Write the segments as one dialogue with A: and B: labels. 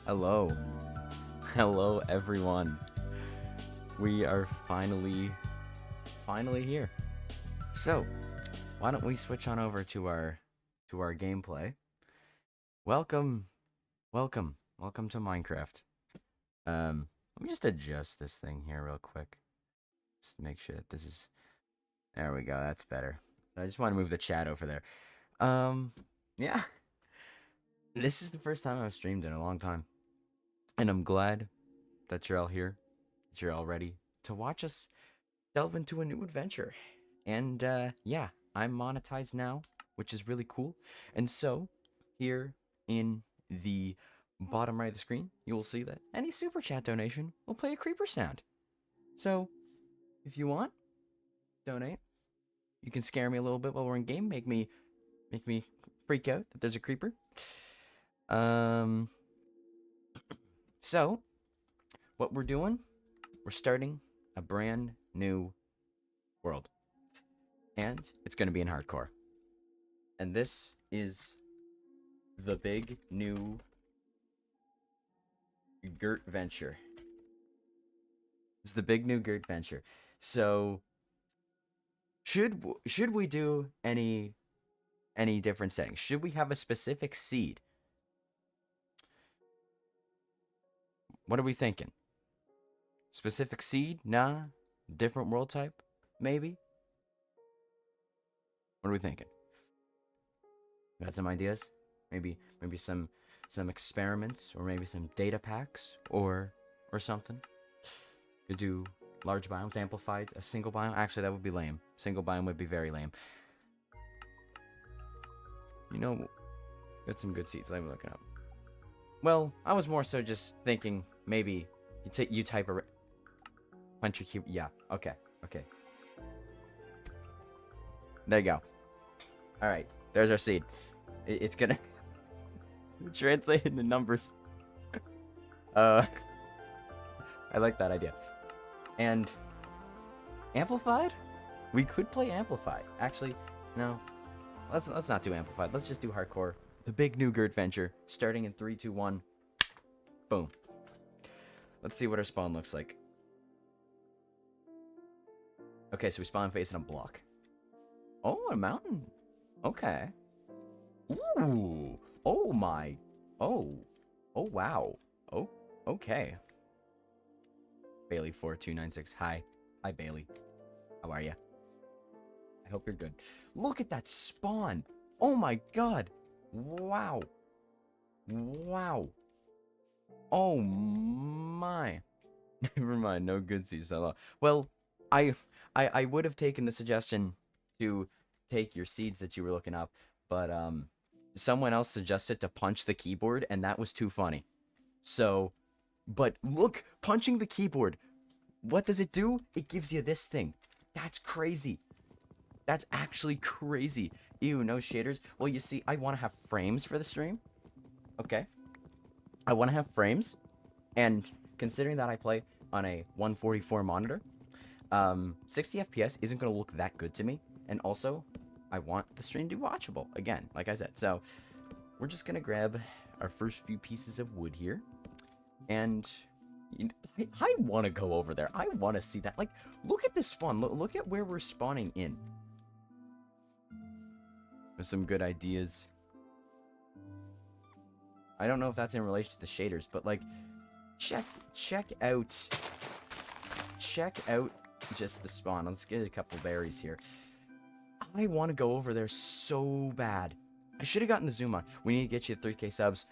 A: Hello. Hello everyone. We are finally here. So, why don't we switch on over to our gameplay? Welcome. Welcome to Minecraft. Let me just adjust this thing here real quick. Just make sure that this is there we go. That's better. I just want to move the chat over there. Yeah. This is the first time I've streamed in a long time. And I'm glad that you're all here, that you're all ready to watch us delve into a new adventure. And yeah, I'm monetized now, which is really cool. And so, here in the bottom right of the screen, you will see that any super chat donation will play a creeper sound. So, if you want, donate. You can scare me a little bit while we're in game, make me freak out that there's a creeper. So, what we're doing, we're starting a brand new world. And it's going to be in hardcore. And this is the big new Gert Venture. It's the big new Gert Venture. So, should we do any different settings? Should we have a specific seed? What are we thinking? Specific seed? Nah. Different world type? Maybe. What are we thinking? Got some ideas? Maybe some experiments, or maybe some data packs, or something. Could do large biomes, amplified, a single biome. Actually, that would be lame. Single biome would be very lame. You know, got some good seeds. Let me look it up. Well, I was more so just thinking maybe you type a punch your cube. Yeah. Okay. There you go. All right. There's our seed. It's gonna translate into numbers. I like that idea. And amplified? We could play amplified. Actually, no. Let's not do amplified. Let's just do hardcore. The big new Gert Venture, starting in 3, 2, 1. Boom. Let's see what our spawn looks like. Okay, so we spawn facing a block. Oh, a mountain. Okay. Ooh. Oh my. Oh. Oh wow. Oh. Okay. Bailey 4296. Hi. Hi Bailey. How are you? I hope you're good. Look at that spawn. Oh my god. Wow. Wow. Oh my. Never mind. No good seeds. Well, I would have taken the suggestion to take your seeds that you were looking up, but someone else suggested to punch the keyboard, and that was too funny. So, but look, punching the keyboard, what does it do? It gives you this thing. That's crazy. That's actually crazy. Ew, no shaders. Well, you see, I want to have frames for the stream. Okay. I want to have frames, and considering that I play on a 144 monitor, 60 FPS isn't going to look that good to me. And also, I want the stream to be watchable, again, like I said. So, we're just going to grab our first few pieces of wood here. And I want to go over there. I want to see that. Like, look at this spawn. Look at where we're spawning in. There's some good ideas. I don't know if that's in relation to the shaders, but, like, check out just the spawn. Let's get a couple berries here. I want to go over there so bad. I should have gotten the zoom on. We need to get you 3K subs.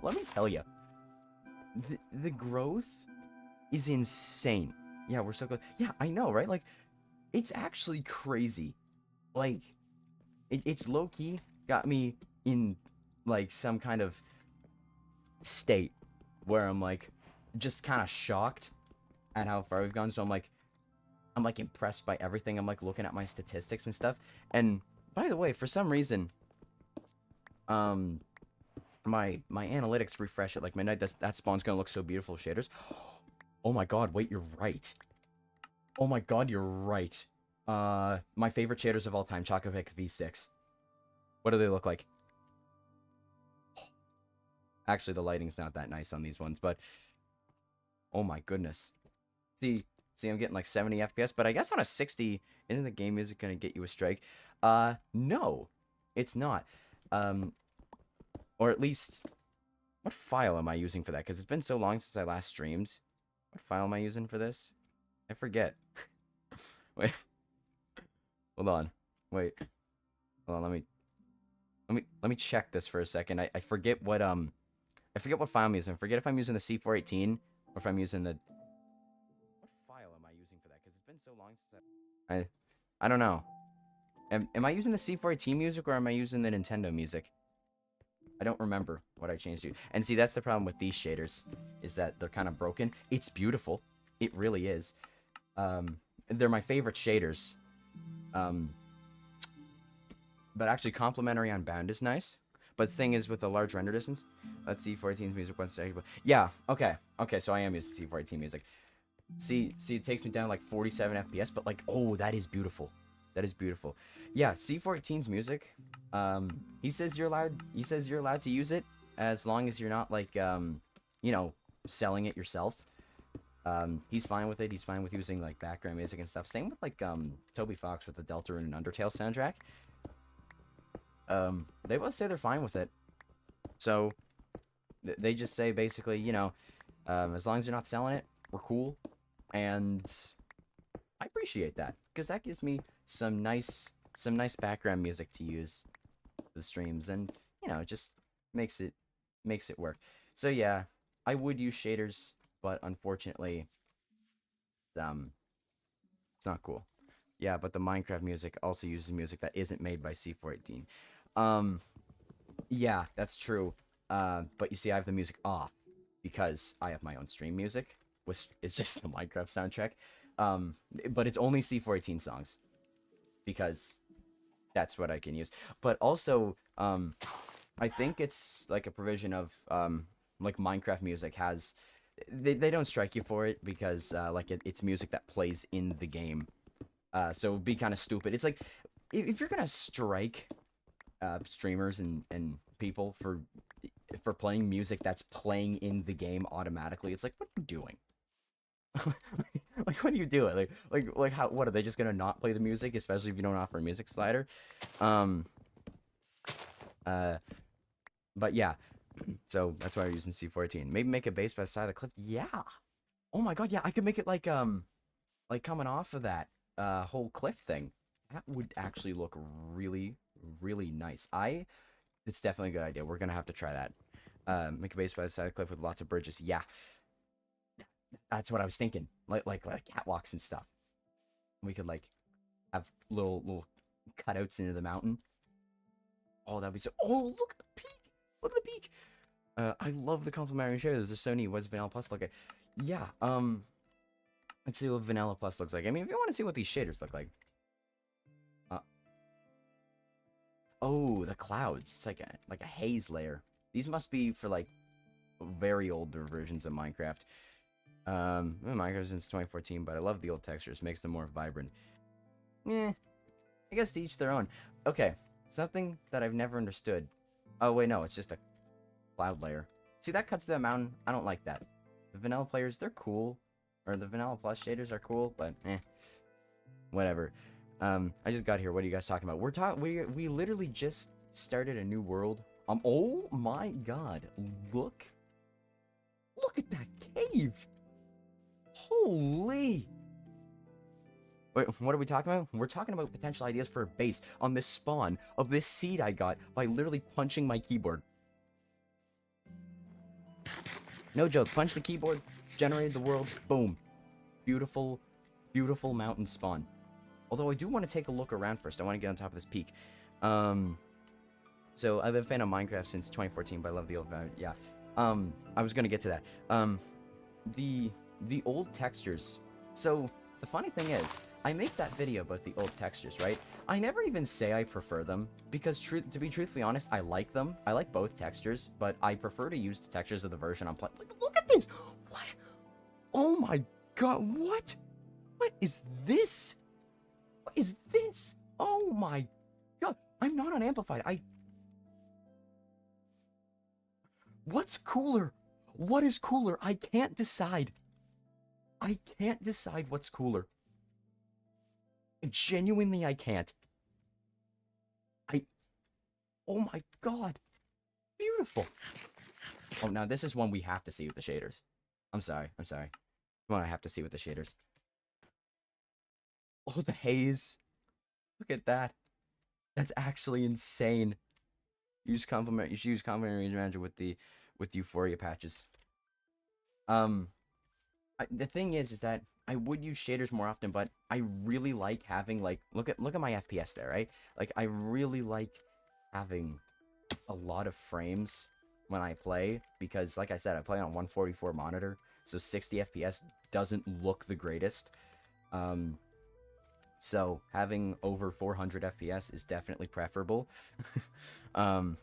A: Let me tell you. The growth is insane. Yeah, we're so close. Yeah, I know, right? Like, it's actually crazy. Like, it's low-key got me in, like, some kind of state where I'm, like, just kind of shocked at how far we've gone. So I'm like impressed by everything. I'm like looking at my statistics and stuff. And by the way, for some reason, my analytics refresh at like midnight. That spawn's gonna look so beautiful with shaders. Oh my god, wait, you're right. Oh my god, you're right. My favorite shaders of all time, ChocoFix V6. What do they look like? Actually, the lighting's not that nice on these ones, but oh my goodness. See, I'm getting like 70 FPS, but I guess on a 60, isn't the game music gonna get you a strike? No, it's not. Or at least, what file am I using for that? Because it's been so long since I last streamed. What file am I using for this? I forget. Wait. Hold on. Wait. Hold on, let me check this for a second. I forget what file I'm using. I forget if I'm using the C418 or if I'm using the what file am I using for that? Because it's been so long since I don't know. Am I using the C418 music or am I using the Nintendo music? I don't remember what I changed to. And see, that's the problem with these shaders, is that they're kind of broken. It's beautiful. It really is. They're my favorite shaders. But actually, complementary on bound is nice. But the thing is, with a large render distance, let's see, C418's music once a second. Yeah, okay. Okay, so I am using C418 music. See, it takes me down like 47 FPS, but like, oh, that is beautiful. That is beautiful. Yeah, C418's music. He says you're allowed to use it as long as you're not like, you know, selling it yourself. He's fine with it. He's fine with using like background music and stuff. Same with like Toby Fox with the Deltarune and Undertale soundtrack. They both say they're fine with it. So they just say basically, you know, as long as you're not selling it, we're cool. And I appreciate that because that gives me some nice background music to use for the streams, and you know, it just makes it work. So yeah, I would use shaders, but unfortunately, it's not cool. Yeah, but the Minecraft music also uses music that isn't made by C418. Yeah, that's true. But you see, I have the music off because I have my own stream music, which is just the Minecraft soundtrack. But it's only C418 songs because that's what I can use. But also, I think it's like a provision of like Minecraft music has. They don't strike you for it because like it's music that plays in the game. So it'd be kind of stupid. It's like if you're gonna strike streamers and people for playing music that's playing in the game automatically, it's like, what are you doing? Like, what are you doing? Like how, what are they just gonna not play the music, especially if you don't offer a music slider? But yeah, so that's why I'm using C418. Maybe make a base by the side of the cliff. Yeah. Oh my god, yeah, I could make it like coming off of that whole cliff thing. That would actually look really, really nice. It's definitely a good idea. We're gonna have to try that. Make a base by the side of the cliff with lots of bridges. Yeah. That's what I was thinking. Like catwalks and stuff. We could like have little cutouts into the mountain. Oh, that'd be so. Oh, look at the peak! Look at the peak! I love the complimentary shaders. They're so neat. What's Vanilla Plus look like? Yeah. Let's see what Vanilla Plus looks like. I mean, if you want to see what these shaders look like. Oh, the clouds. It's like a haze layer. These must be for like very older versions of Minecraft. Minecraft since 2014, but I love the old textures. Makes them more vibrant. I guess to each their own. Okay, something that I've never understood. Oh wait, no, it's just a cloud layer. See, that cuts to the mountain. I don't like that. The vanilla players, they're cool, or the Vanilla Plus shaders are cool, but whatever. I just got here. What are you guys talking about? We literally just started a new world. Oh my god, look at that cave. Holy! Wait, what are we talking about? We're talking about potential ideas for a base on this spawn of this seed I got by literally punching my keyboard. No joke, punch the keyboard, generated the world, boom. Beautiful, beautiful mountain spawn. Although I do want to take a look around first. I want to get on top of this peak. So I've been a fan of Minecraft since 2014, but I love the old variant. Yeah. I was gonna get to that. The old textures. So the funny thing is, I make that video about the old textures, right? I never even say I prefer them because, to be truthfully honest, I like them. I like both textures, but I prefer to use the textures of the version I'm playing. Look at this! What? Oh my god! What? What is this? What is this? Oh my god! I'm not on Amplified. What's cooler? What is cooler? I can't decide. I can't decide what's cooler. Genuinely, I can't. Oh my god. Beautiful. Oh, now this is one we have to see with the shaders. I'm sorry. One I have to see with the shaders. Oh, the haze. Look at that. That's actually insane. You should use complement range manager with Euphoria patches. The thing is that I would use shaders more often, but I really like having, like, look at my FPS there, right? Like, I really like having a lot of frames when I play, because like I said, I play on 144 monitor, so 60 FPS doesn't look the greatest. So having over 400 FPS is definitely preferable. Yeah.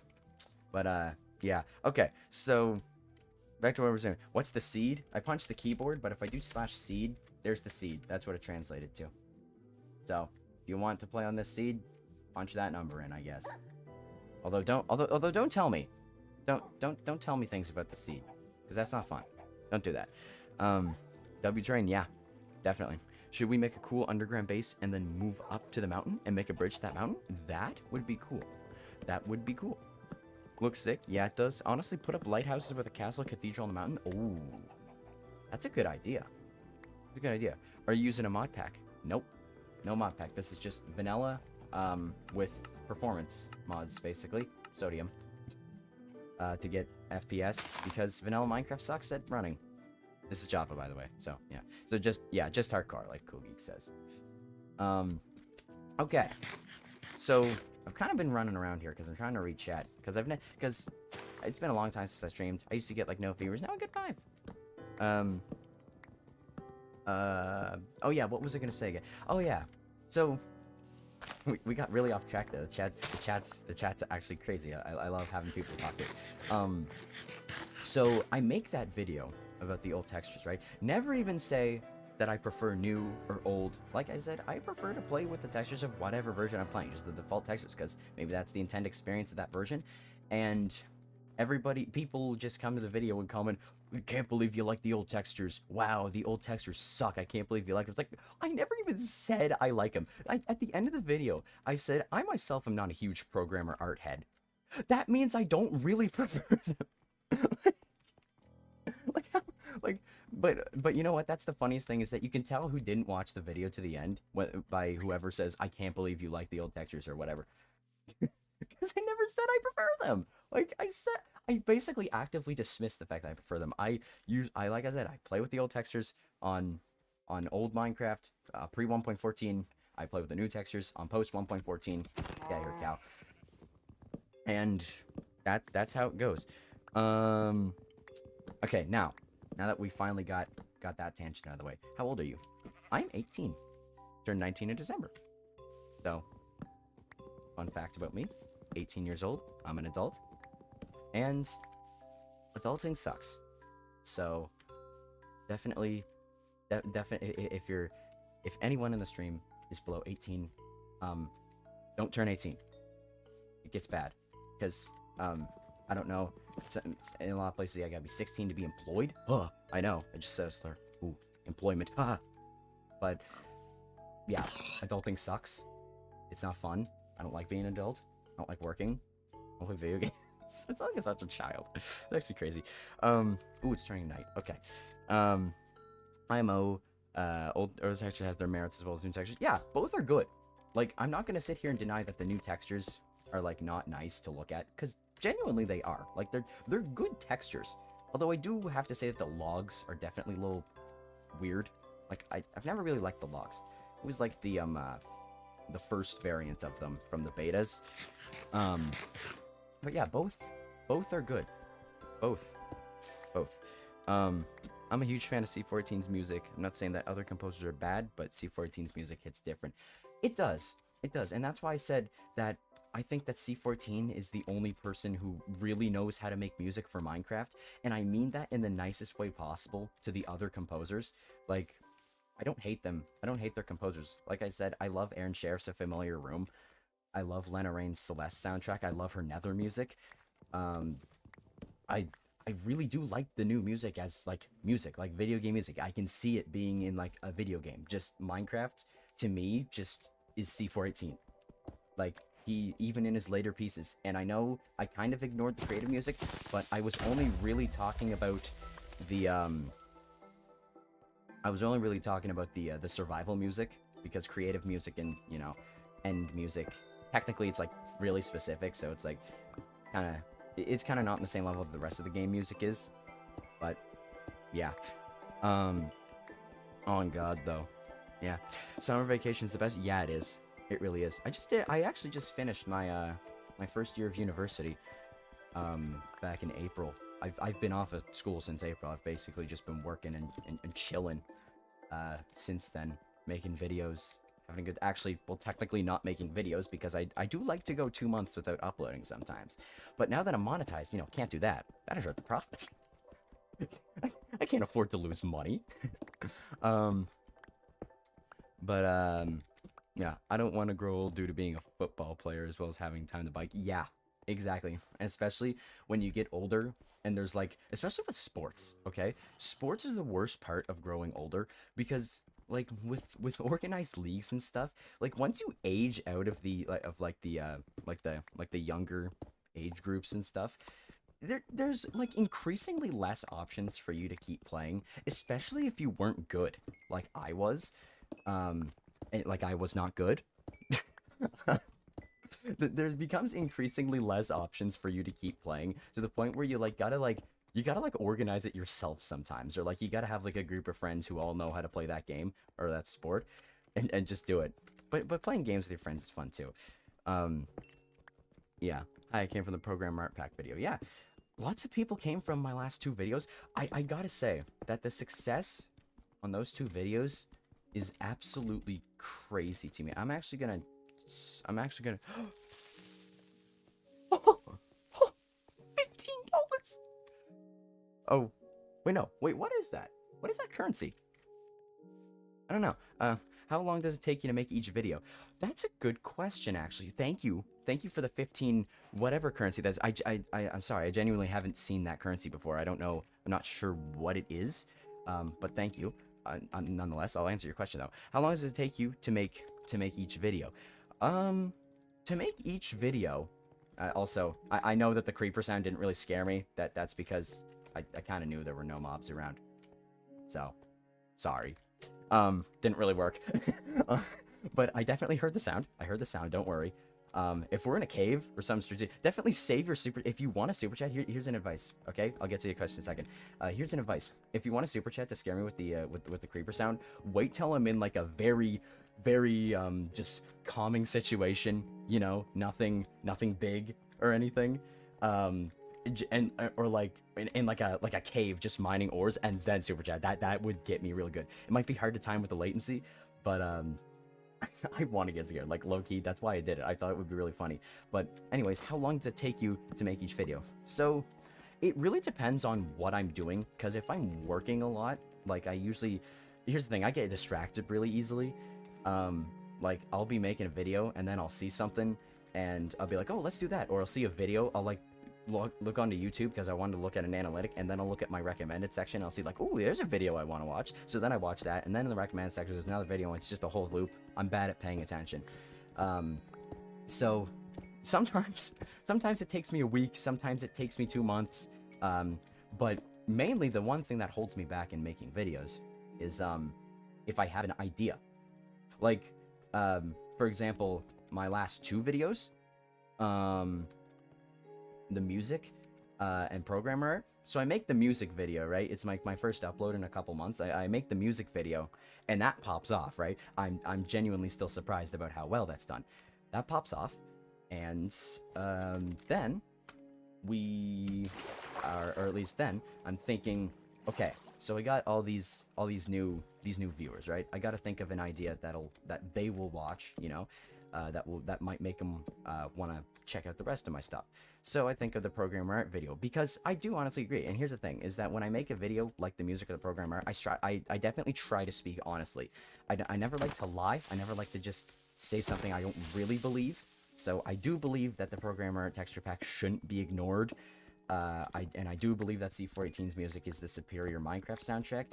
A: Okay, so back to what we were saying. What's the seed? I punched the keyboard, but if I do /seed, there's the seed. That's what it translated to. So if you want to play on this seed, punch that number in, I guess. Although don't tell me. Don't tell me things about the seed, because that's not fun. Don't do that. W train, yeah, definitely. Should we make a cool underground base and then move up to the mountain and make a bridge to that mountain? That would be cool. That would be cool. Looks sick. Yeah, it does. Honestly, put up lighthouses with a castle, cathedral on the mountain. Oh, that's a good idea. That's a good idea. Are you using a mod pack? Nope. No mod pack. This is just vanilla with performance mods, basically. Sodium. To get FPS, because vanilla Minecraft sucks at running. This is Java, by the way. So, yeah. So just hardcore, like Cool Geek says. Okay. So, I've kind of been running around here because I'm trying to read chat. Because it's been a long time since I streamed. I used to get, like, no viewers. Now I get 5. Oh, yeah. What was I going to say again? Oh, yeah. So, we got really off track there. The chat's actually crazy. I love having people talk to it. So I make that video about the old textures, right? Never even say that I prefer new or old. Like I said, I prefer to play with the textures of whatever version I'm playing, just the default textures, because maybe that's the intended experience of that version. And people just come to the video and comment, "I can't believe you like the old textures. Wow, the old textures suck. I can't believe you like them." It's like, I never even said I like them. At the end of the video, I said, I myself am not a huge programmer art head. That means I don't really prefer them. But you know what? That's the funniest thing, is that you can tell who didn't watch the video to the end by whoever says, "I can't believe you like the old textures," or whatever. Because I never said I prefer them. Like I said, I basically actively dismissed the fact that I prefer them. Like I said, I play with the old textures on old Minecraft, pre 1.14. I play with the new textures on post 1.14. Yeah, you're a cow. And that's how it goes. Okay, now that we finally got that tangent out of the way, how old are you? I'm 18. Turned 19 in December. So, fun fact about me, 18 years old, I'm an adult, and adulting sucks. So, definitely, if anyone in the stream is below 18, don't turn 18. It gets bad, because, I don't know, in a lot of places I gotta be 16 to be employed. I know, I just said slur. Ooh, employment. But, yeah, adulting sucks. It's not fun. I don't like being an adult. I don't like working. I don't play video games. It's like such a child. It's actually crazy. Ooh, it's turning night. Okay. IMO, old texture has their merits as well as new textures. Yeah, both are good. Like, I'm not gonna sit here and deny that the new textures are, like, not nice to look at, because genuinely they are. Like, they're good textures. Although I do have to say that the logs are definitely a little weird. Like, I've never really liked the logs. It was like the first variant of them from the betas. But yeah, both are good. Both. I'm a huge fan of C418's music. I'm not saying that other composers are bad, but C418's music hits different. It does. And that's why I said that I think that C418 is the only person who really knows how to make music for Minecraft, and I mean that in the nicest way possible to the other composers. Like, I don't hate them. I don't hate their composers. Like I said, I love Aaron Sheriff's A Familiar Room. I love Lena Raine's Celeste soundtrack. I love her Nether music. I I really do like the new music as like music, like video game music. I can see it being in like a video game. Just Minecraft to me just is C418. Like he even in his later pieces, and I know I kind of ignored the creative music, but I was only really talking about the the survival music, because creative music and, you know, end music, technically it's like really specific, so it's like kind of, it's kind of not on the same level that the rest of the game music is. But yeah, oh god though, yeah, summer vacation's the best. Yeah, it is, it really is. I actually just finished my my first year of university back in April. I've been off of school since April. I've basically just been working and chilling since then, making videos, having a good, actually, well, technically not making videos, because I do like to go 2 months without uploading sometimes. But now that I'm monetized, you know, can't do that. That'll hurt the profits. I can't afford to lose money. Yeah, I don't want to grow old due to being a football player as well as having time to bike. Yeah, exactly. And especially when you get older and there's like, especially with sports, okay? Sports is the worst part of growing older, because like with organized leagues and stuff, like once you age out of the like the younger age groups and stuff, there's like increasingly less options for you to keep playing, especially if you weren't good like I was. Like I was not good. There becomes increasingly less options for you to keep playing, to the point where you gotta like organize it yourself sometimes, or like you gotta have like a group of friends who all know how to play that game or that sport, and just do it. But playing games with your friends is fun too. Yeah, I came from the program art pack video. Yeah, lots of people came from my last 2 videos. I gotta say that the success on those 2 videos is absolutely crazy to me. I'm actually gonna $15. Oh, wait, no, wait, what is that? What is that currency? I don't know. How long does it take you to make each video? That's a good question, actually. Thank you for the 15 whatever currency that's. I'm sorry, I genuinely haven't seen that currency before. I don't know, I'm not sure what it is. But thank you. Nonetheless, I'll answer your question though. How long does it take you to make each video? To make each video, also, I know that the creeper sound didn't really scare me. That's because I kind of knew there were no mobs around. So, sorry. Didn't really work. But I definitely heard the sound. I heard the sound, don't worry. If we're in a cave or some strategic, definitely save your super. If you want a super chat, here's an advice. Okay, I'll get to your question in a second. Here's an advice. If you want a super chat to scare me with the with the creeper sound, wait till I'm in like a very just calming situation. You know, nothing big or anything. Or like in like a cave, just mining ores, and then super chat. That would get me really good. It might be hard to time with the latency, but I want to get scared, like low-key. That's why I did it. I thought it would be really funny. But anyways, how long does it take you to make each video? So it really depends on what I'm doing, because if I'm working a lot, like here's the thing, I get distracted really easily. Like I'll be making a video and then I'll see something and I'll be like, oh, let's do that. Or I'll see a video, I'll like look onto YouTube because I wanted to look at an analytic, and then I'll look at my recommended section. I'll see like, oh, there's a video I want to watch. So then I watch that, and then in the recommended section there's another video, and it's just a whole loop. I'm bad at paying attention. So sometimes it takes me a week, sometimes it takes me 2 months. But mainly the one thing that holds me back in making videos is if I have an idea. Like for example, my last 2 videos, the music and programmer art. So I make the music video, right? It's my first upload in a couple months. I make the music video, and that pops off, right? I'm genuinely still surprised about how well that's done. That pops off, and then we are, or at least then, I'm thinking, okay, so I got all these new viewers, right? I got to think of an idea that they will watch, you know, that might make them want to check out the rest of my stuff. So I think of the programmer art video, because I do honestly agree. And here's the thing, is that when I make a video like the music or the programmer art, I definitely try to speak honestly. I never like to lie. I never like to just say something I don't really believe. So I do believe that the programmer art texture pack shouldn't be ignored. I do believe that C418's music is the superior Minecraft soundtrack.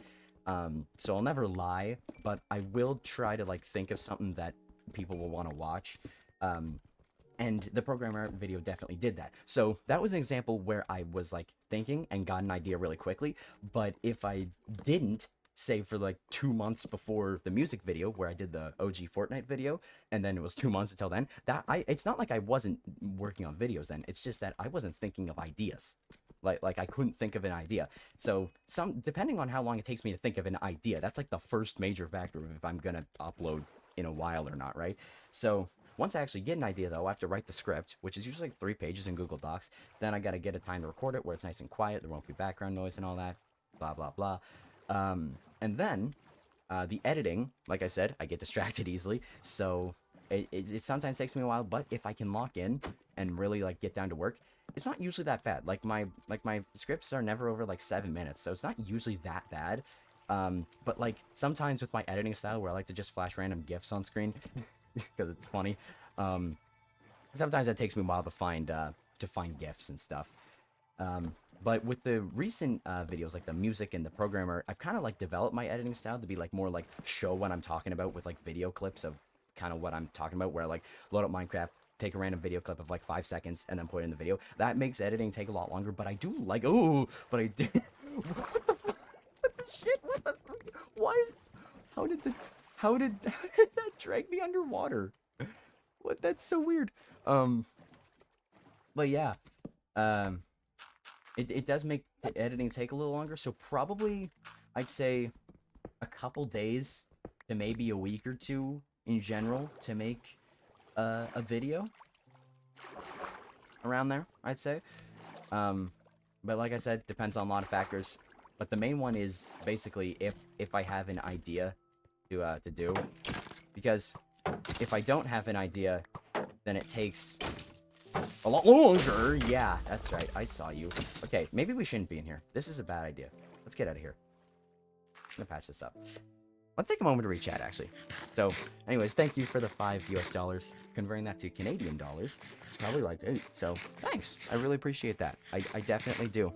A: So I'll never lie, but I will try to like think of something that people will want to watch. And the programmer art video definitely did that. So that was an example where I was like thinking and got an idea really quickly. But if I didn't, say for like 2 months before the music video where I did the OG Fortnite video, and then it was 2 months until then, it's not like I wasn't working on videos then. It's just that I wasn't thinking of ideas. Like I couldn't think of an idea. So depending on how long it takes me to think of an idea, that's like the first major factor of if I'm gonna upload in a while or not, right? So once I actually get an idea though, I have to write the script, which is usually like 3 pages in Google Docs. Then I gotta get a time to record it where it's nice and quiet, there won't be background noise and all that, blah blah blah. And then the editing, like I said, I get distracted easily, so it sometimes takes me a while. But if I can lock in and really like get down to work, it's not usually that bad. Like my scripts are never over like 7 minutes, so it's not usually that bad. But like sometimes with my editing style, where I like to just flash random GIFs on screen because it's funny, sometimes it takes me a while to find GIFs and stuff. But with the recent videos, like the music and the programmer, I've kind of like developed my editing style to be like more like show what I'm talking about with like video clips of kind of what I'm talking about, where I like load up Minecraft, take a random video clip of like 5 seconds, and then put it in the video. That makes editing take a lot longer, but I do like, but I do, what the fuck? What the shit? What the fuck? Why? How did that drag me underwater? What? That's so weird. But yeah, it does make the editing take a little longer, so probably I'd say a couple days to maybe a week or 2 in general to make a video. Around there, I'd say. But like I said, depends on a lot of factors. But the main one is basically if I have an idea to do. Because if I don't have an idea, then it takes a lot longer. Yeah, that's right. I saw you. Okay, maybe we shouldn't be in here. This is a bad idea. Let's get out of here. I'm gonna patch this up. Let's take a moment to read chat, actually. So, anyways, thank you for the $5 US. Converting that to Canadian dollars, it's probably like 8. So, thanks. I really appreciate that. I definitely do.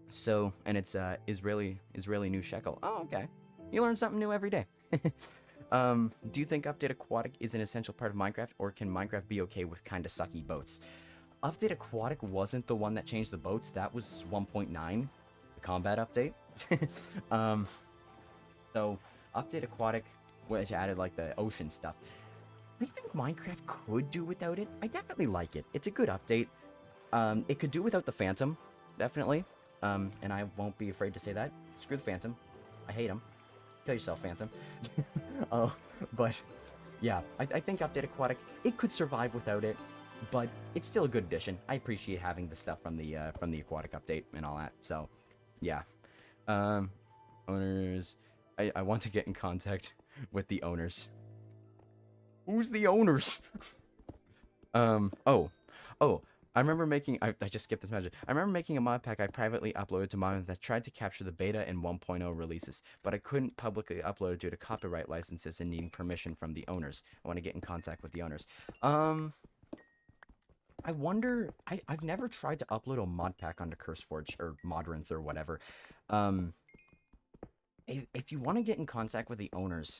A: So, and it's Israeli new shekel. Oh, okay. You learn something new every day. Do you think Update Aquatic is an essential part of Minecraft, or can Minecraft be okay with kinda sucky boats? Update Aquatic wasn't the one that changed the boats. That was 1.9, the combat update. So, Update Aquatic, which added, like, the ocean stuff. I think Minecraft could do without it. I definitely like it. It's a good update. It could do without the Phantom, definitely. And I won't be afraid to say that. Screw the Phantom. I hate him. Kill yourself, Phantom. But, yeah, I think Update Aquatic, it could survive without it, but it's still a good addition. I appreciate having the stuff from the Aquatic update and all that, so, yeah. Owners... I want to get in contact with the owners. Who's the owners? Oh, I remember making, I just skipped this message. I remember making a mod pack I privately uploaded to Mod that tried to capture the beta and 1.0 releases, but I couldn't publicly upload it due to copyright licenses and needing permission from the owners. I want to get in contact with the owners. I wonder, I've never tried to upload a mod pack onto CurseForge or Modrinth or whatever. If you want to get in contact with the owners,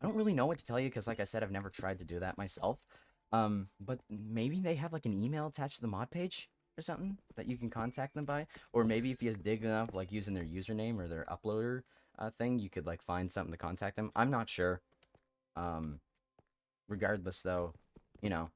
A: I don't really know what to tell you because, like I said, I've never tried to do that myself. But maybe they have, like, an email attached to the mod page or something that you can contact them by. Or maybe if you just dig enough, like, using their username or their uploader thing, you could, like, find something to contact them. I'm not sure. Regardless, though, you know,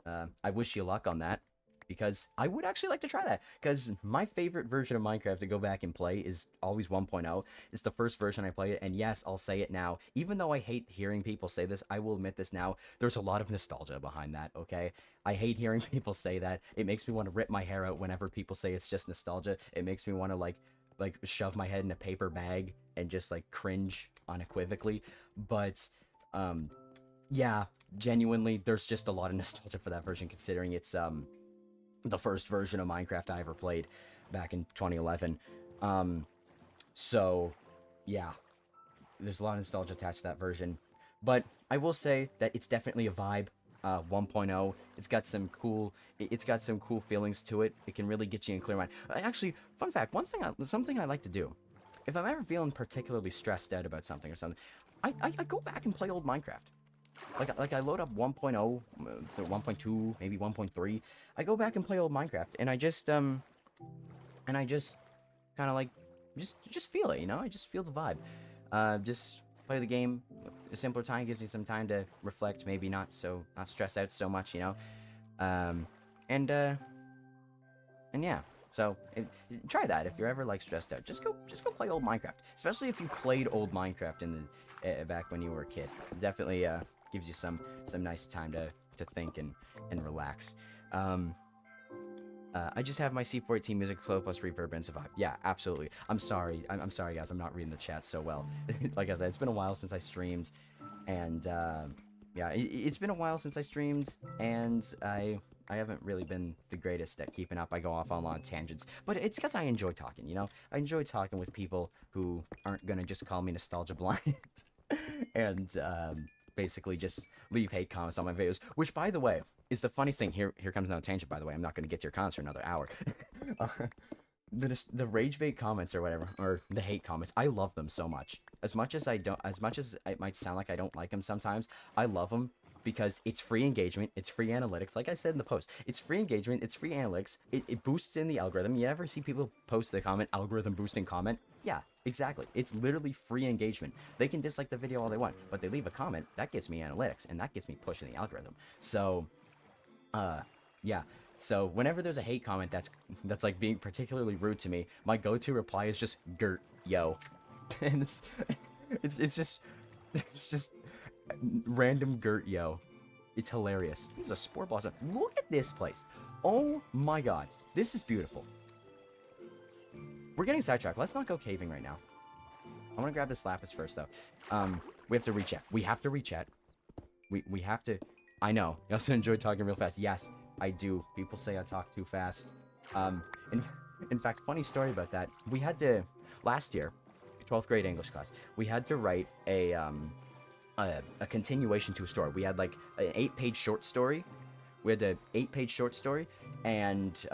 A: I wish you luck on that. Because I would actually like to try that. Because my favorite version of Minecraft to go back and play is always 1.0. It's the first version I played, and yes, I'll say it now. Even though I hate hearing people say this, I will admit this now. There's a lot of nostalgia behind that, okay? I hate hearing people say that. It makes me want to rip my hair out whenever people say it's just nostalgia. It makes me want to, like shove my head in a paper bag and just, like, cringe unequivocally. But, yeah, genuinely, there's just a lot of nostalgia for that version, considering it's, the first version of Minecraft I ever played back in 2011. So, yeah, there's a lot of nostalgia attached to that version. But I will say that it's definitely a vibe. 1.0. It's got some cool. It's got some cool feelings to it. It can really get you in clear mind. Actually, fun fact. Something I like to do, if I'm ever feeling particularly stressed out about something or something, I go back and play old Minecraft. Like I load up 1.0, 1.2, maybe 1.3. I go back and play old Minecraft, and I just kind of like just feel it, you know? I just feel the vibe. Just play the game. A simpler time gives me some time to reflect, maybe not stress out so much, you know? And yeah. So try that if you're ever like stressed out. Just go play old Minecraft, especially if you played old Minecraft in the back when you were a kid. Definitely gives you some nice time to think and relax. I just have my C418 music flow plus reverb and survive. Yeah, absolutely. I'm sorry. I'm sorry, guys. I'm not reading the chat so well. Like I said, it's been a while since I streamed, and yeah, it's been a while since I streamed, and I haven't really been the greatest at keeping up. I go off on a lot of tangents, but it's because I enjoy talking. You know, I enjoy talking with people who aren't gonna just call me nostalgia blind, and basically just leave hate comments on my videos, which, by the way, is the funniest thing. Here comes another tangent, by the way. I'm not going to get to your comments for another hour. The rage bait comments or whatever, or the hate comments, I love them so much. As much as it might sound like I don't like them sometimes, I love them because it's free engagement, it's free analytics. Like I said in the post, it's free engagement, it's free analytics. It boosts in the algorithm. You ever see people post the comment, algorithm boosting comment? Yeah, exactly. It's literally free engagement. They can dislike the video all they want, but they leave a comment, that gets me analytics, and that gets me pushing the algorithm. So, yeah. So whenever there's a hate comment that's like being particularly rude to me, my go-to reply is just Gert, yo. And it's just random Gert, yo. It's hilarious. There's a sport blossom. Look at this place. Oh my god. This is beautiful. We're getting sidetracked. Let's not go caving right now. I want to grab this lapis first, though. We have to rechat. We have to rechat. We have to... I know. You also enjoy talking real fast. Yes, I do. People say I talk too fast. In fact, funny story about that. We had to... Last year, 12th grade English class, we had to write a continuation to a story. We had, like, an 8-page short story. We had an 8-page short story, and...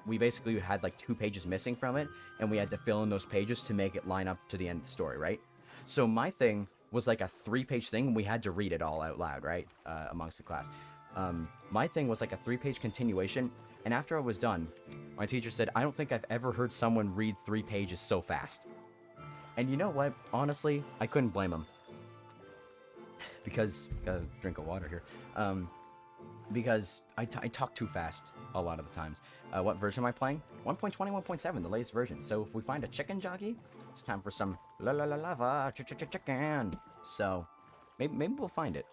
A: we basically had like 2 pages missing from it, and we had to fill in those pages to make it line up to the end of the story, right? So my thing was like a 3-page thing, and we had to read it all out loud, right? Amongst the class. My thing was like a 3-page continuation, and after I was done, my teacher said, I don't think I've ever heard someone read 3 pages so fast. And you know what? Honestly, I couldn't blame him. Because, gotta drink of water here. Because I talk too fast a lot of the times. What version am I playing? 1.20, 1.7, the latest version. So if we find a chicken jockey, it's time for some lava chicken. So maybe we'll find it.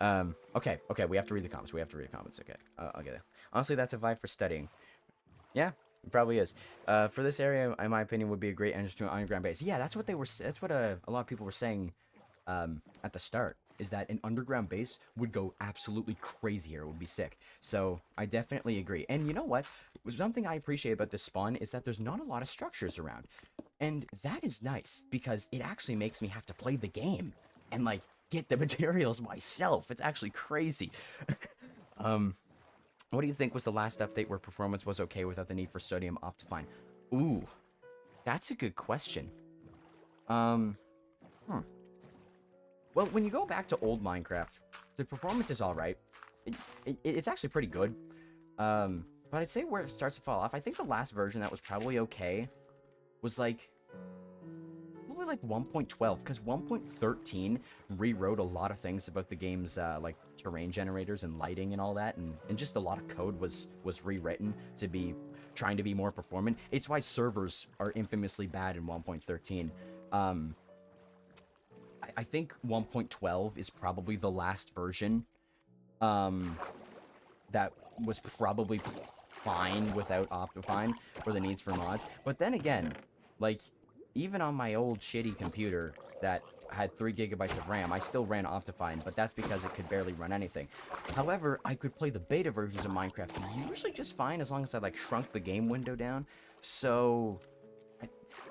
A: Okay, we have to read the comments. Okay, I'll get it. Honestly, that's a vibe for studying. Yeah, it probably is. For this area, in my opinion, would be a great entrance to an underground base. Yeah, that's what they were. That's what a lot of people were saying at the start. Is that an underground base would go absolutely crazy here. It would be sick. So I definitely agree. And you know what? Something I appreciate about this spawn is that there's not a lot of structures around. And that is nice because it actually makes me have to play the game and like get the materials myself. It's actually crazy. What do you think was the last update where performance was okay without the need for sodium Optifine? Ooh, that's a good question. Well, when you go back to old Minecraft, the performance is alright. It's actually pretty good. But I'd say where it starts to fall off, I think the last version that was probably okay was like... probably like 1.12, because 1.13 rewrote a lot of things about the game's like terrain generators and lighting and all that, and just a lot of code was rewritten to be trying to be more performant. It's why servers are infamously bad in 1.13. I think 1.12 is probably the last version that was probably fine without Optifine for the needs for mods. But then again, like, even on my old shitty computer that had 3 gigabytes of RAM, I still ran Optifine, but that's because it could barely run anything. However, I could play the beta versions of Minecraft usually just fine as long as I, like, shrunk the game window down. So,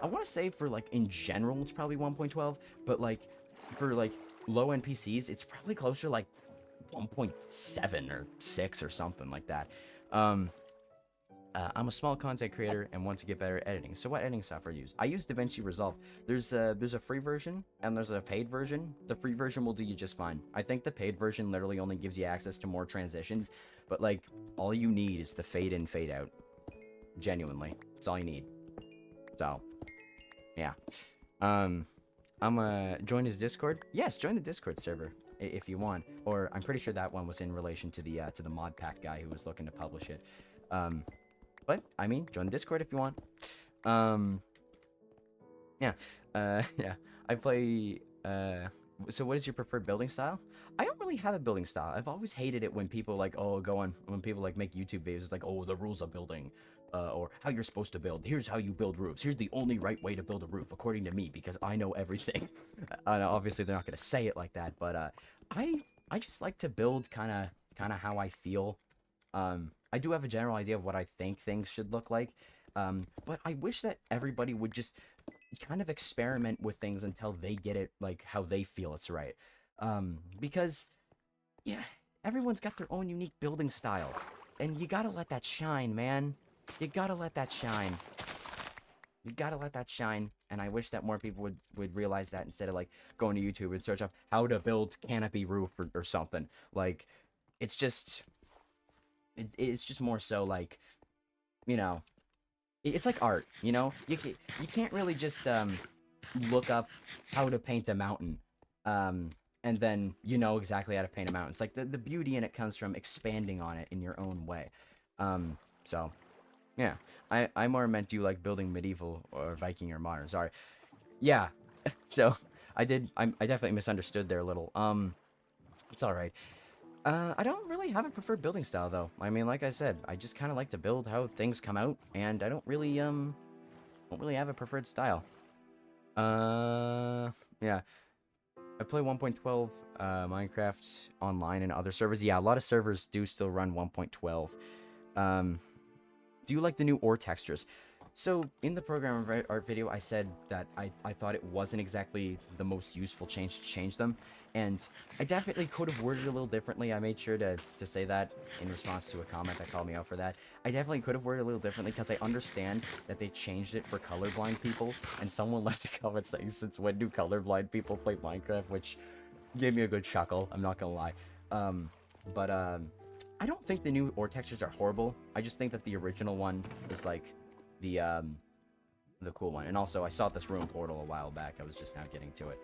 A: I want to say for, like, in general, it's probably 1.12, but, like, for, like, low-end PCs, it's probably closer to, like, 1.7 or 6 or something like that. I'm a small content creator and want to get better at editing. So what editing software do you use? I use DaVinci Resolve. There's a free version and there's a paid version. The free version will do you just fine. I think the paid version literally only gives you access to more transitions, but like all you need is the fade in, fade out. Genuinely, it's all you need. So, yeah. Join his Discord. Yes, join the Discord server if you want. Or I'm pretty sure that one was in relation to the mod pack guy who was looking to publish it. But I mean, join the Discord if you want. Yeah. Yeah. I play. So what is your preferred building style? I don't really have a building style. I've always hated it when people like, when people like make YouTube videos, it's like, oh, the rules of building, or how you're supposed to build. Here's how you build roofs. Here's the only right way to build a roof, according to me, because I know everything. Obviously, they're not gonna say it like that, but I just like to build kind of how I feel. I do have a general idea of what I think things should look like, but I wish that everybody would just kind of experiment with things until they get it like how they feel it's right. Because, yeah, everyone's got their own unique building style, and you gotta let that shine, man. You gotta let that shine. You gotta let that shine, and I wish that more people would realize that instead of, like, going to YouTube and search up how to build canopy roof or something. Like, it's just... It's just more so, like, you know... It's like art, you know? You can't really just, look up how to paint a mountain, and then you know exactly how to paint a mountain. It's like, the beauty in it comes from expanding on it in your own way. So... Yeah, I more meant you like building medieval or Viking or modern. Sorry. Yeah, so I definitely misunderstood there a little. It's all right. I don't really have a preferred building style though. I mean, like I said, I just kind of like to build how things come out, and I don't really have a preferred style. Yeah. I play 1.12 Minecraft online and other servers. Yeah, a lot of servers do still run 1.12. Do you like the new ore textures? So, in the program art video, I said that I thought it wasn't exactly the most useful change to change them, and I definitely could have worded it a little differently. I made sure to say that in response to a comment that called me out for that. I definitely could have worded it a little differently, because I understand that they changed it for colorblind people, and someone left a comment saying, since when do colorblind people play Minecraft, which gave me a good chuckle, I'm not gonna lie. I don't think the new ore textures are horrible. I just think that the original one is like the cool one. And also, I saw this ruin portal a while back. I was just now getting to it.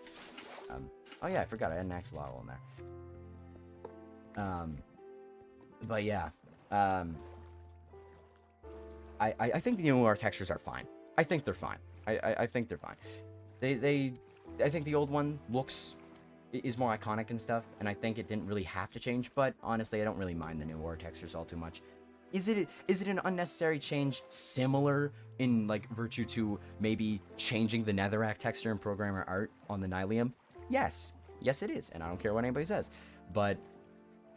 A: Oh yeah, I forgot I had an axolotl in there. But yeah, I think the new ore textures are fine. I think they're fine. I think they're fine. I think the old one is more iconic and stuff, and I think it didn't really have to change, but honestly, I don't really mind the new ore textures all too much. Is it an unnecessary change similar in, like, virtue to maybe changing the netherrack texture in programmer art on the Nylium? Yes. Yes, it is, and I don't care what anybody says, but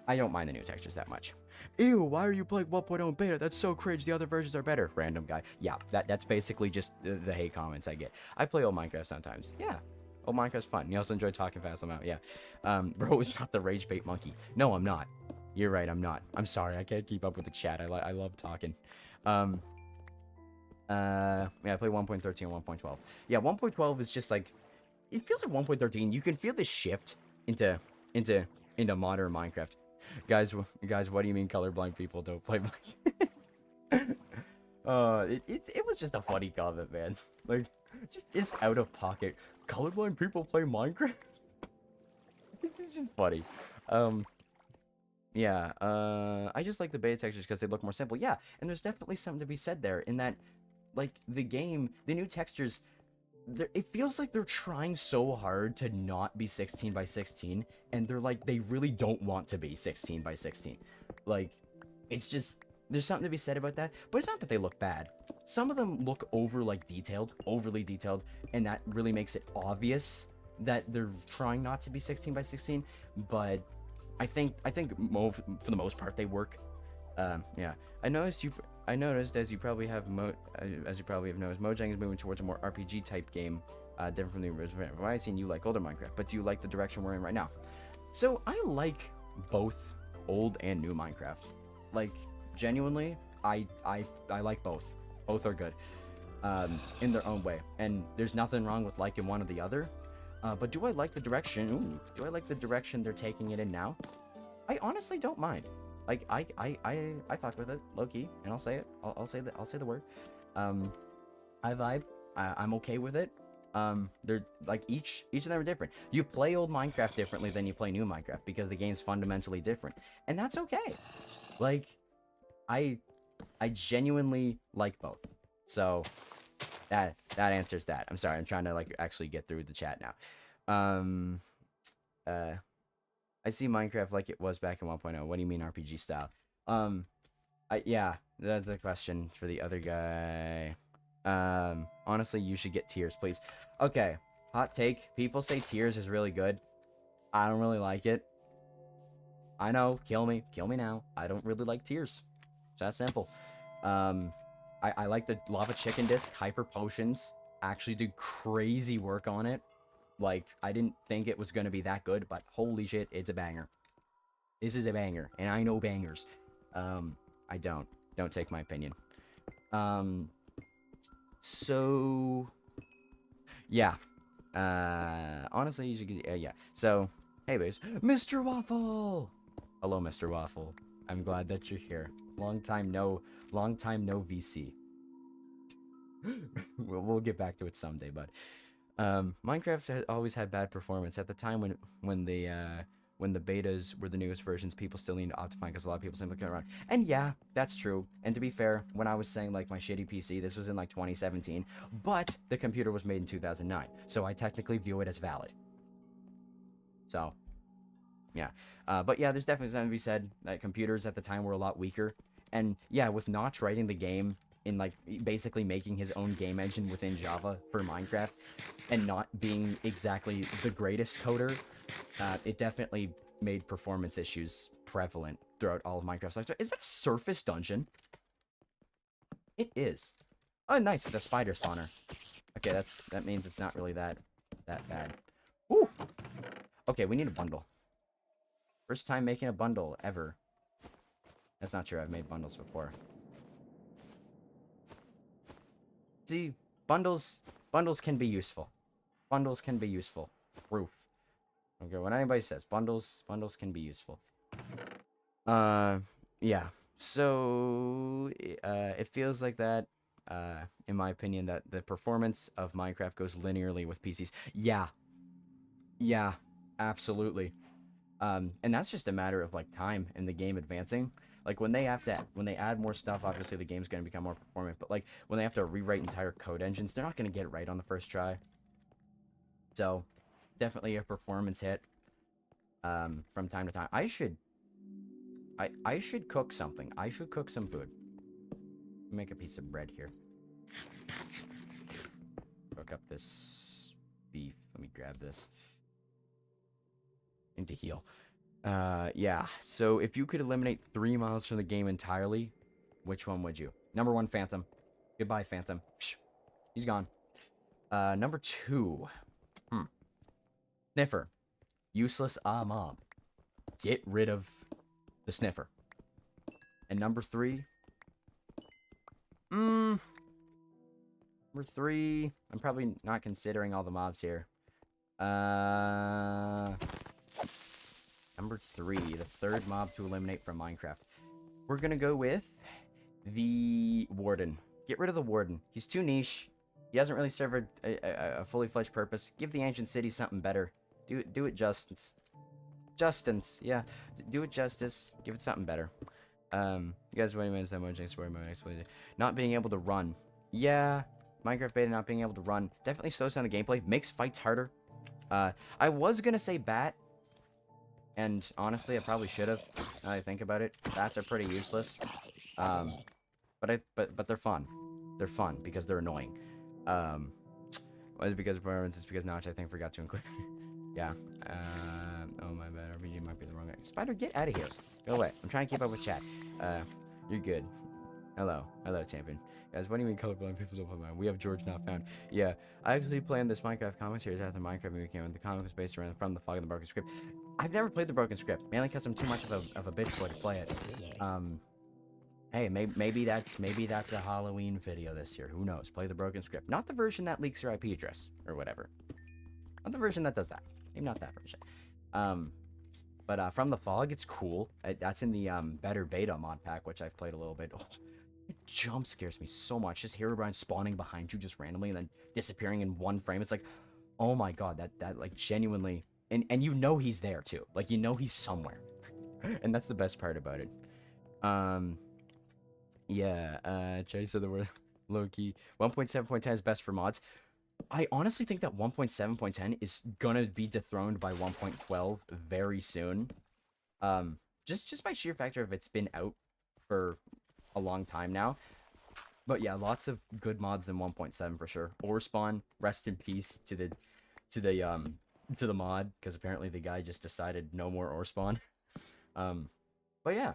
A: I don't mind the new textures that much. Ew, why are you playing 1.0 beta? That's so cringe, the other versions are better. Random guy. Yeah, that's basically just the hate comments I get. I play old Minecraft sometimes. Yeah. Oh, Minecraft's fun. You also enjoy talking fast. I'm out. Yeah. Bro is not the rage bait monkey. No, I'm not. You're right. I'm not. I'm sorry. I can't keep up with the chat. I love talking. Yeah, I play 1.13 and 1.12. Yeah, 1.12 is just like, it feels like 1.13. You can feel the shift into modern Minecraft. Guys, what do you mean colorblind people don't play Minecraft? It was just a funny comment, man. Like, just out of pocket. Colorblind people play Minecraft? It's just funny. Yeah, I just like the beta textures because they look more simple. Yeah, and there's definitely something to be said there in that, like, the new textures, it feels like they're trying so hard to not be 16 by 16, and they're like, they really don't want to be 16 by 16. Like, it's just, there's something to be said about that, but it's not that they look bad. Some of them look overly detailed, and that really makes it obvious that they're trying not to be 16 by 16, but I think for the most part they work. Yeah, I noticed as you probably have noticed, Mojang is moving towards a more RPG type game, different from the original. I've seen you like older Minecraft, but do you like the direction we're in right now? So I like both old and new Minecraft. Like, genuinely, I like both. Both are good, in their own way. And there's nothing wrong with liking one or the other. But do I like the direction? Ooh, do I like the direction they're taking it in now? I honestly don't mind. Like, I fuck with it, low key, and I'll say it. I'll say the word. I vibe. I'm okay with it. They're like each of them are different. You play old Minecraft differently than you play new Minecraft because the game's fundamentally different, and that's okay. Like, I genuinely like both. So that answers that. I'm sorry. I'm trying to like actually get through the chat now. I see Minecraft like it was back in 1.0. What do you mean RPG style? Yeah, that's a question for the other guy. Honestly, you should get Tears, please. Okay, hot take. People say Tears is really good. I don't really like it. I know, kill me now. I don't really like Tears. It's that simple. I like the Lava Chicken Disc. Hyper Potions actually did crazy work on it. Like, I didn't think it was gonna be that good, but holy shit, it's a banger. This is a banger, and I know bangers. I don't take my opinion. So yeah, honestly, you should get, yeah. So, hey, babes, Mr. Waffle. Hello, Mr. Waffle. I'm glad that you're here. Long time no VC. we'll get back to it someday, but Minecraft has always had bad performance. At the time when the betas were the newest versions, people still need to optimize because a lot of people simply couldn't run. And yeah, that's true. And to be fair, when I was saying like my shitty PC, this was in like 2017, but the computer was made in 2009, so I technically view it as valid. So, yeah. But yeah, there's definitely something to be said that computers at the time were a lot weaker. And yeah, with Notch writing the game in like basically making his own game engine within Java for Minecraft and not being exactly the greatest coder, it definitely made performance issues prevalent throughout all of Minecraft's life. Is that a surface dungeon? It is. Oh, nice. It's a spider spawner. Okay, that means it's not really that bad. Ooh. Okay, we need a bundle. First time making a bundle ever. That's not true. I've made bundles before. See, bundles can be useful. Bundles can be useful. Proof. Okay, when anybody says bundles can be useful. Yeah. So, it feels like that, in my opinion, that the performance of Minecraft goes linearly with PCs. Yeah. Yeah, absolutely. And that's just a matter of, like, time and the game advancing. Like, when they add more stuff, obviously the game's going to become more performant. But, like, when they have to rewrite entire code engines, they're not going to get it right on the first try. So, definitely a performance hit, from time to time. I should cook something. I should cook some food. Make a piece of bread here. Cook up this beef. Let me grab this. And to heal. Yeah. So if you could eliminate 3 mobs from the game entirely, which one would you? Number 1, Phantom. Goodbye, Phantom. He's gone. Number 2. Sniffer. Useless mob. Get rid of the Sniffer. And number 3. Number 3. I'm probably not considering all the mobs here. Number 3, the third mob to eliminate from Minecraft. We're gonna go with the Warden. Get rid of the Warden. He's too niche. He hasn't really served a fully fledged purpose. Give the ancient city something better. Do it justice. Yeah. Do it justice. Give it something better. You guys, wait a minute. That much exploring my explosion. Not being able to run. Yeah. Minecraft beta not being able to run definitely slows down the gameplay. Makes fights harder. I was gonna say bat. And honestly, I probably should have. Now that I think about it, bats are pretty useless. But they're fun. They're fun because they're annoying. Was it because of performance? It's because Notch, I think, forgot to include. Yeah. Oh my bad. RPG might be the wrong guy. Spider, get out of here. Go away. I'm trying to keep up with chat. You're good. Hello. Hello, champion. Guys, what do you mean colorblind people don't play Minecraft? We have George not found. Yeah, I actually planned this Minecraft comic series after the Minecraft movie came out. The comic was based around from the Fog of the Broken Script. I've never played the Broken Script, mainly because I'm too much of a bitch boy to play it. Hey, maybe that's a Halloween video this year. Who knows? Play the Broken Script. Not the version that leaks your IP address or whatever. Not the version that does that. Maybe not that version. But From the Fog, it's cool. That's in the Better Beta mod pack, which I've played a little bit. Oh, it jump scares me so much. Just Herobrine spawning behind you just randomly and then disappearing in one frame. It's like, oh my god, that like genuinely, and you know he's there too. Like, you know he's somewhere. And that's the best part about it. Yeah, Jay said the word low-key. 1.7.10 is best for mods. I honestly think that 1.7.10 is gonna be dethroned by 1.12 very soon. Just by sheer factor of it's been out for a long time now. But yeah, lots of good mods in 1.7 for sure. Ore spawn, rest in peace to the mod, because apparently the guy just decided no more ore spawn. But yeah,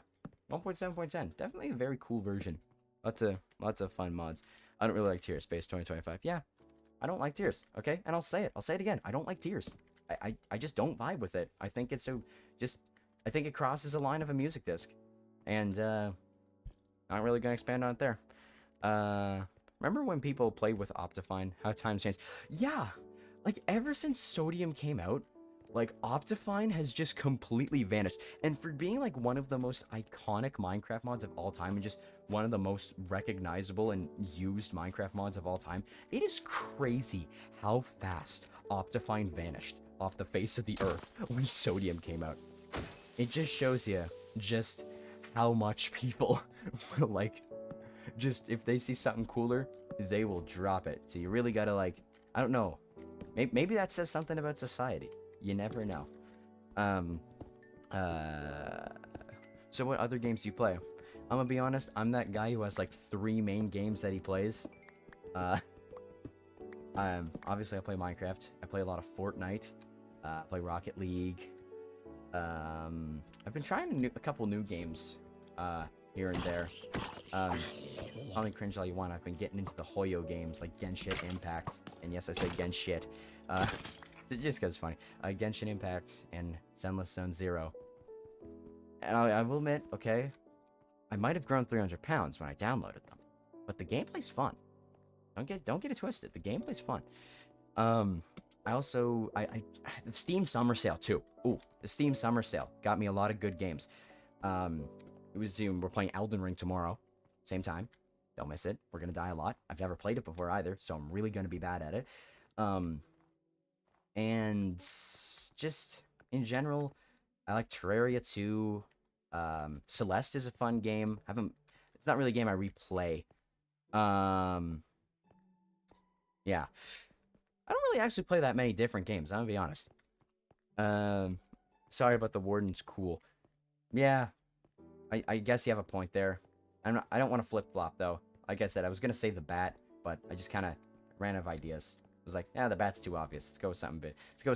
A: 1.7.10, definitely a very cool version. Lots of fun mods. I don't really like Tears Space 2025. Yeah, I don't like Tears, okay? And I'll say it again. I don't like Tears. I just don't vibe with it. I think it's I think it crosses a line of a music disc. And not really gonna expand on it there. Remember when people played with Optifine? How times changed? Yeah, like ever since Sodium came out, like Optifine has just completely vanished. And for being like one of the most iconic Minecraft mods of all time and just one of the most recognizable and used Minecraft mods of all time, it is crazy how fast Optifine vanished off the face of the earth when Sodium came out. It just shows you just how much people will like, just if they see something cooler, they will drop it. So you really gotta like, I don't know, maybe that says something about society. You never know. So what other games do you play? I'm gonna be honest, I'm that guy who has like 3 main games that he plays. Obviously I play Minecraft. I play a lot of Fortnite. I play Rocket League. I've been trying a couple new games, here and there. Call me cringe all you want. I've been getting into the Hoyo games like Genshin Impact. And yes, I say Genshin. Just because it's funny. Genshin Impact and Zenless Zone Zero. And I will admit, okay, I might have grown 300 pounds when I downloaded them, but the gameplay's fun. Don't get it twisted. The gameplay's fun. I also the Steam Summer Sale too. Ooh, the Steam Summer Sale got me a lot of good games. We're playing Elden Ring tomorrow, same time. Don't miss it. We're gonna die a lot. I've never played it before either, so I'm really gonna be bad at it. And just in general, I like Terraria 2. Celeste is a fun game. It's not really a game I replay. Yeah. I don't really actually play that many different games, I'm gonna be honest. Sorry about the Warden's cool. Yeah. I guess you have a point there. I don't want to flip-flop though. Like I said, I was gonna say the bat, but I just kinda ran out of ideas. I was like, yeah, the bat's too obvious. Let's go with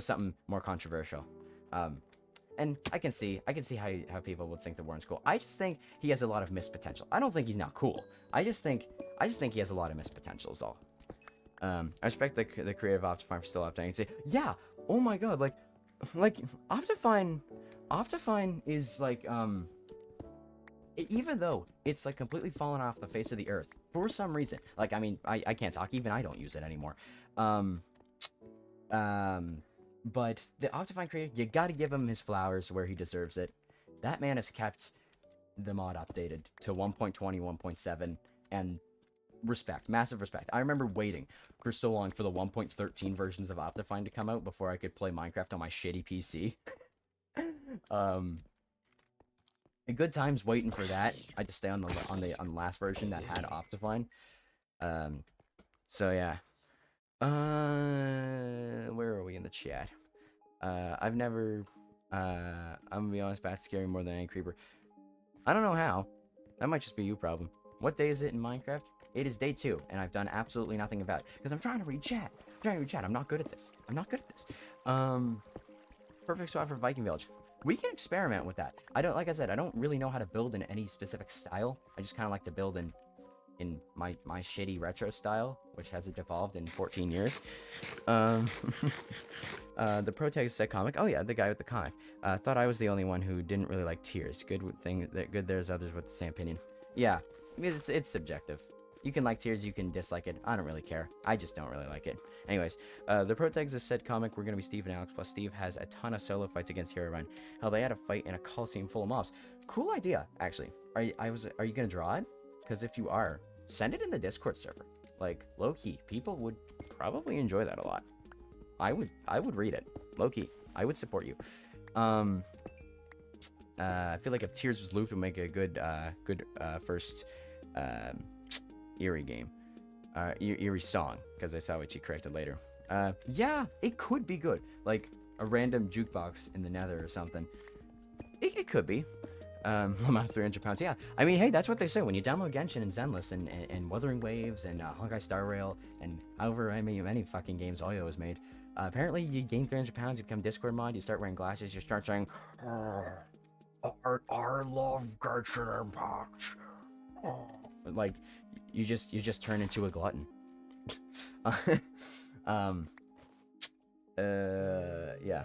A: something more controversial. And I can see how people would think the Warren's cool. I just think he has a lot of missed potential. I don't think he's not cool. I just think he has a lot of missed potential is all. I respect the creative Optifine for still updating. Say, yeah, oh my god, like Optifine is like, even though it's like completely fallen off the face of the earth for some reason, like, I mean, I can't talk, even I don't use it anymore. But the Optifine creator, you gotta give him his flowers where he deserves it. That man has kept the mod updated to 1.20, 1.7, and respect, massive respect. I remember waiting for so long for the 1.13 versions of Optifine to come out before I could play Minecraft on my shitty PC. Good times waiting for that. I had to stay on the last version that had Optifine. So yeah. Where are we in the chat? I've never, I'm gonna be honest, bats scare me more than any creeper. I don't know how. That might just be you problem. What day is it in Minecraft? It is day 2, and I've done absolutely nothing about it. Because I'm trying to read chat. I'm not good at this. Perfect spot for Viking Village. We can experiment with that. Like I said, I don't really know how to build in any specific style. I just kind of like to build in in my shitty retro style, which hasn't evolved in 14 years. Um, the protagonist said comic. Oh yeah, the guy with the comic. Thought I was the only one who didn't really like Tears. Good there's others with the same opinion. Yeah, it's subjective. You can like Tears, you can dislike it. I don't really care. I just don't really like it. Anyways, the protagonist said comic, we're gonna be Steve and Alex, plus Steve has a ton of solo fights against Herobrine. Hell, they had a fight in a coliseum full of mobs. Cool idea, actually. Are you gonna draw it? Because if you are, send it in the Discord server. Like, low key, people would probably enjoy that a lot. I would read it. Low key, I would support you. I feel like if Tears was looped, it would make a good first Eerie game. Eerie song, because I saw what she corrected later. Yeah, it could be good. Like a random jukebox in the nether or something. It could be. About 300 pounds. Yeah, I mean, hey, that's what they say when you download Genshin and Zenless and Wuthering Waves and Honkai Star Rail and however many fucking games Oyo has made. Apparently, you gain 300 pounds, you become Discord mod, you start wearing glasses, you start saying, I love Genshin Impact. Like, you just turn into a glutton. Yeah.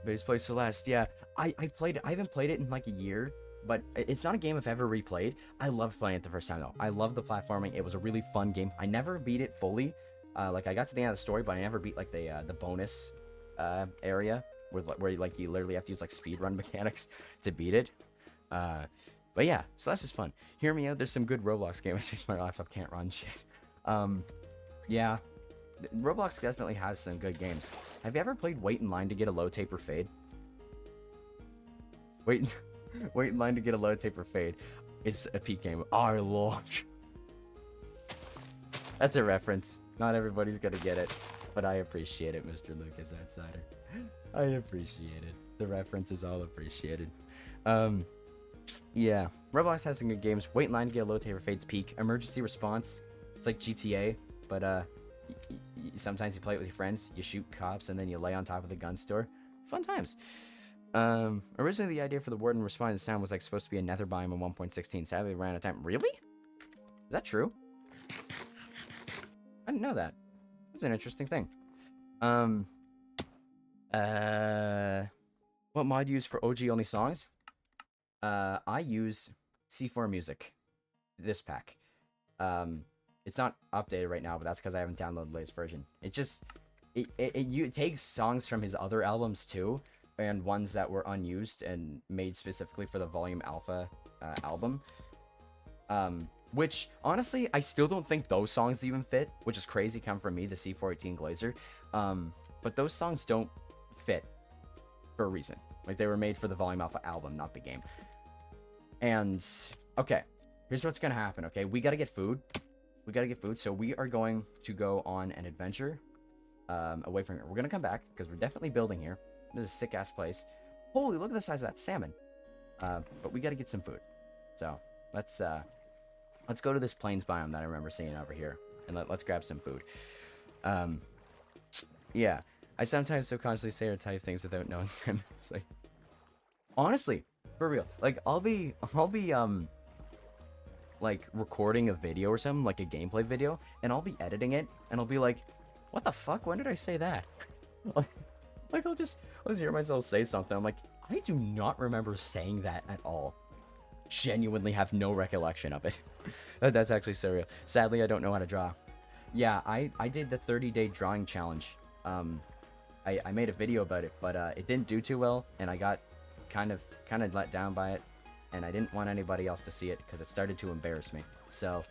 A: Base play Celeste. Yeah, I played it. I haven't played it in like a year, but it's not a game I've ever replayed. I loved playing it the first time though. I loved the platforming. It was a really fun game. I never beat it fully. Like I got to the end of the story, but I never beat like the bonus area where like you literally have to use like speedrun mechanics to beat it. But yeah, Celeste is fun. Hear me out. There's some good Roblox games since my laptop can't run shit. Yeah. Roblox definitely has some good games. Have you ever played Wait in Line to Get a Low Taper Fade? Wait in Line to Get a Low Taper Fade is a peak game. Our Lord. That's a reference. Not everybody's gonna get it, but I appreciate it, Mr. Lucas Outsider. I appreciate it. The reference is all appreciated. Yeah. Roblox has some good games. Wait in Line to Get a Low Taper Fade's peak. Emergency Response. It's like GTA, but sometimes you play it with your friends, you shoot cops, and then you lay on top of the gun store. Fun times. Originally the idea for the Warden responding to sound was like supposed to be a nether biome in 1.16. Sadly, ran out of time. Really? Is that true? I didn't know that. That's an interesting thing. What mod do you use for OG only songs? I use C4 Music. This pack. It's not updated right now, but that's because I haven't downloaded the latest version. It takes songs from his other albums too, and ones that were unused and made specifically for the Volume Alpha album. Which, honestly, I still don't think those songs even fit, which is crazy coming from me, the C418 Glazer. But those songs don't fit for a reason. Like, they were made for the Volume Alpha album, not the game. And, okay, here's what's gonna happen, okay? We gotta get food. So we are going to go on an adventure away from here. We're gonna come back because we're definitely building here. This is a sick ass place. Holy, look at the size of that salmon. But we gotta get some food. So let's go to this plains biome that I remember seeing over here, and let's grab some food. Yeah, I sometimes subconsciously say or type things without knowing them. It's like, honestly, for real. Like I'll be like recording a video or something, like a gameplay video, and I'll be editing it, and I'll be like, what the fuck? When did I say that? Like I'll just hear myself say something. I'm like, I do not remember saying that at all. Genuinely have no recollection of it. That's actually so real. Sadly, I don't know how to draw. Yeah, I did the 30-day drawing challenge. I made a video about it, but it didn't do too well, and I got kind of let down by it. And I didn't want anybody else to see it because it started to embarrass me. So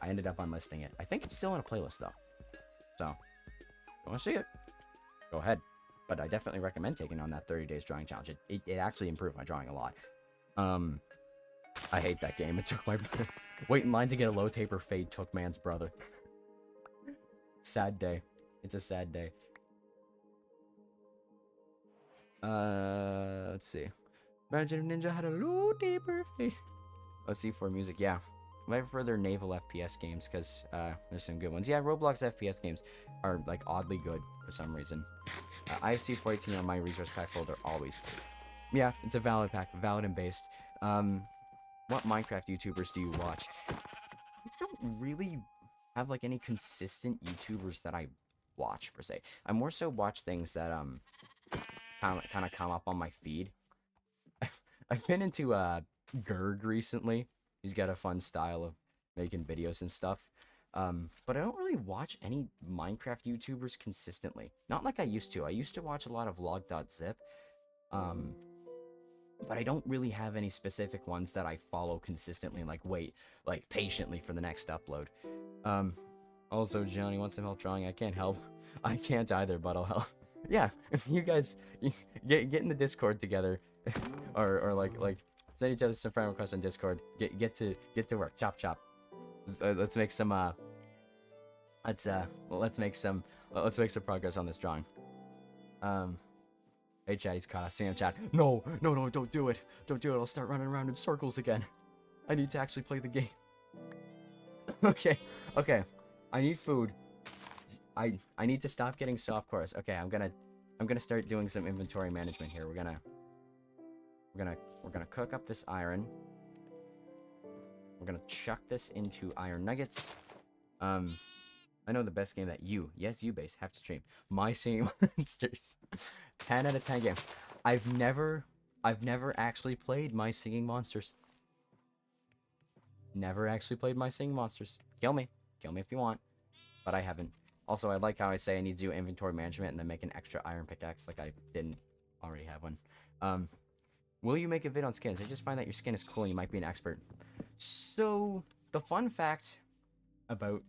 A: I ended up unlisting it. I think it's still on a playlist though. So if you want to see it, go ahead. But I definitely recommend taking on that 30 days drawing challenge. It actually improved my drawing a lot. I hate that game. It took my brother. Wait in line to get a low taper fade took man's brother. Sad day. It's a sad day. Let's see. Imagine if Ninja had a low taper fade. Oh, C4 Music, yeah. Wait for their naval FPS games, because there's some good ones. Yeah, Roblox FPS games are like oddly good for some reason. I have C418 on my resource pack folder always. Yeah, it's a valid pack, valid and based. What Minecraft YouTubers do you watch? really have like any consistent YouTubers that I watch per se. I more so watch things that kind of come up on my feed. I've been into Gerg recently. He's got a fun style of making videos and stuff. But I don't really watch any Minecraft YouTubers consistently. Not like I used to. I used to watch a lot of log.zip. But I don't really have any specific ones that I follow consistently and like wait like patiently for the next upload. Also, Johnny wants some help drawing. I can't help. I can't either, but I'll help. Yeah, if you guys get in the Discord together, or like send each other some friend requests on Discord. Get to work. Chop chop. Let's make some let's make some progress on this drawing. Hey chat, he's caught us. Sam chat. No, don't do it. Don't do it. I'll start running around in circles again. I need to actually play the game. Okay. I need food. I need to stop getting so off course. Okay, I'm gonna start doing some inventory management here. We're gonna cook up this iron. We're gonna chuck this into iron nuggets. I know the best game that you base have to stream. My Singing Monsters. 10 out of 10 game. I've never actually played My Singing Monsters. Never actually played My Singing Monsters. Kill me if you want, but I haven't. Also, I like how I say I need to do inventory management and then make an extra iron pickaxe like I didn't already have one. Will you make a vid on skins? I just find that your skin is cool and you might be an expert. So, the fun fact about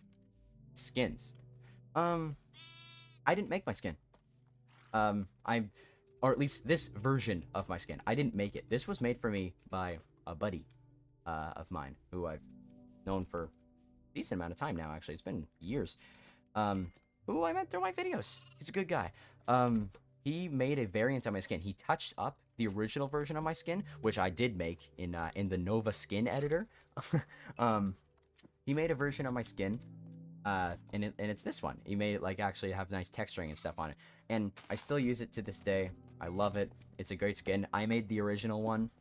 A: skins. I didn't make my skin. Or at least this version of my skin. I didn't make it. This was made for me by a buddy of mine who I've known for a decent amount of time now, actually. It's been years. Who I met through my videos. He's a good guy. He made a variant on my skin. He touched up the original version of my skin, which I did make in the Nova skin editor. He made a version of my skin, and it's this one. He made it like actually have nice texturing and stuff on it, and I still use it to this day. I love it. It's a great skin. I made the original one,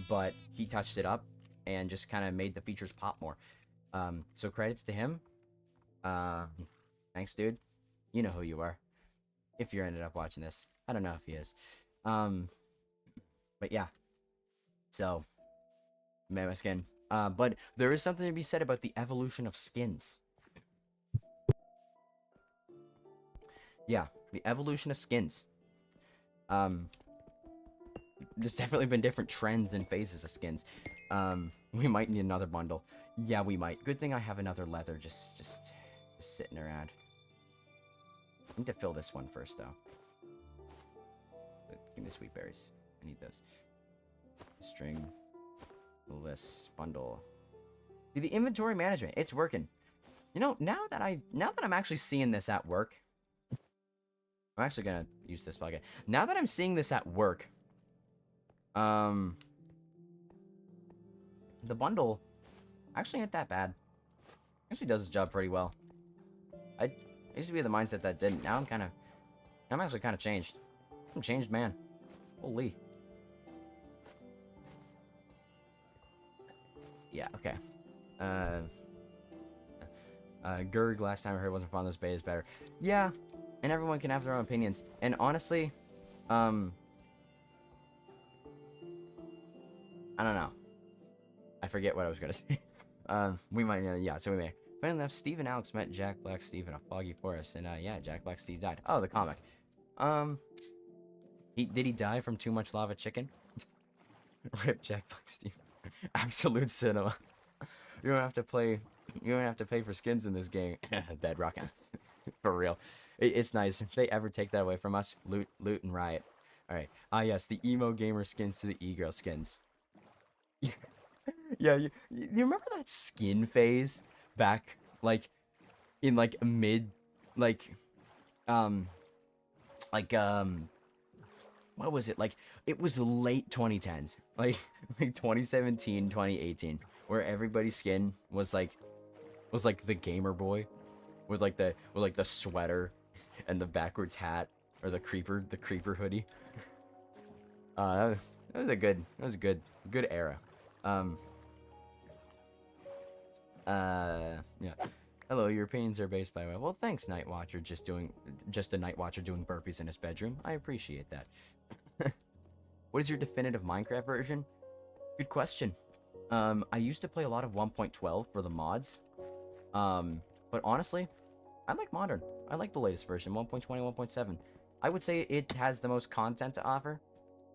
A: but he touched it up and just kind of made the features pop more. So credits to him. Thanks, dude. You know who you are. If you ended up watching this, I don't know if he is. But yeah. So, made my skin. But there is something to be said about the evolution of skins. Yeah, the evolution of skins. There's definitely been different trends and phases of skins. We might need another bundle. Yeah, we might. Good thing I have another leather just sitting around. I need to fill this one first, though. Give me the sweet berries. I need those. String. This bundle. See, the inventory management, it's working. You know, now that I'm actually seeing this at work, I'm actually gonna use this bucket. Now that I'm seeing this at work, the bundle actually ain't that bad. Actually does its job pretty well. I used to be the mindset that didn't. Now I'm actually kind of changed. I'm a changed man. Holy. Yeah, okay. Gerg, last time I heard, wasn't fond of this beta is better. Yeah, and everyone can have their own opinions. And honestly, I don't know. I forget what I was gonna say. We might, yeah, so we may. Funny enough, Steve and Alex met Jack Black Steve in a foggy forest, and yeah, Jack Black Steve died. Oh, the comic. Did he die from too much lava chicken? Rip Jack Black Steve. Absolute cinema. You don't have to pay for skins in this game. Bedrock. For real. It's nice. If they ever take that away from us, loot and riot. Alright. Ah yes, the emo gamer skins to the e-girl skins. Yeah, you remember that skin phase back like in like mid what was it? Like, it was late 2010s. Like 2017, 2018. Where everybody's skin was like the gamer boy. With like the sweater and the backwards hat. Or the creeper hoodie. That was a good era. Yeah. Hello, your opinions are based by... Well, thanks, Night Watcher, just a Night Watcher doing burpees in his bedroom. I appreciate that. What is your definitive Minecraft version? Good question. I used to play a lot of 1.12 for the mods. But honestly, I like modern. I like the latest version, 1.20, 1.7. I would say it has the most content to offer.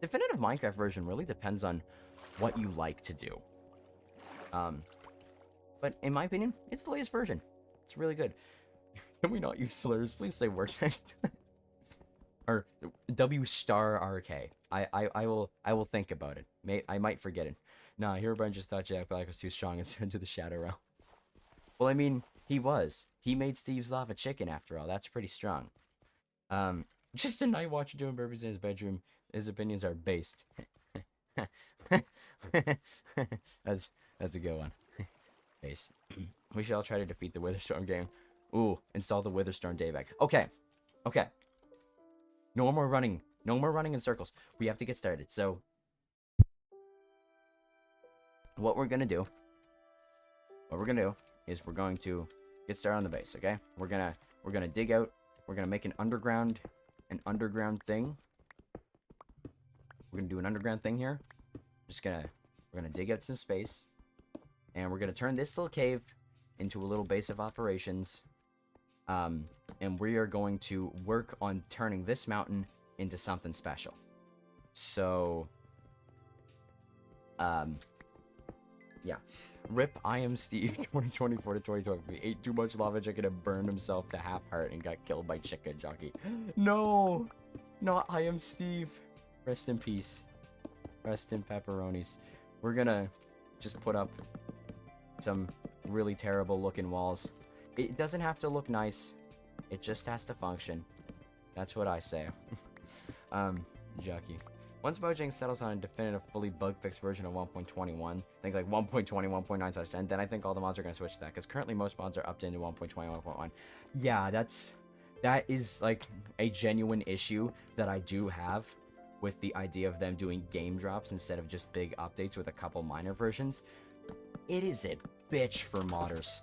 A: Definitive Minecraft version really depends on what you like to do. But in my opinion, it's the latest version. It's really good. Can we not use slurs? Please say word next. Or W star RK. I will think about it. I might forget it. Nah, Herobrine just thought Jack Black was too strong and sent to the Shadow Realm. Well, I mean, he was. He made Steve's Lava Chicken after all. That's pretty strong. Just a Night Watcher doing burpees in his bedroom. His opinions are based. That's a good one. Base. We should all try to defeat the Witherstorm game. Ooh, install the Witherstorm Dayback. Okay. Okay. No more running. No more running in circles. We have to get started. So, what we're gonna do is we're going to get started on the base, okay? We're gonna dig out. We're gonna make an underground thing. We're gonna do an underground thing here. We're gonna dig out some space. And we're gonna turn this little cave into a little base of operations. And we are going to work on turning this mountain into something special. So, yeah. RIP, I am Steve, 2024 to 2023. Ate too much lava chicken and burned himself to half heart and got killed by chicken jockey. No! Not I am Steve. Rest in peace. Rest in pepperonis. We're gonna just put up some really terrible looking walls. It doesn't have to look nice. It just has to function. That's what I say. Jockey. Once Mojang settles on a definitive fully bug-fixed version of 1.21, think like 1.20, 1.9/10, then I think all the mods are going to switch to that, because currently most mods are updated to 1.20, 1.1. Yeah, that is like a genuine issue that I do have with the idea of them doing game drops instead of just big updates with a couple minor versions. It is a bitch for modders.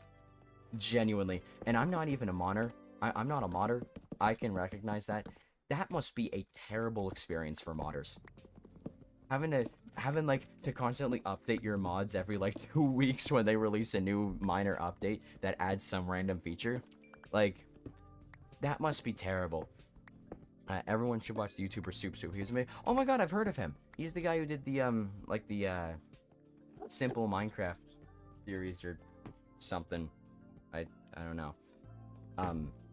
A: Genuinely. And I'm not even a modder. I'm not a modder. I can recognize that. That must be a terrible experience for modders. Having like to constantly update your mods every like 2 weeks when they release a new minor update that adds some random feature. Like, that must be terrible. Everyone should watch the YouTuber Soup Soup. He was amazing. Oh my god, I've heard of him. He's the guy who did the like the simple Minecraft series or something. I don't know.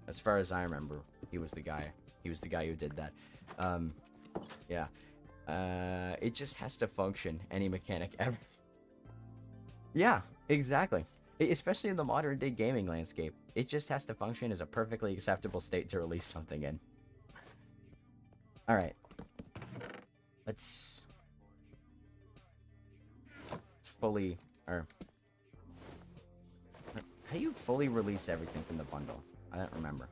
A: As far as I remember, he was the guy. He was the guy who did that. Yeah. It just has to function. Any mechanic ever. Yeah, exactly. Especially in the modern day gaming landscape. It just has to function as a perfectly acceptable state to release something in. Alright. Let's fully... Or... How do you fully release everything from the bundle? I don't remember.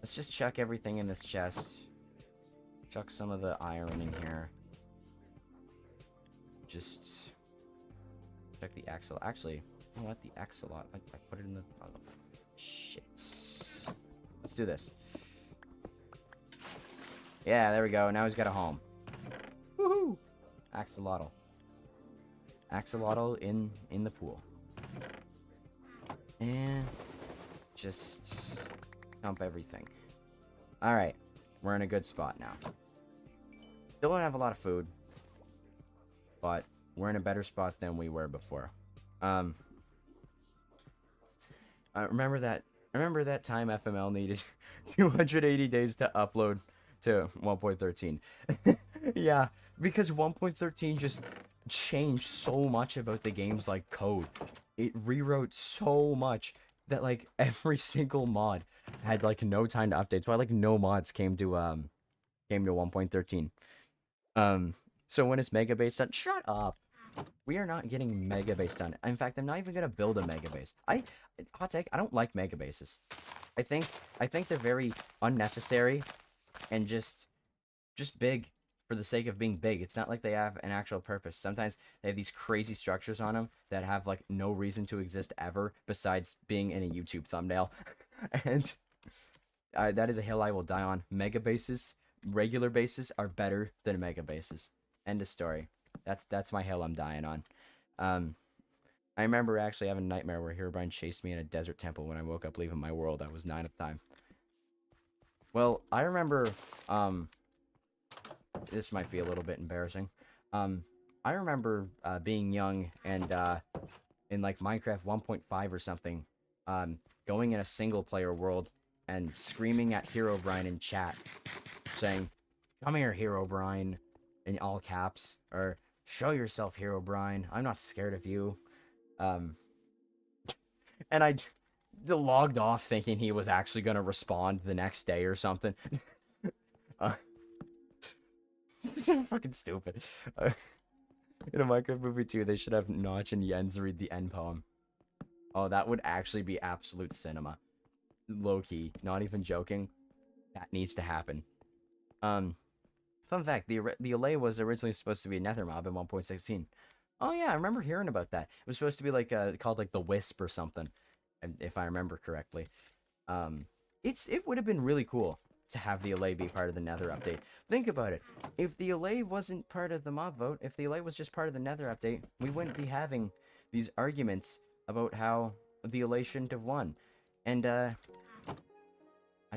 A: Let's just chuck everything in this chest. Chuck some of the iron in here. Just check the axle. Actually, you know what? The axolot. I put it in the... Oh, shit. Let's do this. Yeah, there we go. Now he's got a home. Woohoo! Axolotl. Axolotl in the pool. And just dump everything. Alright. We're in a good spot now. Still don't have a lot of food. But we're in a better spot than we were before. Remember that time FML needed 280 days to upload to 1.13. Yeah, because 1.13 just changed so much about the game's like code. It rewrote so much that like every single mod had like no time to update. That's why like no mods came to 1.13. So when it's mega base done, shut up. We are not getting mega base done. In fact, I'm not even gonna build a mega base. Hot take, I don't like mega bases. I think they're very unnecessary and just big. for the sake of being big. It's not like they have an actual purpose. Sometimes they have these crazy structures on them that have like no reason to exist ever besides being in a YouTube thumbnail. And that is a hill I will die on. Mega bases, regular bases are better than mega bases. End of story. That's my hill I'm dying on. I remember actually having a nightmare where Herobrine chased me in a desert temple when I woke up leaving my world. I was 9 at the time. Well, I remember, this might be a little bit embarrassing. I remember being young and in like Minecraft 1.5 or something, going in a single player world and screaming at Herobrine in chat, saying, "Come here, Herobrine," in all caps, or "Show yourself, Herobrine. I'm not scared of you." And I logged off thinking he was actually going to respond the next day or something. This is so fucking stupid. In a Minecraft movie too, they should have Notch and Jens read the end poem. Oh, that would actually be absolute cinema. Low-key, not even joking. That needs to happen. Fun fact, the Allay was originally supposed to be a nether mob in 1.16. Oh yeah, I remember hearing about that. It was supposed to be like called like the Wisp or something, if I remember correctly. It would have been really cool to have the Allay be part of the Nether update. Think about it. If the Allay wasn't part of the mob vote, if the Allay was just part of the Nether update, we wouldn't be having these arguments about how the Allay shouldn't have won. And I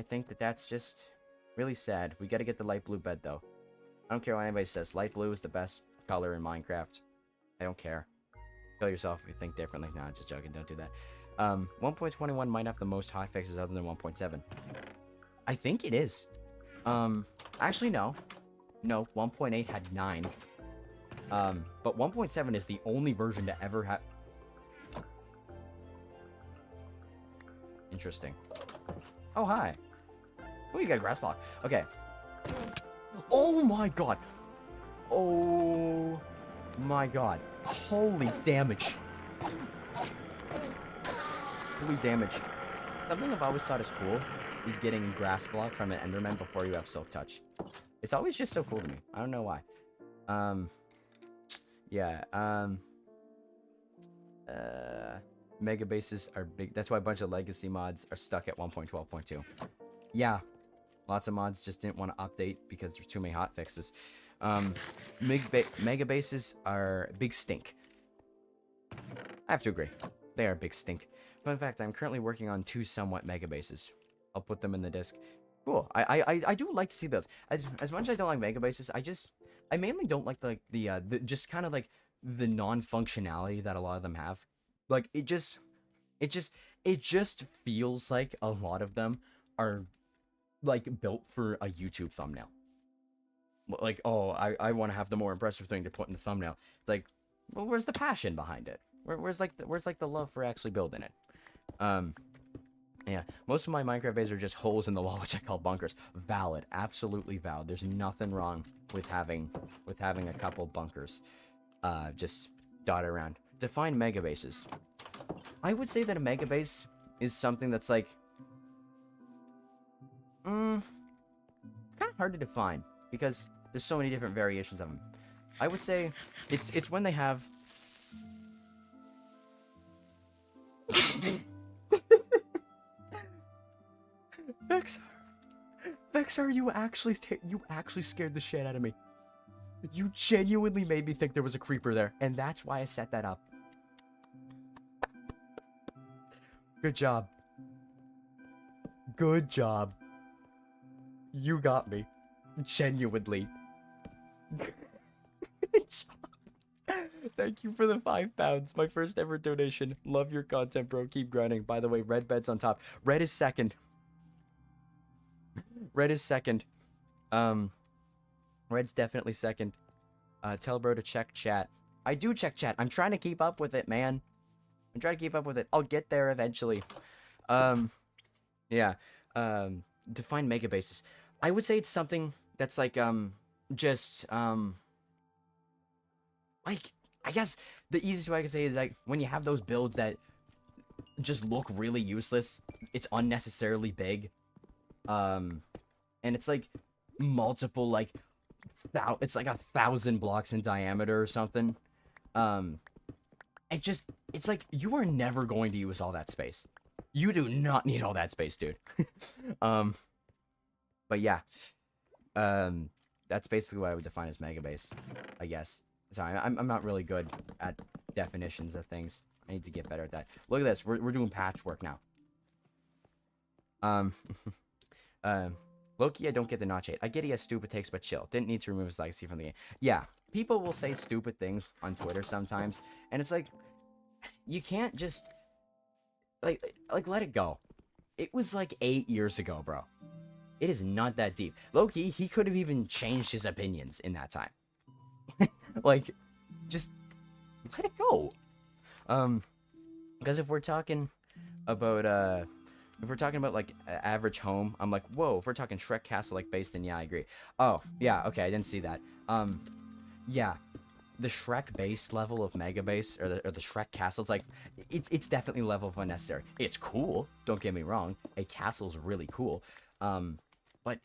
A: think that's just really sad. We got to get the light blue bed though. I don't care what anybody says. Light blue is the best color in Minecraft. I don't care. Kill yourself if you think differently. Nah, just joking. Don't do that. 1.21 might have the most hotfixes other than 1.7. I think it is. Actually, no. No, 1.8 had 9. But 1.7 is the only version to ever have... Interesting. Oh, hi. Oh, you got a grass block. Okay. Oh my god. Oh my god. Holy damage. Holy damage. Something I've always thought is cool is getting grass block from an Enderman before you have Silk Touch. It's always just so cool to me. I don't know why. Yeah, mega bases are big. That's why a bunch of legacy mods are stuck at 1.12.2. Yeah, lots of mods just didn't want to update because there's too many hotfixes. Mega bases are big stink. I have to agree. They are a big stink. Fun fact, I'm currently working on 2 somewhat mega bases. I'll put them in the disc. Cool. I do like to see those. As much as I don't like mega bases, I mainly don't like the just kind of like the non-functionality that a lot of them have. Like it just feels like a lot of them are like built for a YouTube thumbnail. Like, oh, I want to have the more impressive thing to put in the thumbnail. It's like, well, where's the passion behind it? Where's the love for actually building it? Yeah, most of my Minecraft bases are just holes in the wall, which I call bunkers. Valid, absolutely valid. There's nothing wrong with having a couple bunkers, just dotted around. Define mega bases. I would say that a mega base is something that's like, it's kind of hard to define because there's so many different variations of them. I would say it's when they have. Vexar, you actually scared the shit out of me. You genuinely made me think there was a creeper there, and that's why I set that up. Good job. Good job. You got me. Genuinely. Good job. Thank you for the £5. My first ever donation. Love your content, bro. Keep grinding. By the way, red bed's on top. Red is second. Red is second. Red's definitely second. Tell bro to check chat. I do check chat. I'm trying to keep up with it, man. I'm trying to keep up with it. I'll get there eventually. Yeah. Define mega bases. I would say it's something that's like, like, I guess the easiest way I can say is like when you have those builds that just look really useless, it's unnecessarily big. And it's like multiple like it's like 1,000 blocks in diameter or something. Um, it's like you are never going to use all that space. You do not need all that space, dude. um, but yeah, that's basically what I would define as mega base, I guess. Sorry, I'm not really good at definitions of things. I need to get better at that. Look at this. We're doing patchwork now. Loki, I don't get the notch 8. I get he has stupid takes, but chill. Didn't need to remove his legacy from the game. Yeah, people will say stupid things on Twitter sometimes, and it's like, you can't just, like let it go. It was like 8 years ago, bro. It is not that deep. Loki, he could have even changed his opinions in that time. Like, just let it go. Because if we're talking about, like average home, I'm like, whoa, if we're talking Shrek Castle like base, then yeah, I agree. Oh, yeah, okay, I didn't see that. Yeah, the Shrek base level of Mega Base, or the Shrek Castle, it's like, it's definitely level of unnecessary. It's cool, don't get me wrong. A castle's really cool. But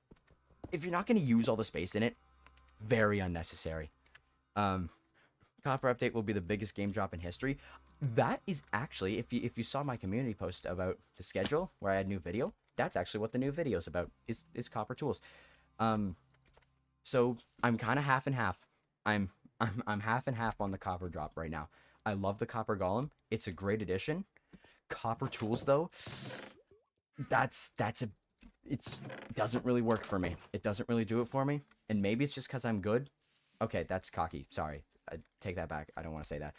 A: if you're not going to use all the space in it, very unnecessary. Copper update will be the biggest game drop in history. That is actually, if you saw my community post about the schedule where I had new video, that's actually what the new video is about, is Copper Tools. So I'm kind of half and half. I'm half and half on the Copper drop right now. I love the Copper Golem. It's a great addition. Copper Tools though, it doesn't really work for me. It doesn't really do it for me. And maybe it's just because I'm good. Okay, that's cocky. Sorry. I take that back. I don't want to say that.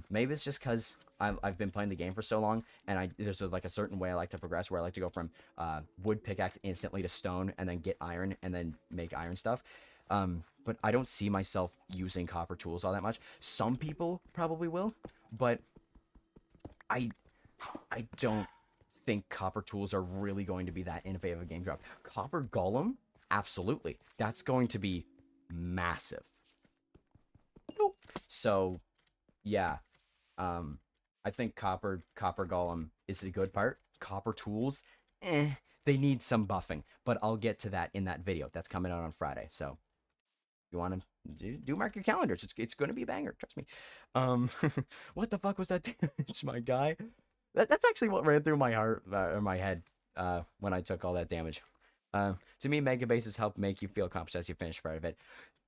A: Maybe it's just because I've been playing the game for so long, and there's like a certain way I like to progress, where I like to go from wood pickaxe instantly to stone, and then get iron, and then make iron stuff. But I don't see myself using Copper Tools all that much. Some people probably will, but I don't think Copper Tools are really going to be that innovative a game drop. Copper Golem, absolutely. That's going to be massive. Nope. So, yeah. I think Copper Golem is the good part. Copper Tools, they need some buffing. But I'll get to that in that video. That's coming out on Friday. So, if you want to do mark your calendars. It's going to be a banger. Trust me. What the fuck was that damage, my guy? That's actually what ran through my heart, or my head, when I took all that damage. To me, Mega Bases help make you feel accomplished as you finish part of it.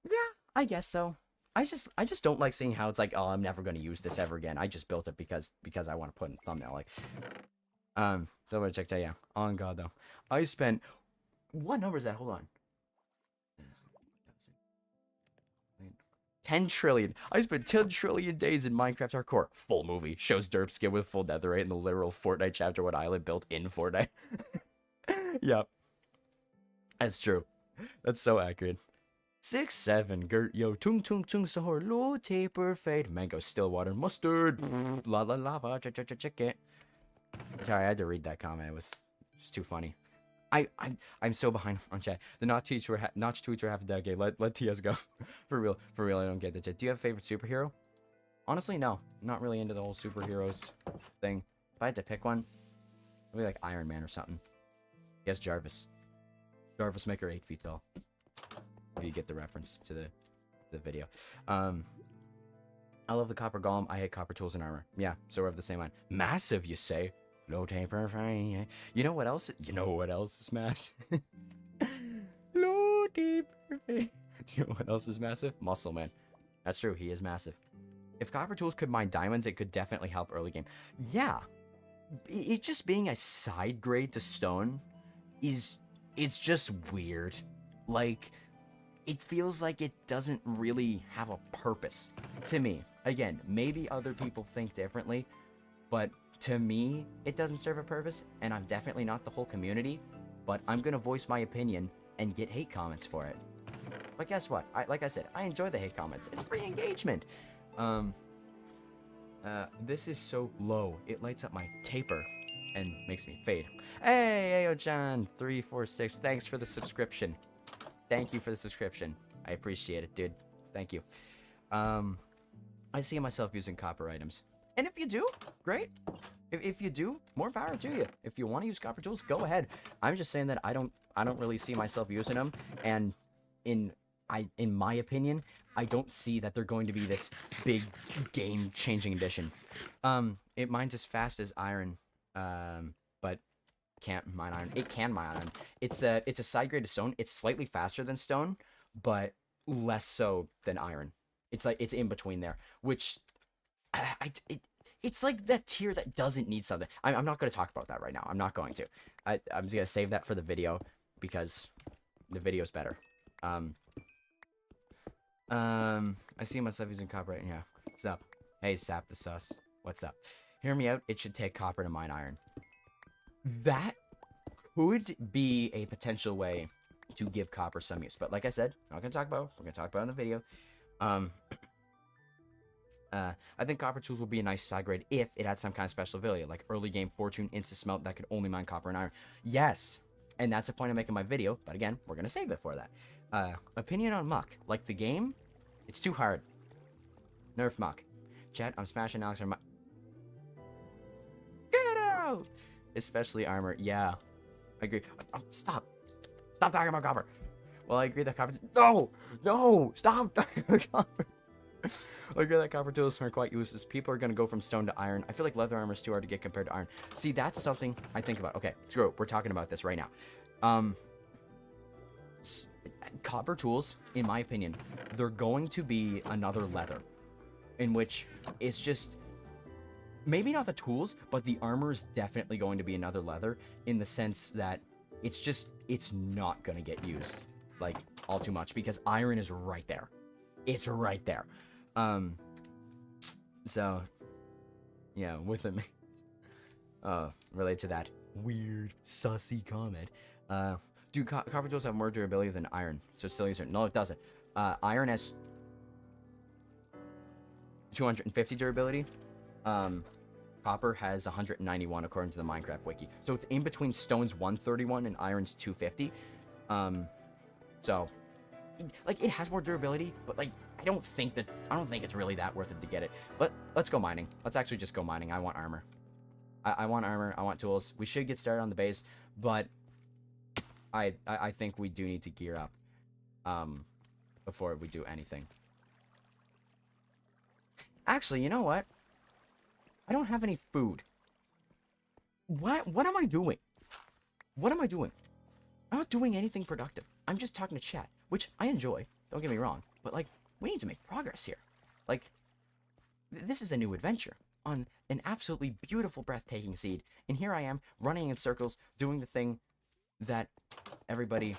A: Yeah, I guess so. I just don't like seeing how it's like, oh, I'm never going to use this ever again. I just built it because I want to put in a thumbnail. Like, so I'm gonna check that. Yeah, on God though, I spent, what number is that? Hold on. 10 trillion. I spent 10 trillion days in Minecraft Hardcore. Full movie. Shows derp skin with full netherite in the literal Fortnite chapter what island built in Fortnite. Yep. That's true. That's so accurate. 6-7 Gert yo tung tung tung sahur low taper fade mango Stillwater mustard la la lava check it. Sorry, I had to read that comment. It was too funny. I'm so behind on chat. The notch tweets were half a decade. Let TS go. For real, I don't get the chat. Do you have a favorite superhero? Honestly, no. I'm not really into the whole superheroes thing. If I had to pick one, I'd be like Iron Man or something. Yes, Jarvis. Jarvis Maker 8 feet tall. If you get the reference to the video. I love the Copper Golem. I hate Copper Tools and Armor. Yeah, so we're of the same mind. Massive, you say? Low taper fade. You know what else? You know what else is massive? Low taper fade. Do you know what else is massive? Muscle Man. That's true. He is massive. If Copper Tools could mine diamonds, it could definitely help early game. Yeah. It just being a side grade to stone it's just weird. Like, it feels like it doesn't really have a purpose to me. Again, maybe other people think differently, but to me, it doesn't serve a purpose, and I'm definitely not the whole community, but I'm gonna voice my opinion and get hate comments for it. But guess what? Like I said, I enjoy the hate comments. It's free engagement. This is so low. It lights up my taper and makes me fade. Hey, Ayo John 346. Thanks for the subscription. Thank you for the subscription. I appreciate it, dude. Thank you. I see myself using copper items. And if you do, great. If you do, more power to you. If you want to use Copper Tools, go ahead. I'm just saying that I don't really see myself using them. And in in my opinion, I don't see that they're going to be this big game-changing addition. It mines as fast as iron, but can't mine iron. It can mine iron. It's a side grade of stone. It's slightly faster than stone, but less so than iron. It's like it's in between there, which it's like that tier that doesn't need something. I'm not going to talk about that right now. I'm not going to. I'm just going to save that for the video because the video's better. I see myself using copper right now. What's up? Hey, Sap the Sus. What's up? Hear me out. It should take copper to mine iron. That could be a potential way to give copper some use. But like I said, I'm not going to talk about it. We're going to talk about it in the video. I think copper tools will be a nice side grade if it had some kind of special ability, like early game fortune, insta smelt that could only mine copper and iron. Yes, and that's the point I'm making my video. But again, we're gonna save it for that. Opinion on Muck, like the game, it's too hard. Nerf Muck. Chat, I'm smashing Alex on my. Get out! Especially armor. Yeah, I agree. Oh, stop talking about copper. Well, I agree that copper. No, stop talking about copper. I agree that copper tools are quite useless. People are going to go from stone to iron. I feel like leather armor is too hard to get compared to iron. See, that's something I think about. Okay, screw it. We're talking about this right now. Copper tools, in my opinion, they're going to be another leather. In which it's just... Maybe not the tools, but the armor is definitely going to be another leather. In the sense that it's just... It's not going to get used. Like, all too much. Because iron is right there. It's right there. So, yeah, with it, relate to that weird, sussy comment. Do copper tools have more durability than iron? So it's still user. No, it doesn't. Iron has 250 durability. Copper has 191 according to the Minecraft wiki. So it's in between stone's 131 and iron's 250. So, like, it has more durability, but like, I don't think it's really that worth it to get it. But let's go mining. Let's actually just go mining. I want armor. I want armor. I want tools. We should get started on the base, but I think we do need to gear up before we do anything. Actually, you know what? I don't have any food. What am I doing? What am I doing? I'm not doing anything productive. I'm just talking to chat, which I enjoy. Don't get me wrong, but like, we need to make progress here. Like, this is a new adventure on an absolutely beautiful, breathtaking seed. And here I am, running in circles, doing the thing that everybody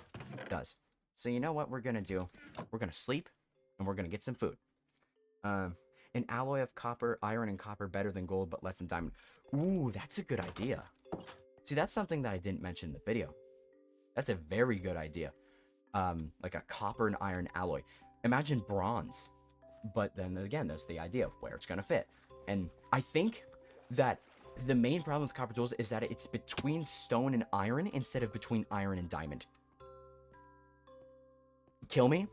A: does. So you know what we're going to do? We're going to sleep, and we're going to get some food. An alloy of copper, iron, and copper better than gold, but less than diamond. Ooh, that's a good idea. See, that's something that I didn't mention in the video. That's a very good idea. Like a copper and iron alloy. Imagine bronze, but then again, there's the idea of where it's gonna fit. And I think that the main problem with copper tools is that it's between stone and iron instead of between iron and diamond. Kill me,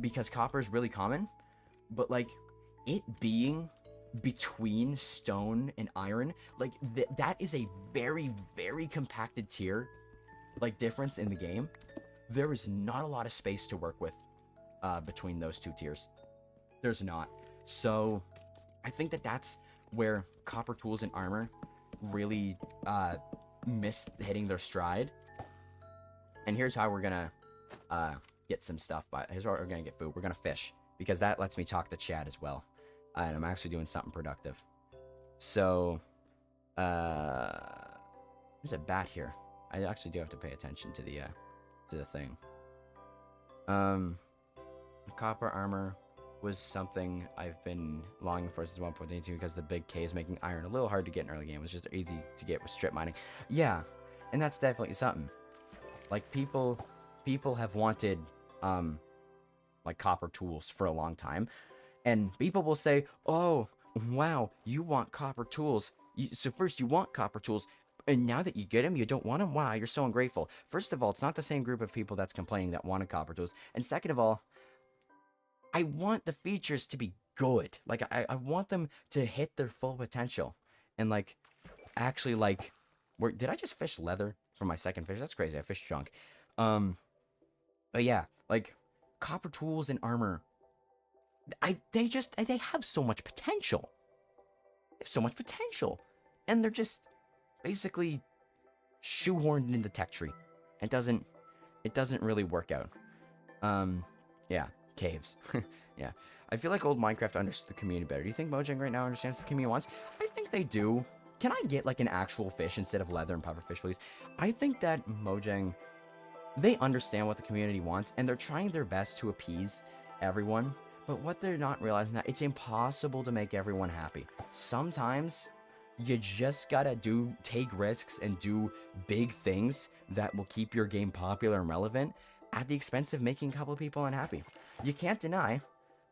A: because copper is really common, but like it being between stone and iron, like that is a very, very compacted tier, like difference in the game. There is not a lot of space to work with between those two tiers. There's not. So I think that that's where copper tools and armor really miss hitting their stride. And here's how we're gonna get some stuff. Here's how we're gonna get food. We're gonna fish, because that lets me talk to chat as well. And I'm actually doing something productive. So there's a bat here. I actually do have to pay attention to the thing. Copper armor was something I've been longing for since 1.82 because the big K is making iron a little hard to get in early game. It was just easy to get with strip mining. Yeah, and that's definitely something. Like people have wanted like copper tools for a long time, and people will say, "Oh, wow, you want copper tools? So first you want copper tools, and now that you get them, you don't want them? Wow, you're so ungrateful." First of all, it's not the same group of people that's complaining that wanted copper tools. And second of all, I want the features to be good. Like, I want them to hit their full potential. And, like, actually, like, did I just fish leather for my second fish? That's crazy. I fished junk. But yeah, like, copper tools and armor, they have so much potential. They have so much potential, and they're just basically shoehorned into the tech tree. It doesn't really work out. Yeah, caves. Yeah, I feel like old Minecraft understood the community better. Do you think Mojang right now understands what the community wants? I think they do. Can I get like an actual fish instead of leather and pufferfish, please? I think that Mojang, they understand what the community wants, and they're trying their best to appease everyone. But what they're not realizing that it's impossible to make everyone happy. Sometimes you just gotta take risks and do big things that will keep your game popular and relevant at the expense of making a couple of people unhappy. You can't deny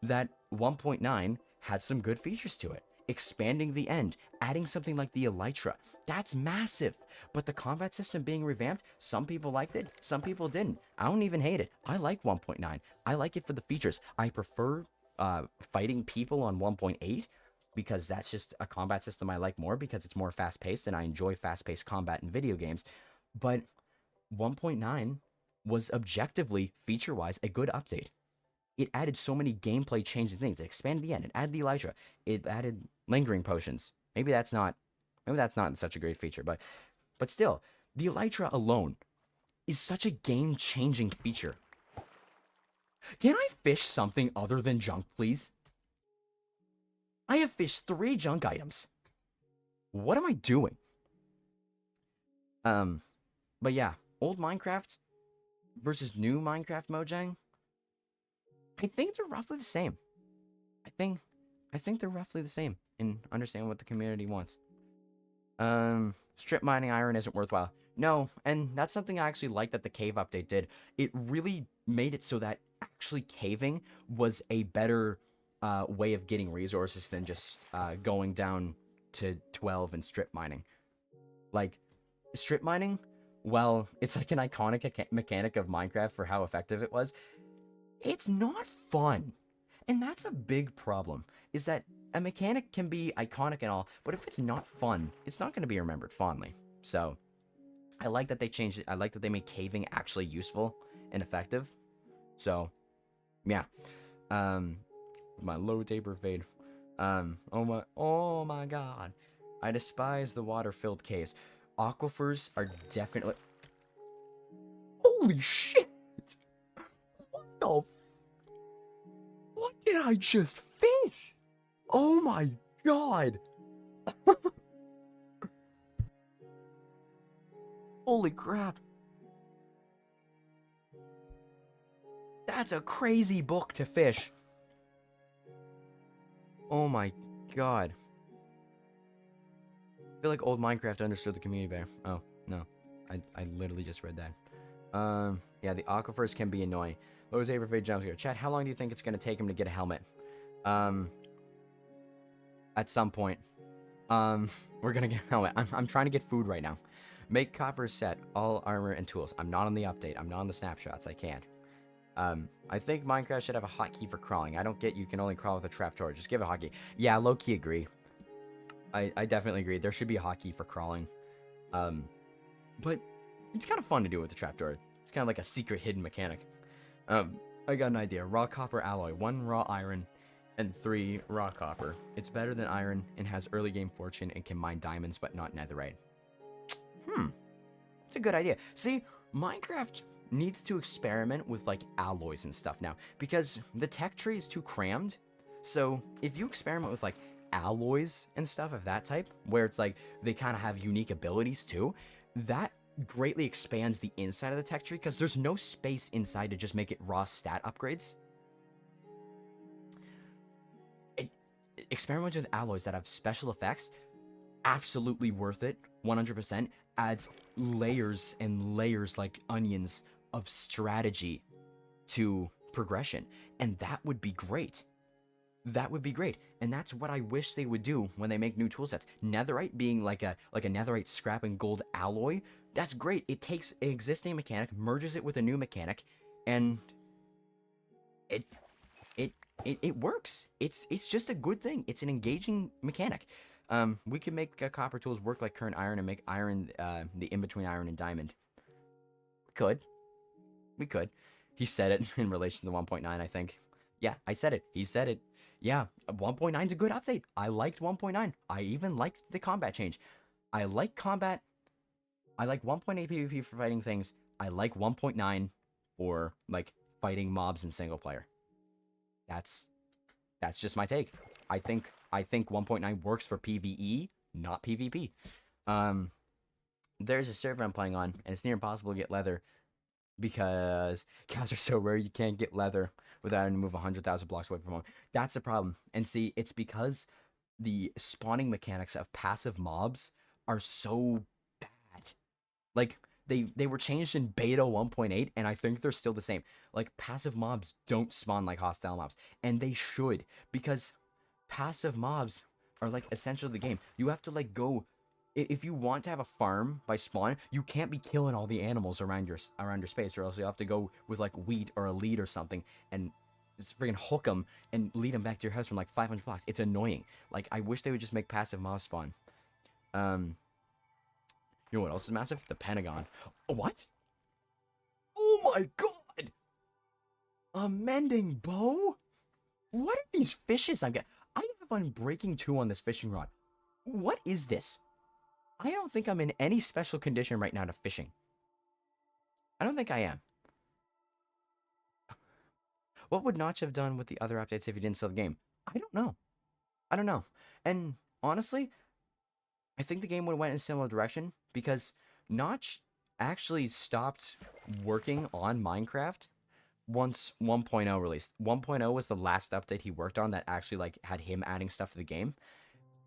A: that 1.9 had some good features to it. Expanding the end, adding something like the Elytra, that's massive. But the combat system being revamped, some people liked it, some people didn't. I don't even hate it. I like 1.9. I like it for the features. I prefer fighting people on 1.8 because that's just a combat system I like more because it's more fast-paced and I enjoy fast-paced combat in video games. But 1.9 was objectively, feature-wise, a good update. It added so many gameplay changing things. It expanded the end. It added the Elytra. It added lingering potions. Maybe that's not such a great feature, but still, the Elytra alone is such a game-changing feature. Can I fish something other than junk, please? I have fished 3 junk items. What am I doing? But yeah, old Minecraft versus new Minecraft Mojang. I think they're roughly the same. I think they're roughly the same in understanding what the community wants. Strip mining iron isn't worthwhile. No, and that's something I actually like that the cave update did. It really made it so that actually caving was a better way of getting resources than just going down to 12 and strip mining. Like, strip mining, well, it's like an iconic mechanic of Minecraft for how effective it was. It's not fun. And that's a big problem, is that a mechanic can be iconic and all, but if it's not fun, it's not going to be remembered fondly. So, I like that they changed it. I like that they made caving actually useful and effective. So, yeah. My low taper fade. Oh my god. I despise the water-filled caves. Aquifers are definitely... Holy shit! What did I just fish? Oh my god! Holy crap. That's a crazy book to fish. Oh my god. I feel like old Minecraft understood the community better. Oh, no. I literally just read that. Yeah, the aquifers can be annoying. Lowe's Averfade jumps here. Chat, how long do you think it's going to take him to get a helmet? At some point. We're going to get a helmet. I'm trying to get food right now. Make copper set, all armor and tools. I'm not on the update. I'm not on the snapshots. I can't. I think Minecraft should have a hotkey for crawling. I don't get you can only crawl with a trapdoor. Just give it a hotkey. Yeah, low-key agree. I definitely agree. There should be a hotkey for crawling. But it's kind of fun to do with the trapdoor. It's kind of like a secret hidden mechanic. I got an idea. Raw copper alloy. 1 raw iron and 3 raw copper. It's better than iron and has early game fortune and can mine diamonds but not netherite. It's a good idea. See, Minecraft needs to experiment with like alloys and stuff now because the tech tree is too crammed. So if you experiment with like alloys and stuff of that type, where it's like they kind of have unique abilities too, that greatly expands the inside of the tech tree because there's no space inside to just make it raw stat upgrades. Experiment with alloys that have special effects, absolutely worth it, 100%. Adds layers and layers like onions of strategy to progression, and that would be great. That would be great, and that's what I wish they would do when they make new tool sets. Netherite being like a netherite scrap and gold alloy, that's great. It takes an existing mechanic, merges it with a new mechanic, and it works. It's just a good thing. It's an engaging mechanic. We could make copper tools work like current iron and make iron the in-between iron and diamond. We could. He said it in relation to 1.9, I think. Yeah, I said it. He said it. Yeah, 1.9 is a good update. I liked 1.9. I even liked the combat change. I like combat. I like 1.8 PvP for fighting things. I like 1.9 for like fighting mobs in single player. That's just my take. I think 1.9 works for PvE, not PvP. There's a server I'm playing on, and it's near impossible to get leather because cows are so rare you can't get leather without having to move 100,000 blocks away from home. That's the problem. And see, it's because the spawning mechanics of passive mobs are so bad. Like, they were changed in beta 1.8, and I think they're still the same. Like, passive mobs don't spawn like hostile mobs, and they should, because passive mobs are like essential to the game. You have to like go, if you want to have a farm by spawn, you can't be killing all the animals around your space, or else you have to go with like wheat or a lead or something and just freaking hook them and lead them back to your house from like 500 blocks. It's annoying. Like, I wish they would just make passive mobs spawn. You know what else is massive? The Pentagon. What? Oh my god! A mending bow? What are these fishes I'm getting? I have Unbreaking 2 on this fishing rod. What is this? I don't think I'm in any special condition right now to fishing. I don't think I am. What would Notch have done with the other updates if he didn't sell the game? I don't know. I don't know. And honestly, I think the game would have went in a similar direction because Notch actually stopped working on Minecraft once 1.0 released. 1.0 was the last update he worked on that actually like had him adding stuff to the game.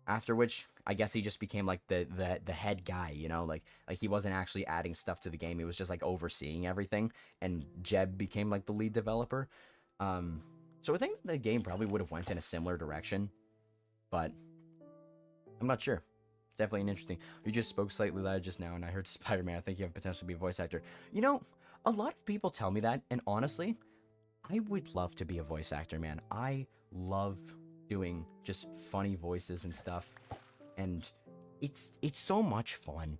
A: After which, I guess he just became like the head guy, you know, like he wasn't actually adding stuff to the game. He was just like overseeing everything, and Jeb became like the lead developer. So I think the game probably would have went in a similar direction, but I'm not sure. Definitely an interesting. You just spoke slightly loud just now, and I heard Spider-Man. I think you have potential to be a voice actor. You know, a lot of people tell me that, and honestly, I would love to be a voice actor, man. I love doing just funny voices and stuff, and it's so much fun.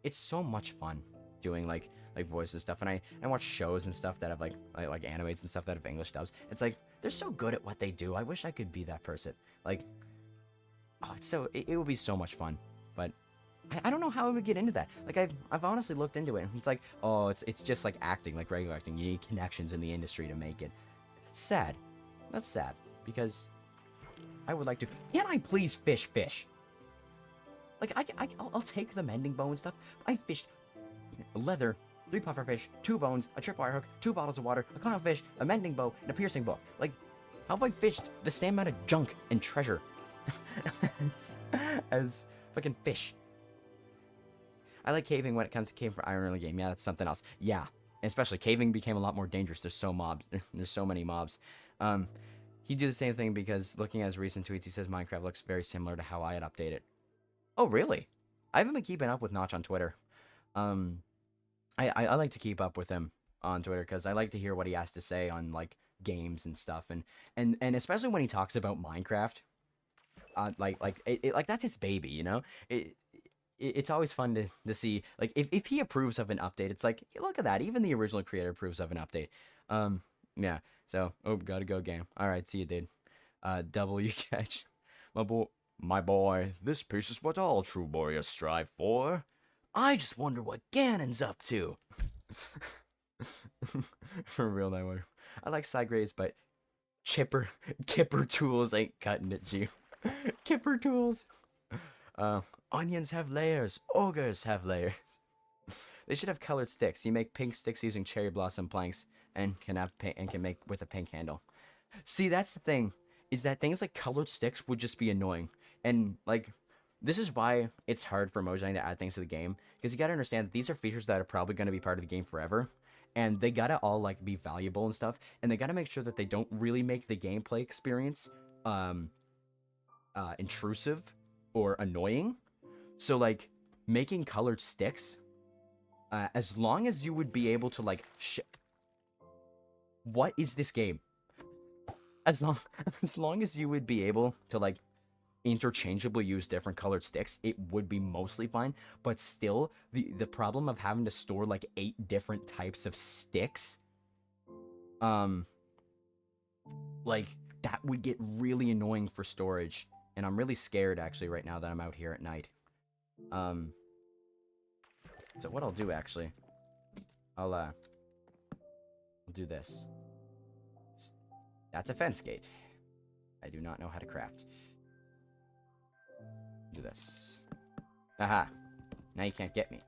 A: It's so much fun doing like voices stuff, and I watch shows and stuff that have like animates and stuff that have English dubs. It's like they're so good at what they do. I wish I could be that person. Like, oh, it's so it would be so much fun, but I don't know how I would get into that. Like, I've honestly looked into it. It's like, oh, it's just like acting, like regular acting. You need connections in the industry to make it. It's sad. That's sad because I would like to. Can I please fish? Like, I'll take the mending bow and stuff. I fished leather, 3 pufferfish, 2 bones, a tripwire hook, 2 bottles of water, a clownfish, a mending bow, and a piercing bow. Like, how have I fished the same amount of junk and treasure as fucking fish? I like caving when it comes to cave for Iron early game. Yeah, that's something else. Yeah, and especially caving became a lot more dangerous. There's so many mobs. He did the same thing because looking at his recent tweets, he says Minecraft looks very similar to how I had updated. Oh, really? I haven't been keeping up with Notch on Twitter. I like to keep up with him on Twitter because I like to hear what he has to say on like games and stuff, and especially when he talks about Minecraft. Like that's his baby, you know. It's always fun to see, like, if he approves of an update, it's like, hey, look at that, even the original creator approves of an update. Yeah, so, oh, gotta go game. Alright, see you, dude. W catch. My boy, this piece is what all true warriors strive for. I just wonder what Ganon's up to. For real, no. I like side grades, but Kipper tools ain't cutting it, G. Kipper tools. Onions have layers. Ogres have layers. They should have colored sticks. You make pink sticks using cherry blossom planks and can make with a pink handle. See, that's the thing, is that things like colored sticks would just be annoying. And like, this is why it's hard for Mojang to add things to the game, because you gotta understand that these are features that are probably gonna be part of the game forever, and they gotta all like be valuable and stuff, and they gotta make sure that they don't really make the gameplay experience intrusive or annoying. So like, making colored sticks, as long as you would be able to like what is this game? As long as you would be able to like interchangeably use different colored sticks, it would be mostly fine. But still, the problem of having to store like 8 different types of sticks, like that would get really annoying for storage. And I'm really scared actually right now that I'm out here at night. So what I'll do actually, I'll do this. That's a fence gate. I do not know how to craft. Do this. Aha. Now you can't get me.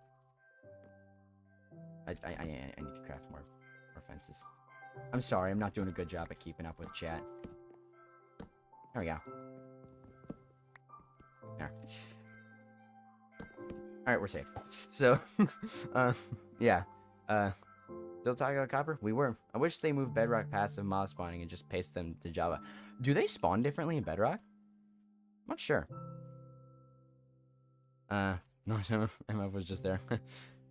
A: I need to craft more fences. I'm sorry, I'm not doing a good job at keeping up with chat. There we go. There. Alright, we're safe. So, yeah. Still talking about copper? We were. I wish they moved Bedrock passive mob spawning and just paste them to Java. Do they spawn differently in Bedrock? I'm not sure. No, MF was just there.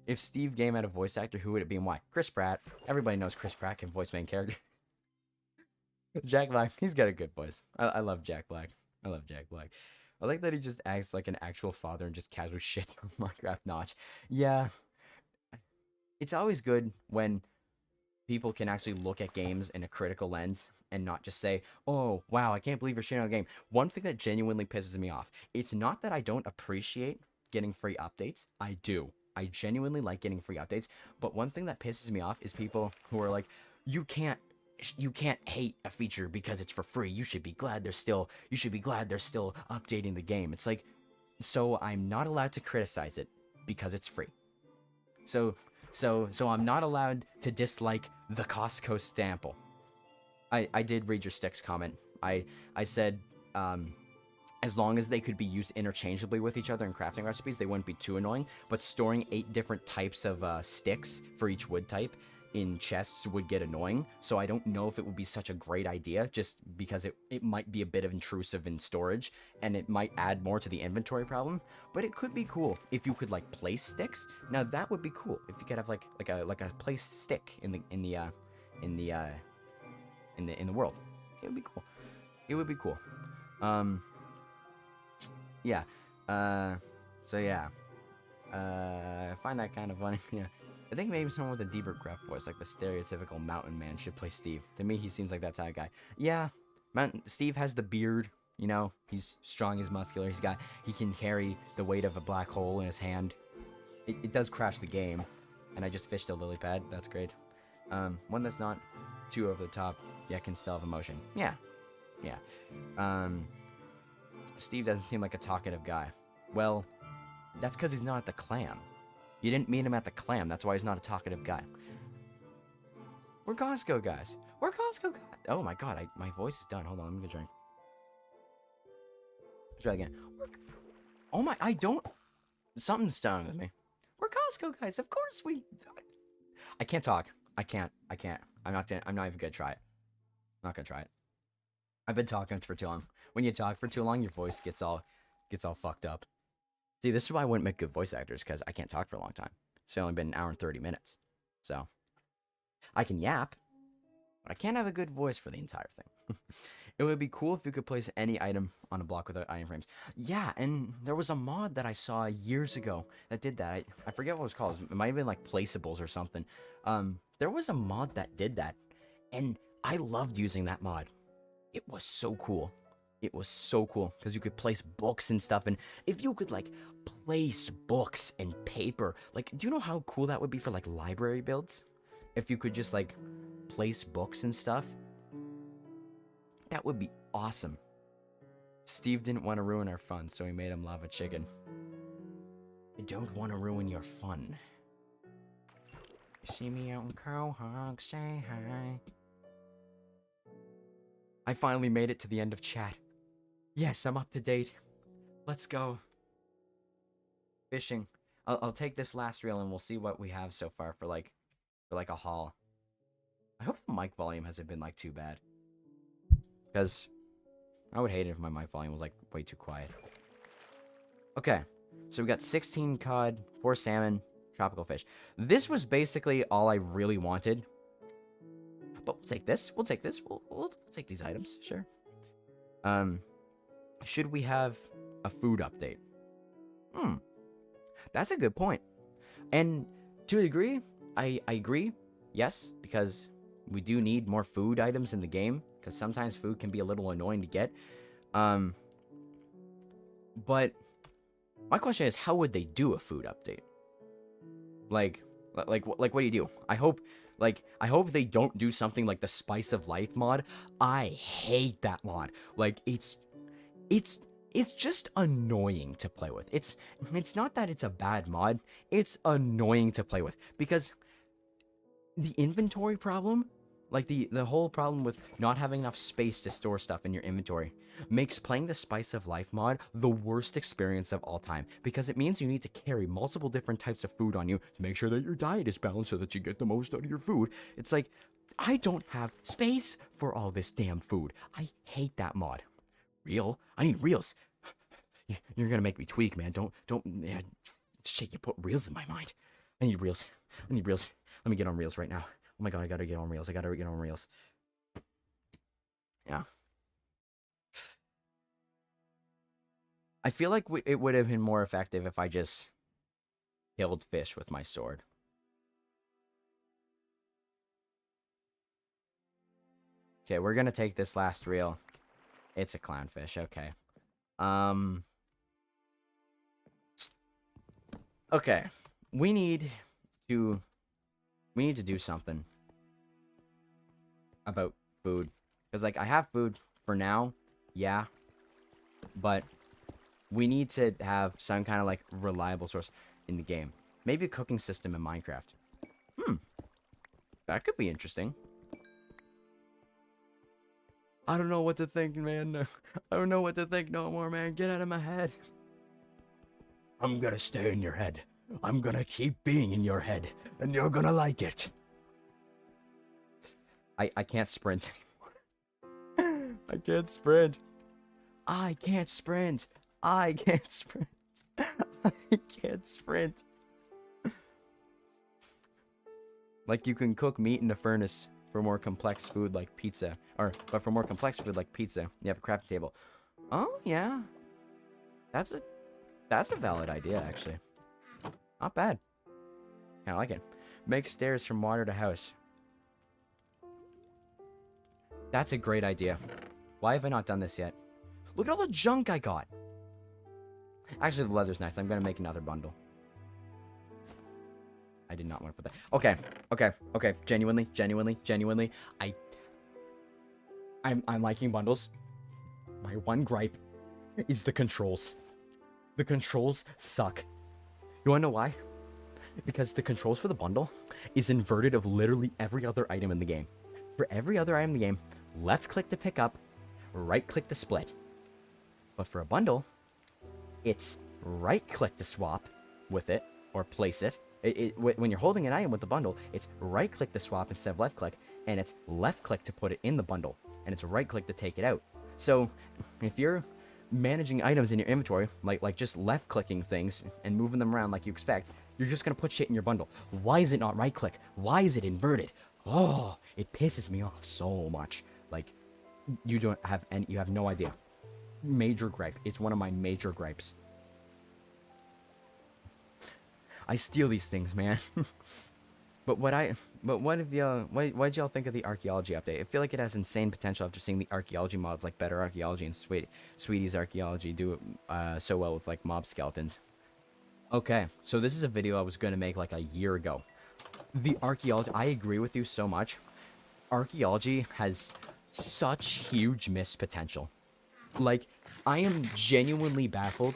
A: If Steve Game had a voice actor, who would it be and why? Chris Pratt. Everybody knows Chris Pratt can voice main character. Jack Black. He's got a good voice. I love Jack Black. I love Jack Black. I like that he just acts like an actual father and just casual shits on Minecraft Notch. Yeah. It's always good when people can actually look at games in a critical lens and not just say, oh, wow, I can't believe you're shitting on a game. One thing that genuinely pisses me off, it's not that I don't appreciate getting free updates. I do. I genuinely like getting free updates. But one thing that pisses me off is people who are like, you can't hate a feature because it's for free. You should be glad they're still updating the game. It's like, so I'm not allowed to criticize it because it's free. So I'm not allowed to dislike the Costco Stample. I did read your sticks comment. I said, as long as they could be used interchangeably with each other in crafting recipes, they wouldn't be too annoying. But storing 8 different types of sticks for each wood type in chests would get annoying. So I don't know if it would be such a great idea, just because it might be a bit of intrusive in storage, and it might add more to the inventory problem. But it could be cool if you could like place sticks. Now that would be cool if you could have like a placed stick in the world. It would be cool. It would be cool. Yeah. So yeah. I find that kind of funny. Yeah. I think maybe someone with a deeper gruff voice, like the stereotypical mountain man, should play Steve. To me, he seems like that type of guy. Yeah. Steve has the beard. You know, he's strong, he's muscular. He can carry the weight of a black hole in his hand. It does crash the game. And I just fished a lily pad. That's great. One that's not too over the top, yet can still have emotion. Yeah. Yeah. Steve doesn't seem like a talkative guy. Well, that's because he's not at the clam. You didn't meet him at the clam. That's why he's not a talkative guy. We're Costco guys. We're Costco guys. Oh my god, my voice is done. Hold on, let me get a drink. Try again. Oh my, something's done with me. We're Costco guys. Of course I can't talk. I can't. I'm not even gonna try it. I'm not gonna try it. I've been talking for too long. When you talk for too long, your voice gets all fucked up. See, this is why I wouldn't make good voice actors, because I can't talk for a long time. It's only been an hour and 30 minutes. So, I can yap, but I can't have a good voice for the entire thing. It would be cool if you could place any item on a block without item frames. Yeah, and there was a mod that I saw years ago that did that. I forget what it was called. It might have been like Placeables or something. There was a mod that did that, and I loved using that mod. It was so cool. It was so cool because you could place books and stuff, and if you could like place books and paper, like, do you know how cool that would be for like library builds? If you could just like place books and stuff, that would be awesome. Steve didn't want to ruin our fun, so he made him lava chicken. I don't want to ruin your fun. You see me out in Quahog, say hi. I finally made it to the end of chat. Yes, I'm up to date. Let's go. Fishing. I'll take this last reel and we'll see what we have so far for like a haul. I hope the mic volume hasn't been like too bad. Because I would hate it if my mic volume was like way too quiet. Okay. So we got 16 cod, 4 salmon, tropical fish. This was basically all I really wanted. But we'll take this. We'll take this. We'll take these items. Sure. should we have a food update? That's a good point. And to a degree, I agree. Yes, because we do need more food items in the game, because sometimes food can be a little annoying to get. But my question is, how would they do a food update? Like what do you do? I hope they don't do something like the Spice of Life mod. I hate that mod. Like, it's just annoying to play with. It's not that it's a bad mod. It's annoying to play with because the inventory problem, like the whole problem with not having enough space to store stuff in your inventory, makes playing the Spice of Life mod the worst experience of all time, because it means you need to carry multiple different types of food on you to make sure that your diet is balanced so that you get the most out of your food. It's like, I don't have space for all this damn food. I hate that mod. Real? I need reels. You're gonna make me tweak, man. Don't shit, you put reels in my mind. I need reels. Let me get on reels right now. Oh my god, I gotta get on reels. Yeah. I feel like it would have been more effective if I just killed fish with my sword. Okay, we're gonna take this last reel. It's a clownfish, okay. Okay. We need to do something about food. Because, like, I have food for now, yeah. But we need to have some kind of, like, reliable source in the game. Maybe a cooking system in Minecraft. That could be interesting. I don't know what to think, man. I don't know what to think no more, man. Get out of my head. I'm gonna stay in your head. I'm gonna keep being in your head, and you're gonna like it. I can't sprint anymore. I can't sprint. I can't sprint. I can't sprint. I can't sprint. Like, you can cook meat in a furnace for more complex food like pizza. But for more complex food like pizza, you have a crafting table. Oh, yeah. That's a valid idea, actually. Not bad. Kinda like it. Make stairs from water to house. That's a great idea. Why have I not done this yet? Look at all the junk I got. Actually, the leather's nice. I'm gonna make another bundle. I did not want to put that. Okay. Genuinely. I'm liking bundles. My one gripe is the controls. The controls suck. You wanna know why? Because the controls for the bundle is inverted of literally every other item in the game. For every other item in the game, left click to pick up, right click to split. But for a bundle, it's right click to swap with it or place it. When you're holding an item with the bundle, it's right click to swap instead of left click, and it's left click to put it in the bundle, and it's right click to take it out. So if you're managing items in your inventory, like just left clicking things and moving them around like you expect, you're just gonna put shit in your bundle. Why is it not right click? Why is it inverted? Oh, it pisses me off so much. Like, you have no idea. Major gripe. It's one of my major gripes. I steal these things, man. But what did y'all think of the archaeology update? I feel like it has insane potential after seeing the archaeology mods like Better Archaeology and Sweetie's Archaeology do so well with like mob skeletons. Okay, so this is a video I was gonna make like a year ago. The archaeology, I agree with you so much. Archaeology has such huge missed potential. Like, I am genuinely baffled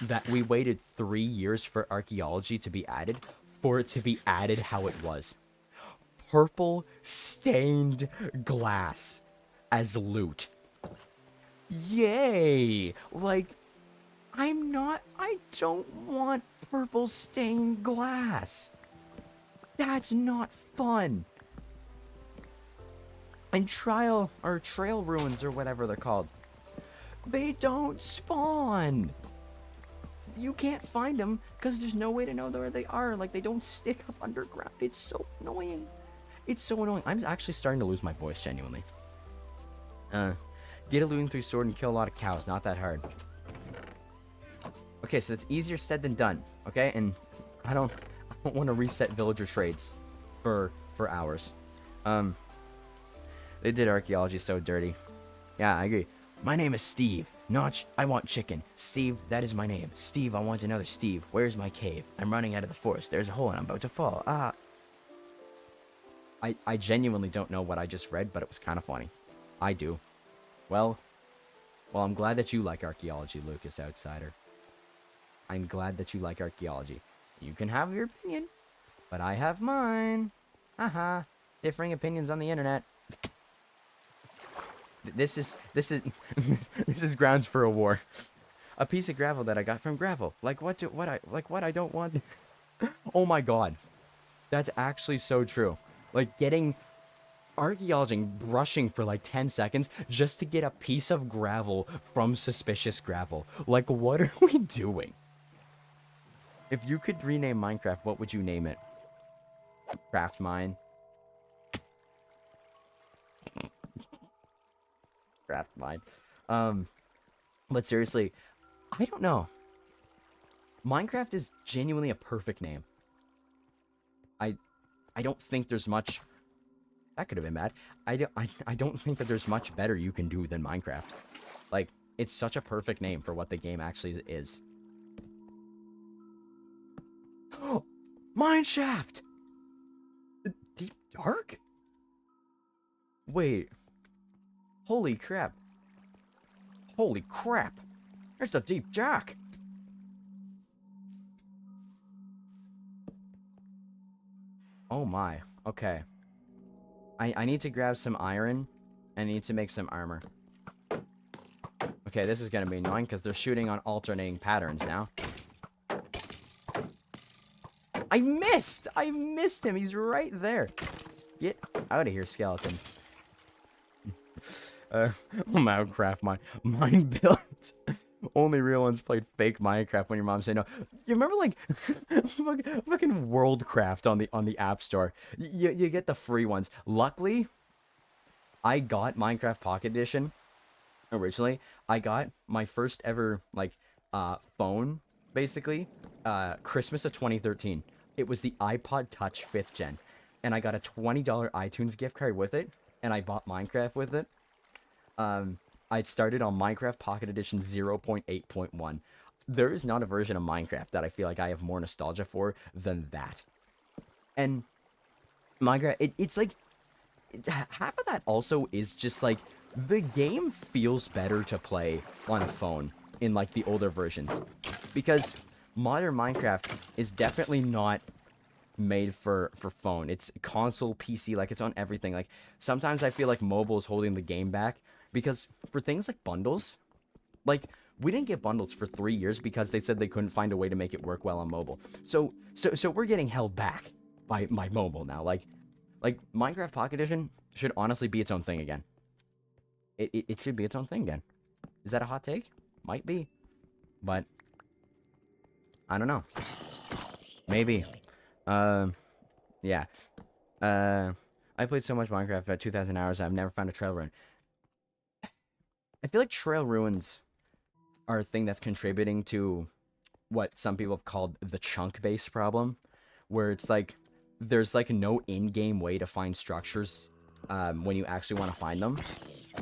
A: that we waited 3 years for archaeology to be added, for it to be added how it was. Purple stained glass as loot. Yay! Like, I don't want purple stained glass. That's not fun. And trail ruins or whatever they're called, they don't spawn. You can't find them because there's no way to know where they are. Like, they don't stick up underground. It's so annoying. It's so annoying. I'm actually starting to lose my voice, genuinely. Get a looting 3 sword and kill a lot of cows. Not that hard. Okay, so it's easier said than done. Okay, and I don't want to reset villager trades for hours. They did archaeology so dirty. Yeah, I agree. My name is Steve. Notch, I want chicken. Steve, that is my name. Steve, I want another Steve. Where's my cave? I'm running out of the forest. There's a hole and I'm about to fall. Ah. I genuinely don't know what I just read, but it was kind of funny. I do. Well, I'm glad that you like archaeology, Lucas Outsider. I'm glad that you like archaeology. You can have your opinion, but I have mine. Haha. Differing opinions on the internet. This is this is grounds for a war. A piece of gravel that I got from gravel. Like what I don't want. Oh my god. That's actually so true. Like getting archaeology brushing for like 10 seconds just to get a piece of gravel from suspicious gravel. Like what are we doing? If you could rename Minecraft, what would you name it? Craft mine. Craft mine. But seriously, I don't know. Minecraft is genuinely a perfect name. I don't think there's much. That could have been bad. I don't think that there's much better you can do than Minecraft. Like, it's such a perfect name for what the game actually is. Mineshaft! Deep Dark? Wait. Holy crap. Holy crap. There's the Deep Dark. Oh my. Okay. I need to grab some iron. And I need to make some armor. Okay, this is gonna be annoying because they're shooting on alternating patterns now. I missed! I missed him! He's right there! Get out of here, skeleton. Minecraft, mine built. Only real ones played fake Minecraft when your mom said no. You remember like fucking Worldcraft on the App Store? You get the free ones. Luckily, I got Minecraft Pocket Edition originally. I got my first ever like phone basically Christmas of 2013. It was the iPod Touch 5th gen, and I got a $20 iTunes gift card with it, and I bought Minecraft with it. I started on Minecraft Pocket Edition 0.8.1. There is not a version of Minecraft that I feel like I have more nostalgia for than that. And Minecraft, it's like, half of that also is just like, the game feels better to play on a phone in like the older versions. Because modern Minecraft is definitely not made for phone. It's console, PC, like it's on everything. Like sometimes I feel like mobile is holding the game back. Because for things like bundles, like, we didn't get bundles for 3 years because they said they couldn't find a way to make it work well on mobile. So we're getting held back by mobile now. Like Minecraft Pocket Edition should honestly be its own thing again. It should be its own thing again. Is that a hot take? Might be. But, I don't know. Maybe. Yeah. I played so much Minecraft, about 2,000 hours, I've never found a trail run. I feel like trail ruins are a thing that's contributing to what some people have called the chunk base problem, where it's like there's like no in-game way to find structures when you actually want to find them.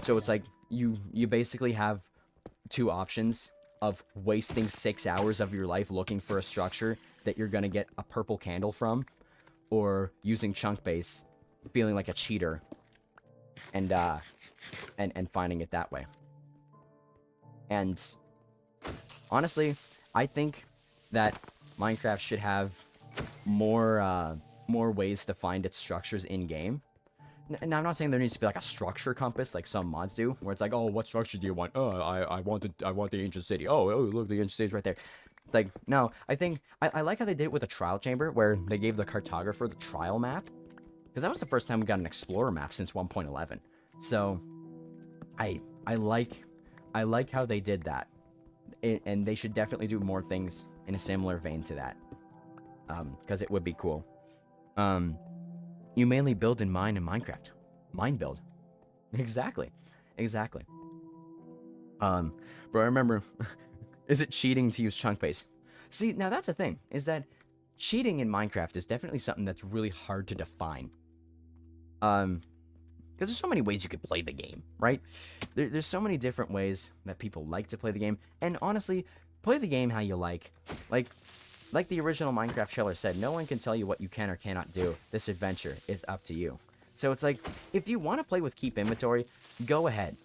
A: So it's like you basically have two options of wasting 6 hours of your life looking for a structure that you're gonna get a purple candle from, or using chunk base, feeling like a cheater, and finding it that way. And honestly, I think that Minecraft should have more ways to find its structures in game. And I'm not saying there needs to be like a structure compass like some mods do, where it's like, oh, what structure do you want? Oh, I want the ancient city. Oh, look, the ancient city's right there. Like, no, I think I like how they did it with the trial chamber, where they gave the cartographer the trial map, because that was the first time we got an explorer map since 1.11. So I like how they did that, and they should definitely do more things in a similar vein to that, because it would be cool. You mainly build and mine in Minecraft. Mine build. Exactly. Um, bro, I remember. Is it cheating to use chunk base? See, now that's the thing, is that cheating in Minecraft is definitely something that's really hard to define. Because there's so many ways you could play the game, right? There's so many different ways that people like to play the game, and honestly, play the game how you like. Like the original Minecraft trailer said, no one can tell you what you can or cannot do. This adventure is up to you. So it's like, if you want to play with keep inventory, go ahead.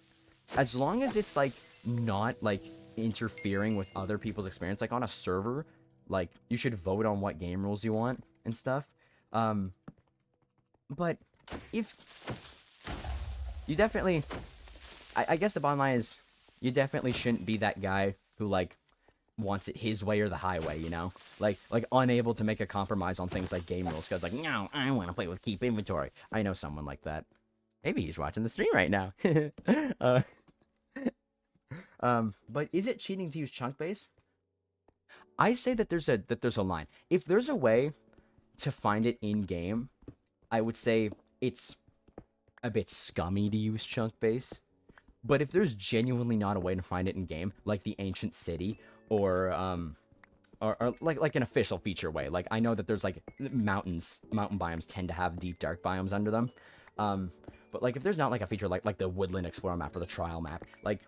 A: As long as it's like not like interfering with other people's experience, like on a server, like you should vote on what game rules you want and stuff. But if you definitely, I guess the bottom line is you definitely shouldn't be that guy who like wants it his way or the highway, you know? Like unable to make a compromise on things like game rules, because like, no, I want to play with keep inventory. I know someone like that. Maybe he's watching the stream right now. But is it cheating to use chunk base? I say that there's a line. If there's a way to find it in game, I would say it's a bit scummy to use chunk base. But if there's genuinely not a way to find it in game, like the ancient city, or like an official feature way, like I know that there's like mountain biomes tend to have deep dark biomes under them. But like if there's not like a feature like the Woodland Explorer map or the Trial map, like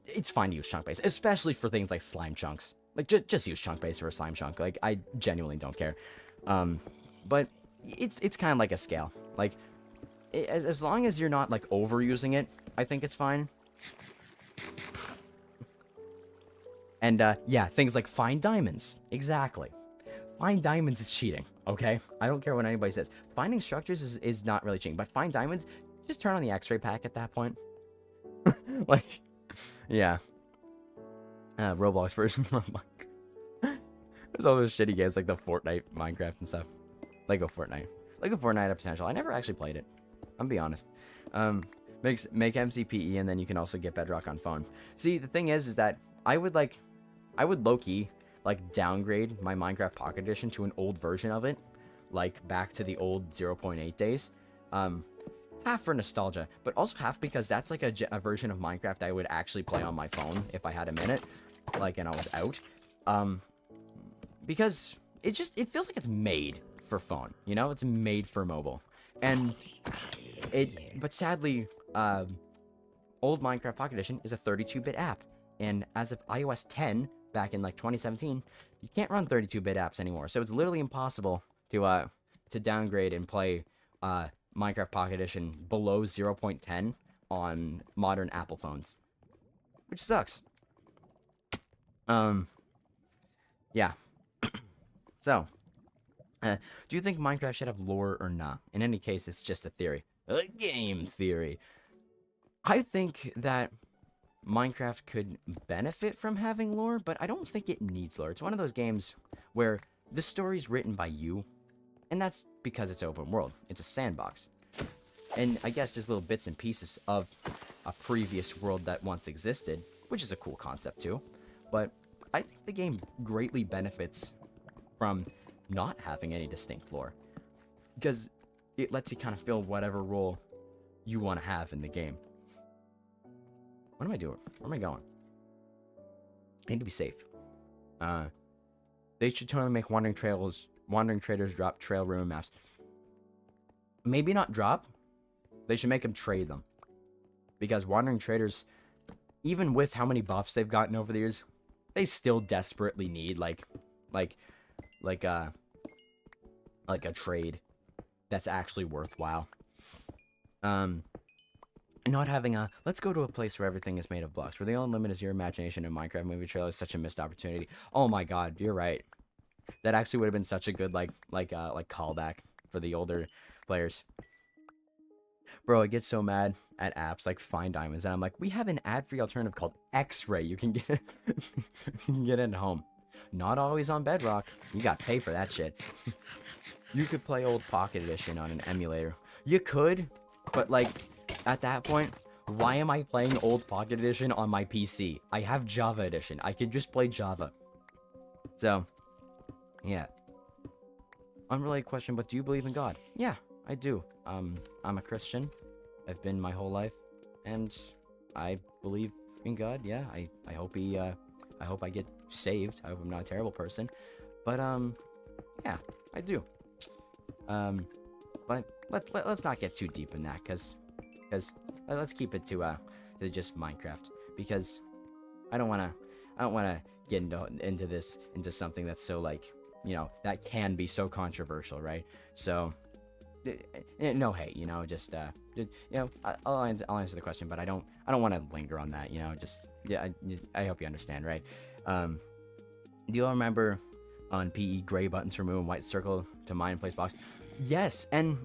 A: it's fine to use chunk base, especially for things like slime chunks. Like just use chunk base for a slime chunk. Like I genuinely don't care. But it's kind of like a scale. Like as long as you're not like overusing it, I think it's fine. And yeah, things like find diamonds. Exactly. Find diamonds is cheating, okay? I don't care what anybody says. Finding structures is not really cheating, but find diamonds, just turn on the X-ray pack at that point. Like, yeah. Roblox version of Minecraft. There's all those shitty games like the Fortnite, Minecraft, and stuff. Lego Fortnite. Lego Fortnite had potential. I never actually played it. I'm gonna be honest. Make MCPE, and then you can also get Bedrock on phone. See, the thing is that I would low-key like downgrade my Minecraft Pocket Edition to an old version of it, like back to the old 0.8 days. Half for nostalgia, but also half because that's like a version of Minecraft I would actually play on my phone if I had a minute, like, and I was out. Because it feels like it's made for phone, you know? It's made for mobile. And but sadly, old Minecraft Pocket Edition is a 32-bit app. And as of iOS 10, back in like 2017, you can't run 32-bit apps anymore. So it's literally impossible to downgrade and play Minecraft Pocket Edition below 0.10 on modern Apple phones, which sucks. Yeah. So, do you think Minecraft should have lore or not? In any case, it's just a theory. A game theory. I think that Minecraft could benefit from having lore, but I don't think it needs lore. It's one of those games where the story's written by you, and that's because it's open world. It's a sandbox. And I guess there's little bits and pieces of a previous world that once existed, which is a cool concept too. But I think the game greatly benefits from not having any distinct lore, because it lets you kind of fill whatever role you want to have in the game. What am I doing? Where am I going? I need to be safe. They should totally make Wandering Traders drop trail ruin maps. Maybe not drop. They should make them trade them. Because Wandering Traders, even with how many buffs they've gotten over the years, they still desperately need like a trade that's actually worthwhile. Not having a let's go to a place where everything is made of blocks, where the only limit is your imagination in Minecraft movie trailer is such a missed opportunity. Oh my god, you're right. That actually would have been such a good like callback for the older players. Bro, I get so mad at apps like Find Diamonds, and I'm like, we have an ad-free alternative called X-Ray. You can get you can get it at home. Not always on Bedrock. You got to pay for that shit. You could play old Pocket Edition on an emulator. You could, but like at that point, why am I playing old Pocket Edition on my PC? I have Java Edition. I can just play Java. So, yeah. Unrelated question, but do you believe in God? Yeah, I do. I'm a Christian. I've been my whole life, and I believe Green God, yeah, I hope he, I hope I get saved. I hope I'm not a terrible person. But, yeah, I do. But let's not get too deep in that, cause let's keep it to just Minecraft, because I don't wanna get into this, into something that's so, like, you know, that can be so controversial, right? So, no hate, you know, just you know, I'll answer the question, but I don't want to linger on that, you know, just, yeah, I hope you understand, right? Do you all remember on PE gray buttons for move and white circle to mine and place blocks? Yes, and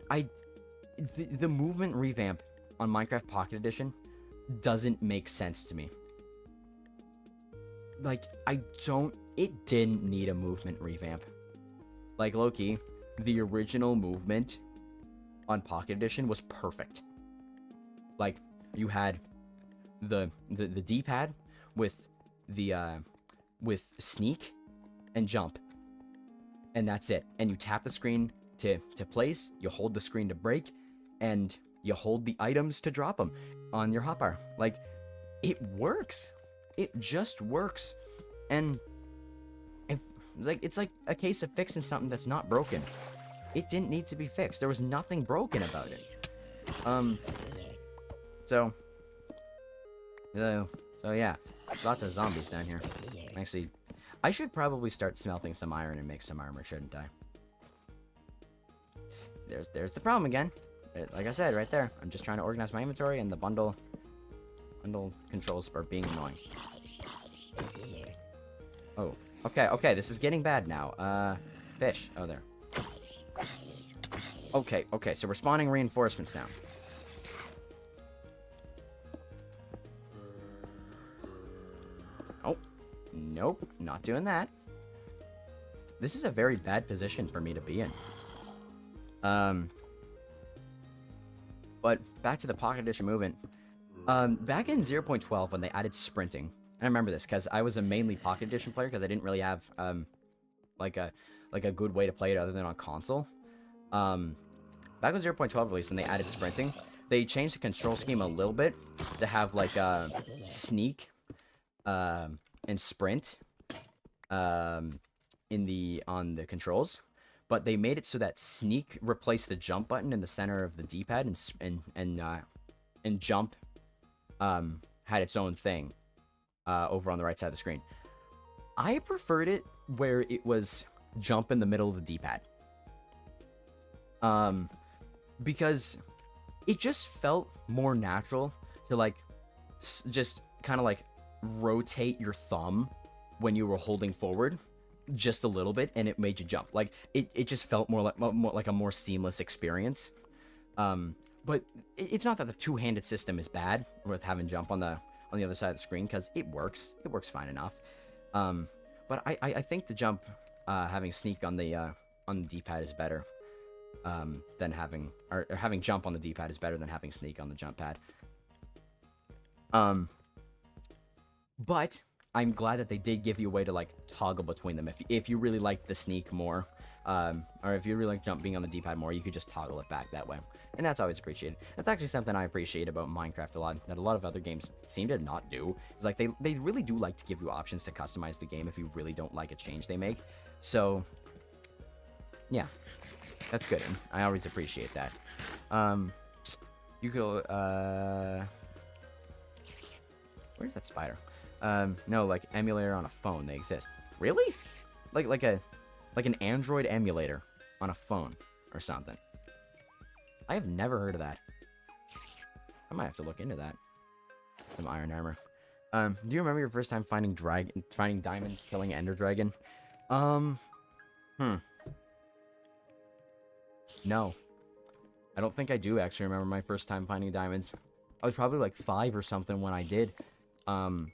A: the movement revamp on Minecraft Pocket Edition doesn't make sense to me. Like, it didn't need a movement revamp. Like, Loki, the original movement on Pocket Edition was perfect. Like, you had the D-pad with with sneak and jump, and that's it. And you tap the screen to place, you hold the screen to break, and you hold the items to drop them on your hotbar. Like, it works. It just works. And it's like a case of fixing something that's not broken. It didn't need to be fixed. There was nothing broken about it. So yeah, lots of zombies down here. Actually, I should probably start smelting some iron and make some armor, shouldn't I? There's the problem again. Like I said, right there. I'm just trying to organize my inventory, and the bundle controls are being annoying. Oh, okay, this is getting bad now. Fish. Oh, there. Okay, so we're spawning reinforcements now. Oh, nope, not doing that. This is a very bad position for me to be in. But back to the Pocket Edition movement. Back in 0.12 when they added sprinting, and I remember this because I was a mainly Pocket Edition player because I didn't really have like a good way to play it other than on console. Back when 0.12 released and they added sprinting, they changed the control scheme a little bit to have like sneak and sprint on the controls. But they made it so that sneak replaced the jump button in the center of the D-pad, and jump had its own thing over on the right side of the screen. I preferred it where it was jump in the middle of the D-pad. Because it just felt more natural to like just kind of like rotate your thumb when you were holding forward just a little bit, and it made you jump. Like it just felt more like a more seamless experience. But it's not that the two-handed system is bad with having jump on the other side of the screen, because it works fine enough. But I think the jump having sneak on the D-pad is better than having jump on the D-pad is better than having sneak on the jump pad. But I'm glad that they did give you a way to like toggle between them. If you really liked the sneak more, or if you really like jump being on the D-pad more, you could just toggle it back that way, and that's always appreciated. That's actually something I appreciate about Minecraft a lot, that a lot of other games seem to not do. Is like they really do like to give you options to customize the game if you really don't like a change they make. So yeah, that's good, and I always appreciate that. You could where's that spider? No, like emulator on a phone, they exist. Really? Like an Android emulator on a phone or something. I have never heard of that. I might have to look into that. Some iron armor. Do you remember your first time finding diamonds, killing Ender Dragon? No. I don't think I do actually remember my first time finding diamonds. I was probably like 5 or something when I did. And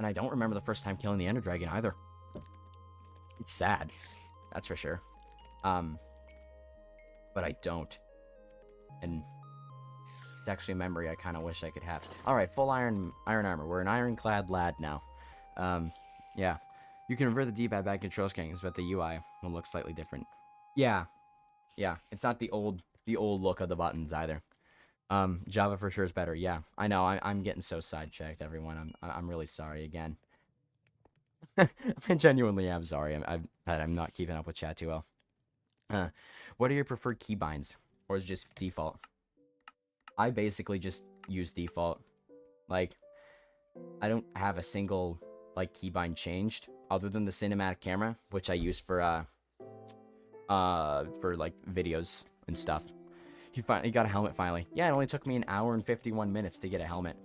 A: I don't remember the first time killing the Ender Dragon either. It's sad. That's for sure. But I don't. And it's actually a memory I kind of wish I could have. Alright, full iron armor. We're an ironclad lad now. Yeah. You can revert the D-pad back control settings, but the UI will look slightly different. Yeah. Yeah. It's not the old look of the buttons either. Java for sure is better. Yeah, I know. I'm getting so sidetracked, everyone. I'm really sorry again. I genuinely am sorry. I'm not keeping up with chat too well. Uh, what are your preferred keybinds, or is it just default? I basically just use default. Like, I don't have a single like keybind changed other than the cinematic camera, which I use for like videos and stuff. You finally got a helmet finally. Yeah, it only took me an hour and 51 minutes to get a helmet.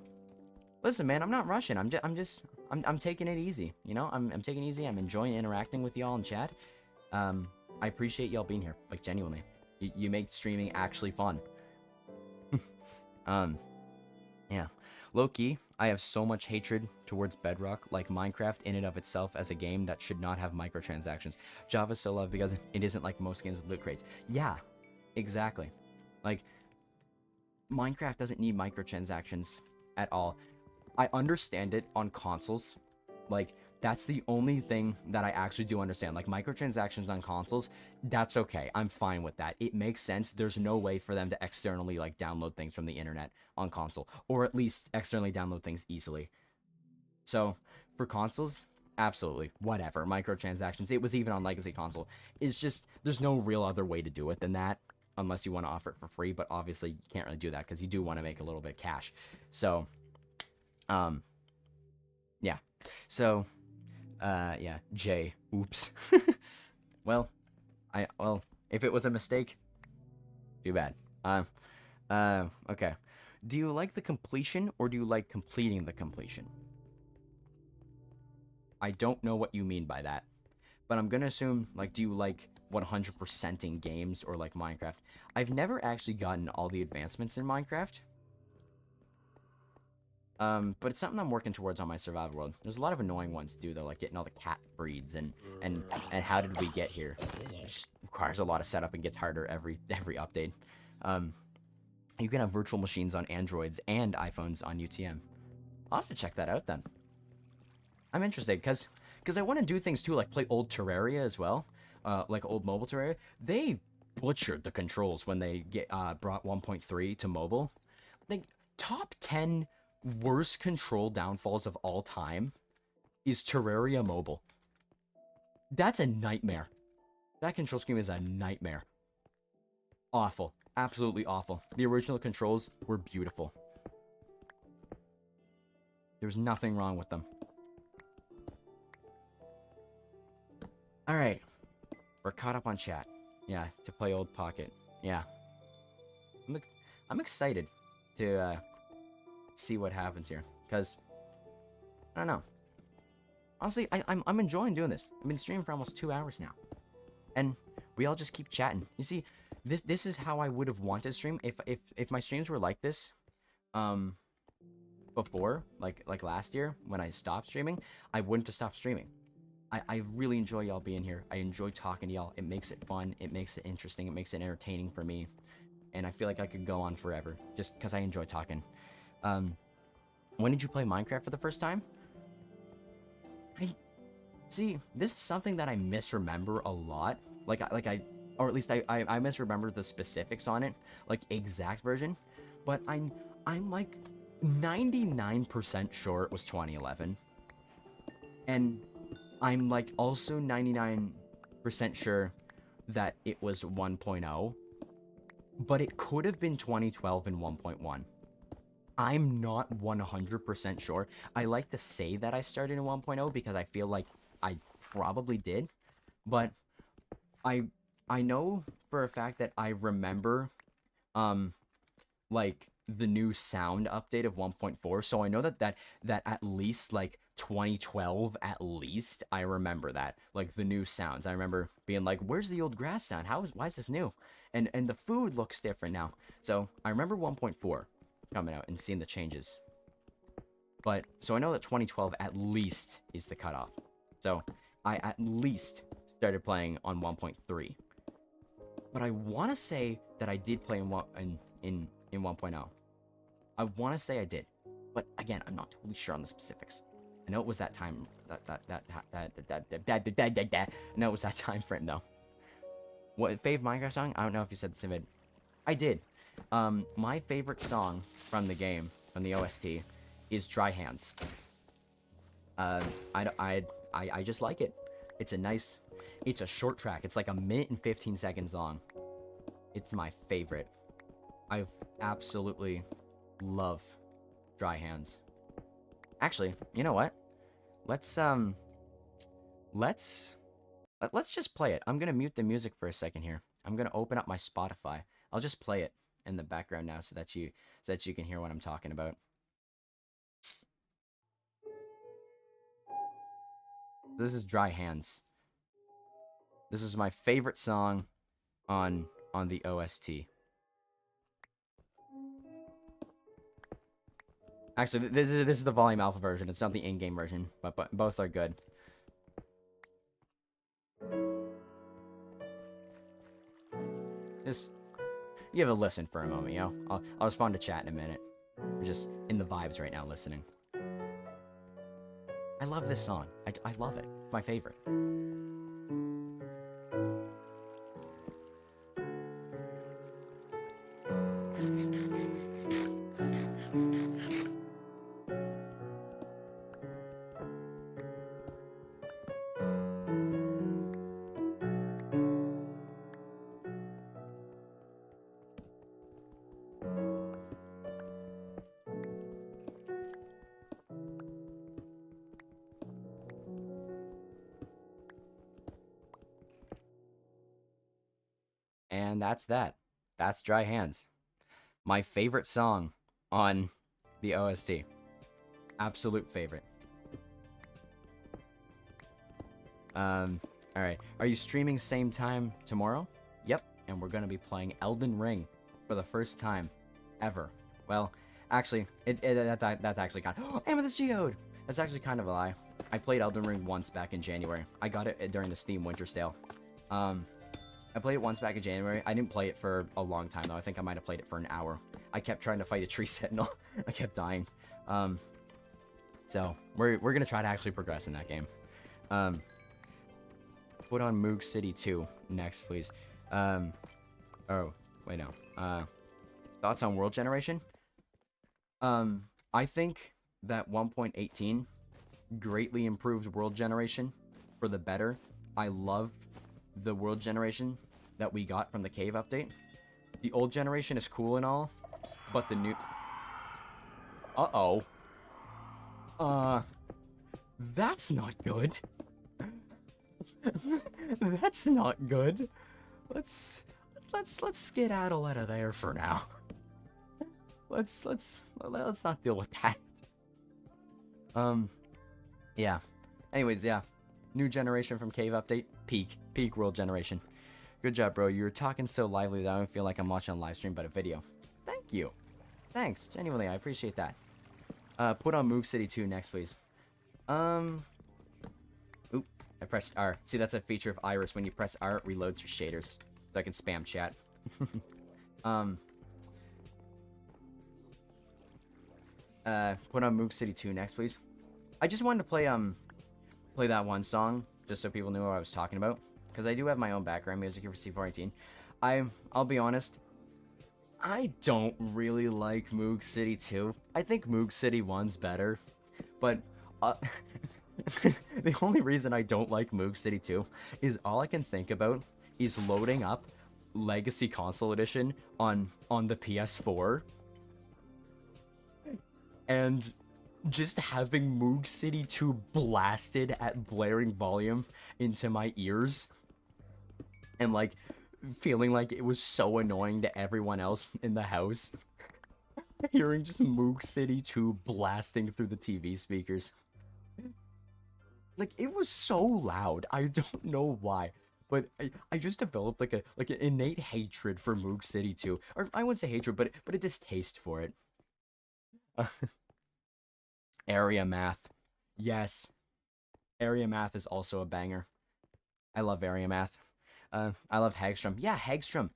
A: Listen, man, I'm not rushing. I'm taking it easy. You know, I'm taking it easy. I'm enjoying interacting with y'all in chat. I appreciate y'all being here, like genuinely. You make streaming actually fun. Yeah. Low key, I have so much hatred towards Bedrock, like Minecraft in and of itself as a game that should not have microtransactions. Java's so loved because it isn't like most games with loot crates. Yeah, exactly. Like, Minecraft doesn't need microtransactions at all. I understand it on consoles. Like, that's the only thing that I actually do understand. Like, microtransactions on consoles, that's okay. I'm fine with that. It makes sense. There's no way for them to externally, like, download things from the internet on console. Or at least externally download things easily. So, for consoles, absolutely. Whatever. Microtransactions. It was even on Legacy console. It's just, there's no real other way to do it than that. Unless you want to offer it for free. But obviously, you can't really do that because you do want to make a little bit of cash. So, yeah. So, yeah, J. Oops. well, if it was a mistake, too bad. Okay. Do you like the completion or do you like completing the completion? I don't know what you mean by that, but I'm gonna assume, like, do you like 100%ing games or like Minecraft? I've never actually gotten all the advancements in Minecraft. But it's something I'm working towards on my survival world. There's a lot of annoying ones to do though, like getting all the cat breeds and how did we get here? Which requires a lot of setup and gets harder every update. You can have virtual machines on Androids and iPhones on UTM. I'll have to check that out then. I'm interested because I want to do things too, like play old Terraria as well, like old mobile Terraria. They butchered the controls when they brought 1.3 to mobile. Like top 10 worst control downfalls of all time is Terraria Mobile. That's a nightmare. That control scheme is a nightmare. Awful. Absolutely awful. The original controls were beautiful. There was nothing wrong with them. Alright. We're caught up on chat. Yeah, to play Old Pocket. Yeah. I'm excited to see what happens here. Because, I don't know. Honestly, I'm enjoying doing this. I've been streaming for almost 2 hours now. And we all just keep chatting. You see, this is how I would have wanted to stream if my streams were like this. Before, like last year, when I stopped streaming, I wouldn't have stopped streaming. I really enjoy y'all being here. I enjoy talking to y'all. It makes it fun. It makes it interesting. It makes it entertaining for me. And I feel like I could go on forever just because I enjoy talking. When did you play Minecraft for the first time? See, this is something that I misremember a lot. Or at least I misremember the specifics on it, like exact version. But I'm like 99% sure it was 2011. And I'm like also 99% sure that it was 1.0. But it could have been 2012 and 1.1. I'm not 100% sure. I like to say that I started in 1.0 because I feel like I probably did. But I know for a fact that I remember like the new sound update of 1.4. So I know that at least like 2012 at least I remember that, like the new sounds. I remember being like, where's the old grass sound? Why is this new? And the food looks different now. So I remember 1.4 coming out and seeing the changes. But so I know that 2012 at least is the cutoff. So I at least started playing on 1.3. But I want to say that I did play in 1.0. I want to say I did, but again, I'm not totally sure on the specifics. I know it was that time. I know it was that time frame though. What fave Minecraft song? I don't know if you said the same. I did. My favorite song from the game, from the OST, is Dry Hands. I just like it. It's a nice, it's a short track. It's like a minute and 15 seconds long. It's my favorite. I absolutely love Dry Hands. Actually, you know what? Let's just play it. I'm gonna mute the music for a second here. I'm gonna open up my Spotify. I'll just play it in the background now so that you can hear what I'm talking about. This is Dry Hands. This is my favorite song on the OST. Actually, this is the volume alpha version. It's not the in-game version, but both are good. Just give a listen for a moment, you know? I'll respond to chat in a minute. We're just in the vibes right now listening. I love this song. I love it. It's my favorite. And that's that. That's Dry Hands. My favorite song on the OST. Absolute favorite. Alright. Are you streaming same time tomorrow? Yep. And we're gonna be playing Elden Ring for the first time ever. Well, actually, that's actually kind of... Amethyst Geode! That's actually kind of a lie. I played Elden Ring once back in January. I got it during the Steam Winter Sale. I played it once back in January. I didn't play it for a long time, though. I think I might have played it for an hour. I kept trying to fight a tree sentinel. I kept dying. So, we're gonna try to actually progress in that game. Put on Moog City 2 next, please. Oh, wait, no. Thoughts on World Generation? I think that 1.18 greatly improved World Generation for the better. I love the World Generation that we got from the Cave update. The old generation is cool and all, but the new... That's not good. That's not good. Let's skedaddle out of there for now. Let's not deal with that. Yeah. Anyways, yeah. New generation from Cave update. Peak World Generation. Good job, bro. You're talking so lively that I don't feel like I'm watching a live stream but a video. Thank you. Thanks. Genuinely, I appreciate that. Put on Moog City 2 next, please. Oop. I pressed R. See, that's a feature of Iris. When you press R, it reloads your shaders. So I can spam chat. Put on Moog City 2 next, please. I just wanted to play that one song, just so people knew what I was talking about. Because I do have my own background music here for C418. I'll be honest, I don't really like Moog City 2. I think Moog City 1's better. But, the only reason I don't like Moog City 2 is all I can think about is loading up Legacy Console Edition on the PS4. And just having Moog City 2 blasted at blaring volume into my ears. And, like, feeling like it was so annoying to everyone else in the house. Hearing just Moog City 2 blasting through the TV speakers. Like, it was so loud. I don't know why. But I just developed, like, an innate hatred for Moog City 2. Or, I wouldn't say hatred, but a distaste for it. Area Math. Yes. Area Math is also a banger. I love Area Math. I love Hagstrom. Yeah, Hagstrom.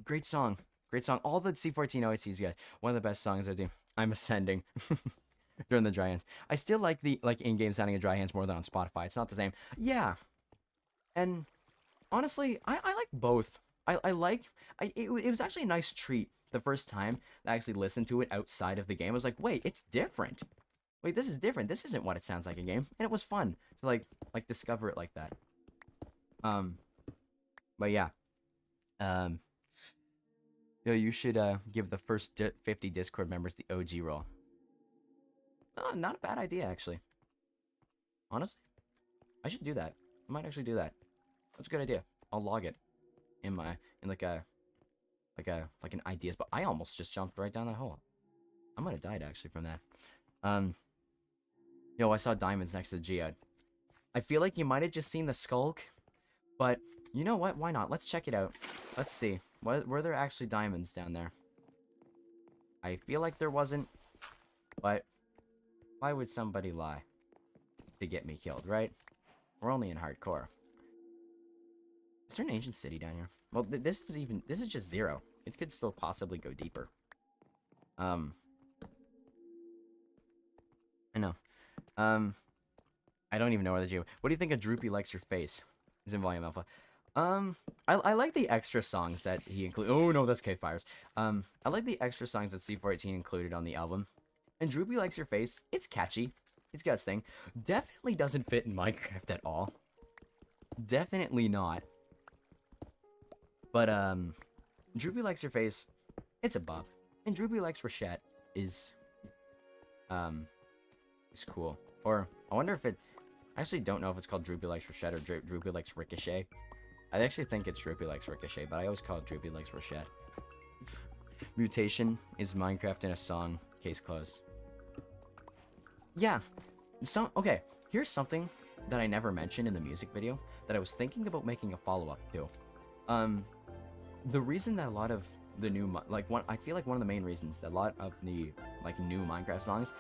A: Great song. Great song. All the C14 OSTs, guys. One of the best songs I do. I'm Ascending. During the Dry Hands. I still like the in-game sounding of Dry Hands more than on Spotify. It's not the same. Yeah. And honestly, I like both. I like it was actually a nice treat the first time I actually listened to it outside of the game. I was like, wait, it's different. Wait, this is different. This isn't what it sounds like a game. And it was fun to like discover it like that. But yeah. Yo, you should give the first 50 Discord members the OG role. Oh, not a bad idea actually. Honestly, I should do that. I might actually do that. That's a good idea. I'll log it in like an ideas. But I almost just jumped right down that hole. I might have died actually from that. Yo, I saw diamonds next to the geode. I feel like you might have just seen the skulk, but you know what? Why not? Let's check it out. Let's see. Were there actually diamonds down there? I feel like there wasn't, but why would somebody lie to get me killed, right? We're only in hardcore. Is there an ancient city down here? Well, this is just 0. It could still possibly go deeper. I know. I don't even know where the geo. What do you think of Droopy Likes Your Face? It's in Volume Alpha. I like the extra songs that he included. Oh no, that's Cave Fires. I like the extra songs that C418 included on the album. And Droopy Likes Your Face. It's catchy. It's got its thing. Definitely doesn't fit in Minecraft at all. Definitely not. But Droopy Likes Your Face. It's a bop. And Droopy Likes Rachette is cool. Or I wonder if it. I actually don't know if it's called Droopy Likes Rachette or Droopy Likes Ricochet. I actually think it's Droopy Likes Ricochet, but I always call it Droopy Likes Rachette. Mutation is Minecraft in a song. Case closed. Yeah. Okay, here's something that I never mentioned in the music video that I was thinking about making a follow-up to. The reason that a lot of the new I feel like one of the main reasons that a lot of the new Minecraft songs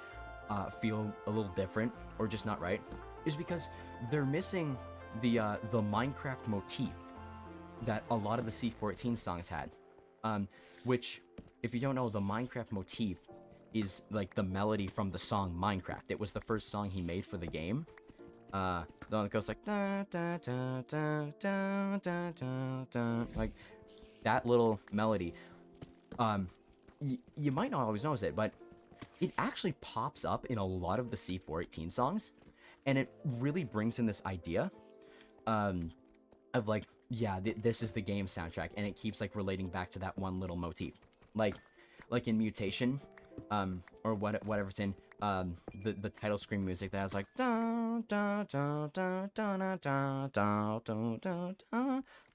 A: feel a little different or just not right is because they're missing the Minecraft motif that a lot of the C418 songs had. Which, if you don't know, the Minecraft motif is like the melody from the song Minecraft. It was the first song he made for the game. The one that goes like da, da, da, da, da, da, da, da, like that little melody. You might not always notice it, but it actually pops up in a lot of the C418 songs, and it really brings in this idea of like, yeah, this is the game soundtrack, and it keeps like relating back to that one little motif, like in Mutation, or whatever it's in, the title screen music that has like da da da da da da da da da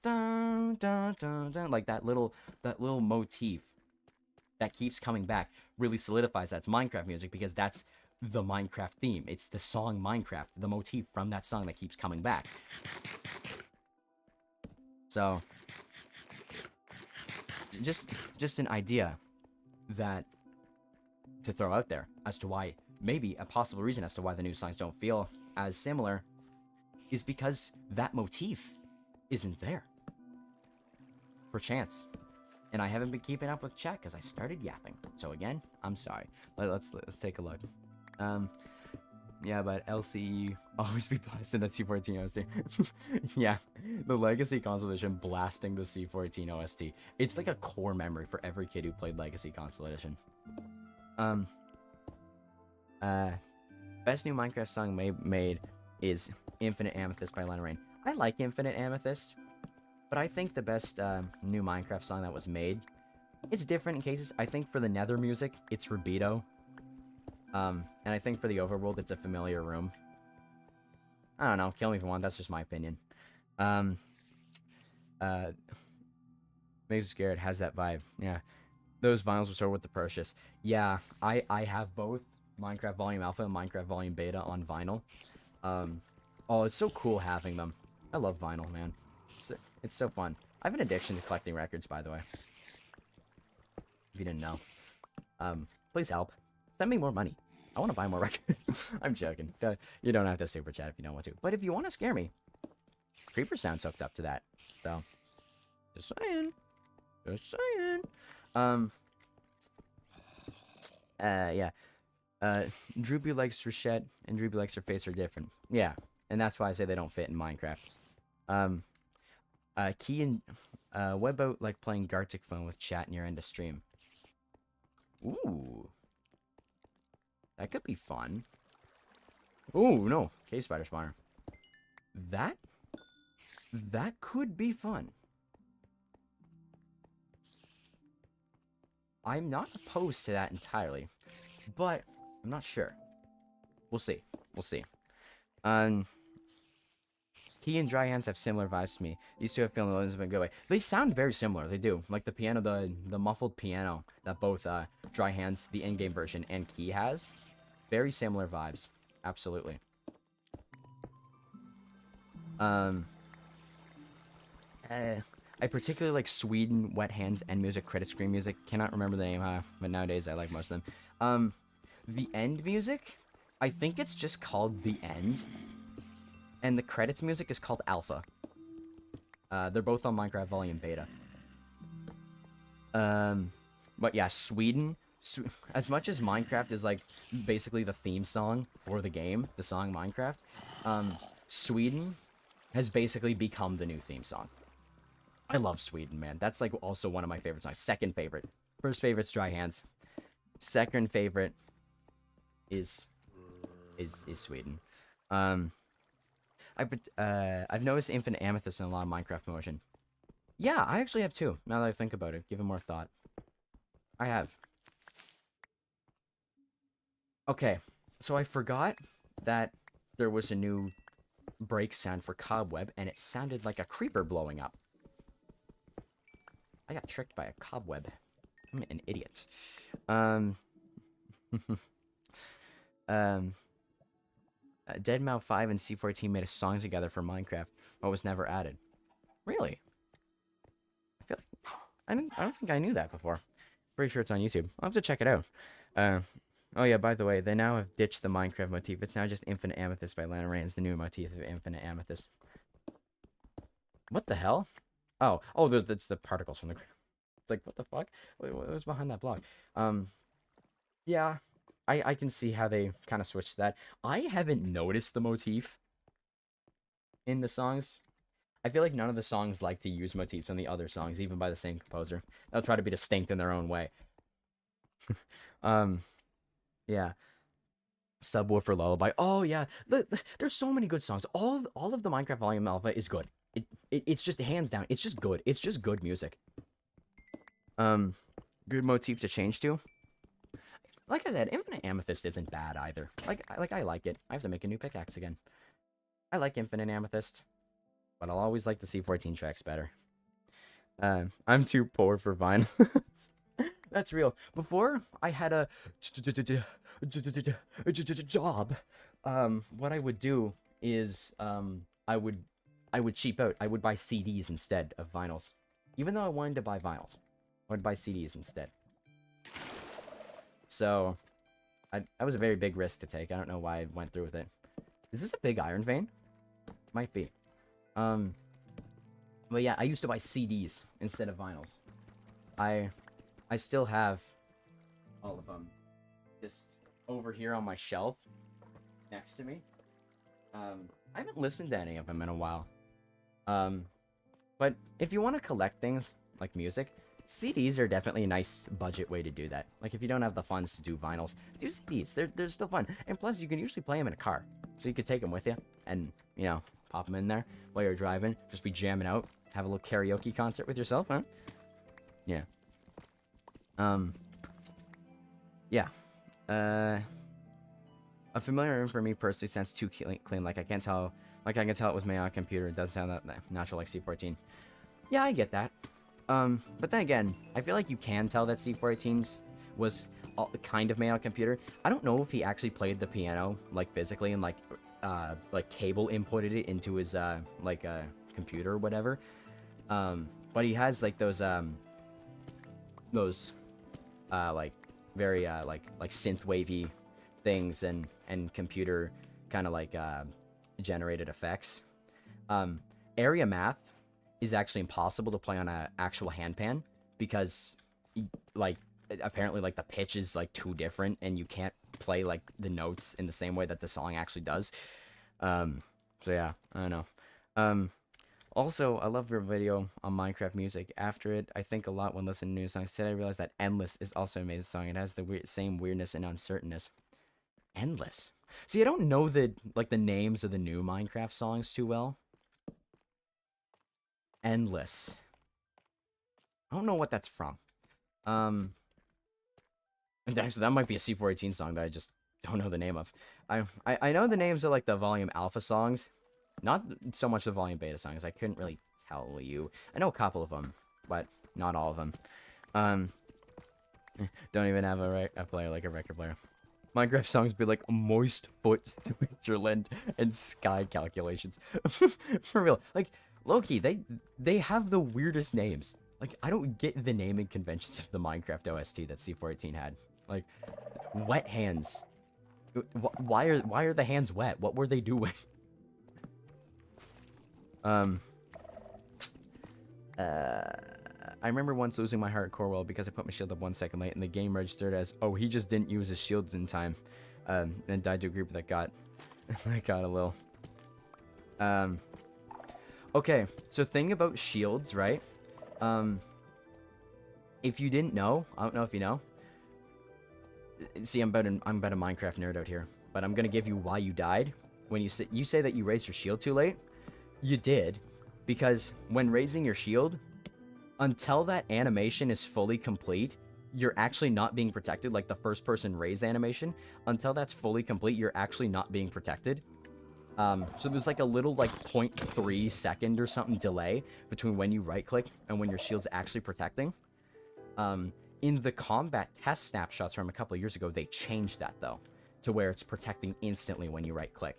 A: da da da, like that little motif that keeps coming back really solidifies that's Minecraft music, because that's the Minecraft theme. It's the song Minecraft, the motif from that song that keeps coming back. So just an idea that to throw out there as to why, maybe a possible reason as to why the new songs don't feel as similar is because that motif isn't there. Perchance. And I haven't been keeping up with chat because I started yapping. So again, I'm sorry. Let's take a look. Yeah, but LCE always be blasting that C14 OST. Yeah, the Legacy Console Edition blasting the C14 OST. It's like a core memory for every kid who played Legacy Console Edition. Best new Minecraft song made is Infinite Amethyst by Lena Raine. I like Infinite Amethyst, but I think the best new Minecraft song that was made, it's different in cases. I think for the Nether music, it's Rabito. And I think for the Overworld, it's A Familiar Room. I don't know. Kill me if you want. That's just my opinion. Makes you scared. Has that vibe. Yeah. Those vinyls were sold with the purchase. Yeah, I have both Minecraft Volume Alpha and Minecraft Volume Beta on vinyl. Oh, it's so cool having them. I love vinyl, man. It's so fun. I have an addiction to collecting records, by the way. If you didn't know. Please help. Send me more money. I want to buy more records. I'm joking. You don't have to super chat if you don't want to. But if you want to scare me, Creeper Sound's hooked up to that. So, just saying. Just saying. Yeah. Droopy Likes Rachette and Droopy Likes Her Face are different. Yeah. And that's why I say they don't fit in Minecraft. Key and What about like playing Gartic Phone with chat near end of stream? Ooh, that could be fun. Ooh, no, cave spider spawner. That could be fun. I'm not opposed to that entirely, but I'm not sure. We'll see. We'll see. Key and Dry Hands have similar vibes to me. These two have feeling in a good way. They sound very similar. They do. Like the piano, the muffled piano that both Dry Hands, the in-game version, and Key has. Very similar vibes. Absolutely. I particularly like Sweden, Wet Hands, and Music Credit Screen Music. Cannot remember the name, but nowadays I like most of them. The End music, I think it's just called The End. And the credits music is called Alpha. They're both on Minecraft Volume Beta. But yeah, Sweden. As much as Minecraft is like basically the theme song for the game, the song Minecraft, Sweden has basically become the new theme song. I love Sweden, man. That's like also one of my favorite songs. Second favorite. First favorite's Dry Hands. Second favorite is Sweden. I've noticed Infinite Amethyst in a lot of Minecraft motion. Yeah, I actually have too, now that I think about it. Give it more thought. I have. Okay, so I forgot that there was a new break sound for Cobweb, and it sounded like a creeper blowing up. I got tricked by a cobweb. I'm an idiot. Deadmau 5 and C14 made a song together for Minecraft, but was never added. Really? I feel like I don't think I knew that before. Pretty sure it's on YouTube. I'll have to check it out. Oh yeah, by the way, they now have ditched the Minecraft motif. It's now just Infinite Amethyst by Lana Rains, the new motif of Infinite Amethyst. What the hell? Oh, that's the particles from the ground. It's like, what the fuck? What was behind that block? Yeah, I can see how they kind of switched that. I haven't noticed the motif in the songs. I feel like none of the songs like to use motifs from the other songs, even by the same composer. They'll try to be distinct in their own way. Yeah. Subwoofer Lullaby. Oh yeah, there's so many good songs. All of the Minecraft Volume Alpha is good. It's just hands down. It's just good. It's just good music. Good motif to change to. Like I said, Infinite Amethyst isn't bad either. I like it. I have to make a new pickaxe again. I like Infinite Amethyst, but I'll always like the C14 tracks better. I'm too poor for vinyl. That's real. Before I had a job, what I would do is I would cheap out. I would buy CDs instead of vinyls. Even though I wanted to buy vinyls, I would buy CDs instead. So that was a very big risk to take. I don't know why I went through with it. Is this a big iron vein? Might be. But yeah, I used to buy CDs instead of vinyls. I still have all of them just over here on my shelf next to me. I haven't listened to any of them in a while. But if you want to collect things like music, CDs are definitely a nice budget way to do that. Like if you don't have the funds to do vinyls, do CDs. They're still fun. And plus you can usually play them in a car. So you could take them with you and, you know, pop them in there while you're driving. Just be jamming out. Have a little karaoke concert with yourself, huh? Yeah. Yeah. A familiar room for me personally sounds too clean. Like I can tell it was made on a computer. It does sound that natural like C14. Yeah, I get that. But then again, I feel like you can tell that C14's was kind of made on a computer. I don't know if he actually played the piano like physically and like cable inputted it into his computer or whatever. But he has like those like very like synth wavy things and computer kind of like generated effects. Area math is actually impossible to play on an actual handpan because like apparently like the pitch is like too different and you can't play like the notes in the same way that the song actually does. So yeah, I don't know. Also, I love your video on Minecraft music. After it, I think a lot when listening to new songs. Today I realized that Endless is also an amazing song. It has the same weirdness and uncertainness. Endless. See, I don't know the names of the new Minecraft songs too well. Endless. I don't know what that's from. And actually, that might be a C418 song that I just don't know the name of. I know the names of like the Volume Alpha songs, not so much the Volume Beta songs. I couldn't really tell you. I know a couple of them, but not all of them. Don't even have a player like a record player. Minecraft songs be like Moist Foot, Switzerland, and Sky Calculations. For real, like low-key, they have the weirdest names. Like, I don't get the naming conventions of the Minecraft OST that C418 had. Like, wet hands. Why are the hands wet? What were they doing? I remember once losing my heart at Corwell because I put my shield up 1 second late and the game registered as, oh, he just didn't use his shields in time. And died to a group that got a little. Okay, so thing about shields, right? If you didn't know, I don't know if you know. See, I'm about a Minecraft nerd out here, but I'm gonna give you why you died. When you say that you raised your shield too late, you did, because when raising your shield, until that animation is fully complete, you're actually not being protected. Like the first person raise animation, until that's fully complete, you're actually not being protected. So there's like a little like 0.3 second or something delay between when you right click and when your shield's actually protecting. In the combat test snapshots from a couple of years ago, they changed that though, to where it's protecting instantly when you right click.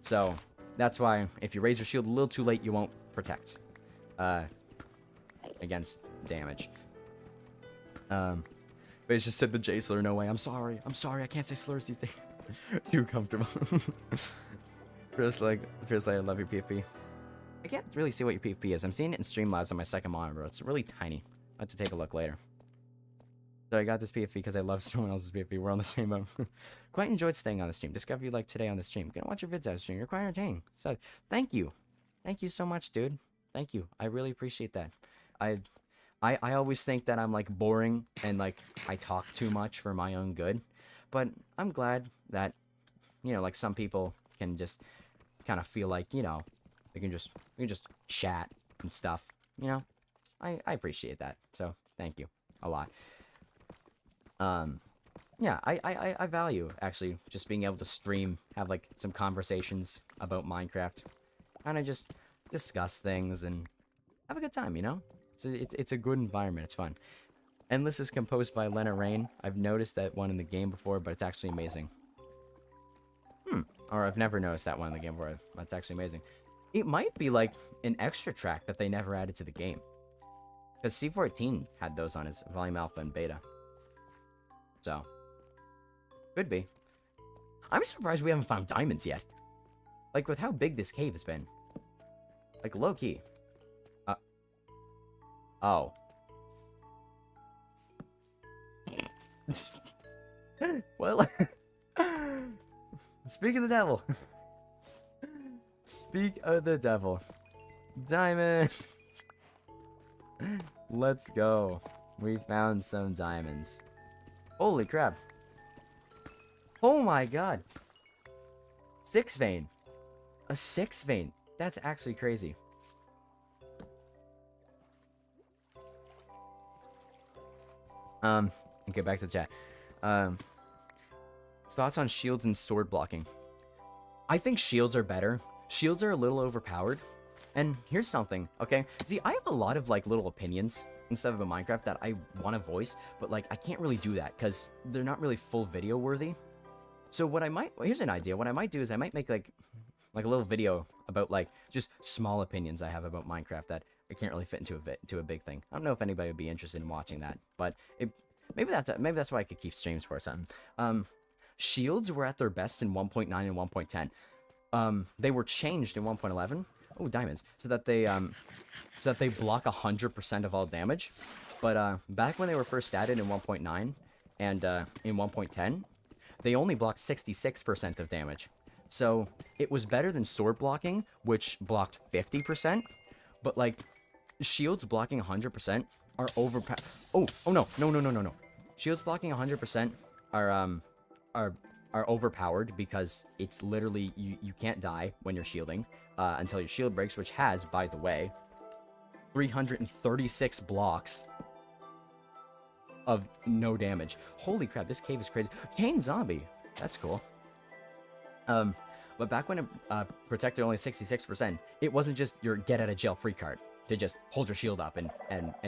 A: So that's why if you raise your shield a little too late, you won't protect against damage. But it's just said the J slur, no way. I'm sorry, I can't say slurs these days. Too comfortable. Feels like I love your PvP. I can't really see what your PvP is. I'm seeing it in Streamlabs on my second monitor. It's really tiny. I'll have to take a look later. So I got this PvP because I love someone else's PvP. We're on the same mode. Quite enjoyed staying on the stream. Discover you like today on the stream. Gonna watch your vids out of stream. You're quite entertaining. So thank you. Thank you so much, dude. Thank you. I really appreciate that. I always think that I'm like boring and like I talk too much for my own good. But I'm glad that, you know, like some people can just kind of feel like, you know, we can just chat and stuff, you know. I appreciate that. So thank you a lot. Yeah, I value actually just being able to stream, have like some conversations about Minecraft, kind of just discuss things and have a good time, you know. It's a good environment. It's fun. Endless is composed by Lena Rain. I've noticed that one in the game before, but it's actually amazing. Or I've never noticed that one in the game before. That's actually amazing. It might be like an extra track that they never added to the game. Because C418 had those on his Volume Alpha and Beta. So, could be. I'm surprised we haven't found diamonds yet. Like, with how big this cave has been. Like, low-key. Oh. Well, speak of the devil. Speak of the devil. Diamonds. Let's go. We found some diamonds. Holy crap. Oh my god. 6 vein. A 6 vein. That's actually crazy. Okay, back to the chat. Thoughts on shields and sword blocking? I think shields are better. Shields are a little overpowered. And here's something, okay? See, I have a lot of, like, little opinions instead of a Minecraft that I want to voice, but, like, I can't really do that because they're not really full video worthy. So what I might... Here's an idea. What I might do is I might make, like a little video about, like, just small opinions I have about Minecraft that I can't really fit into a big thing. I don't know if anybody would be interested in watching that, but maybe that's why I could keep streams for something. Shields were at their best in 1.9 and 1.10. They were changed in 1.11. Oh, diamonds! So that they block 100% of all damage. But back when they were first added in 1.9 and in 1.10, they only blocked 66% of damage. So it was better than sword blocking, which blocked 50%, but like shields blocking 100% are overpowered. Oh no, no, no, no, no, no. Shields blocking 100% are are are overpowered because it's literally you can't die when you're shielding until your shield breaks, which has, by the way, 336 blocks of no damage. Holy crap, this cave is crazy. Kane zombie. That's cool. But back when it protected only 66%, it wasn't just your get out of jail free card to just hold your shield up and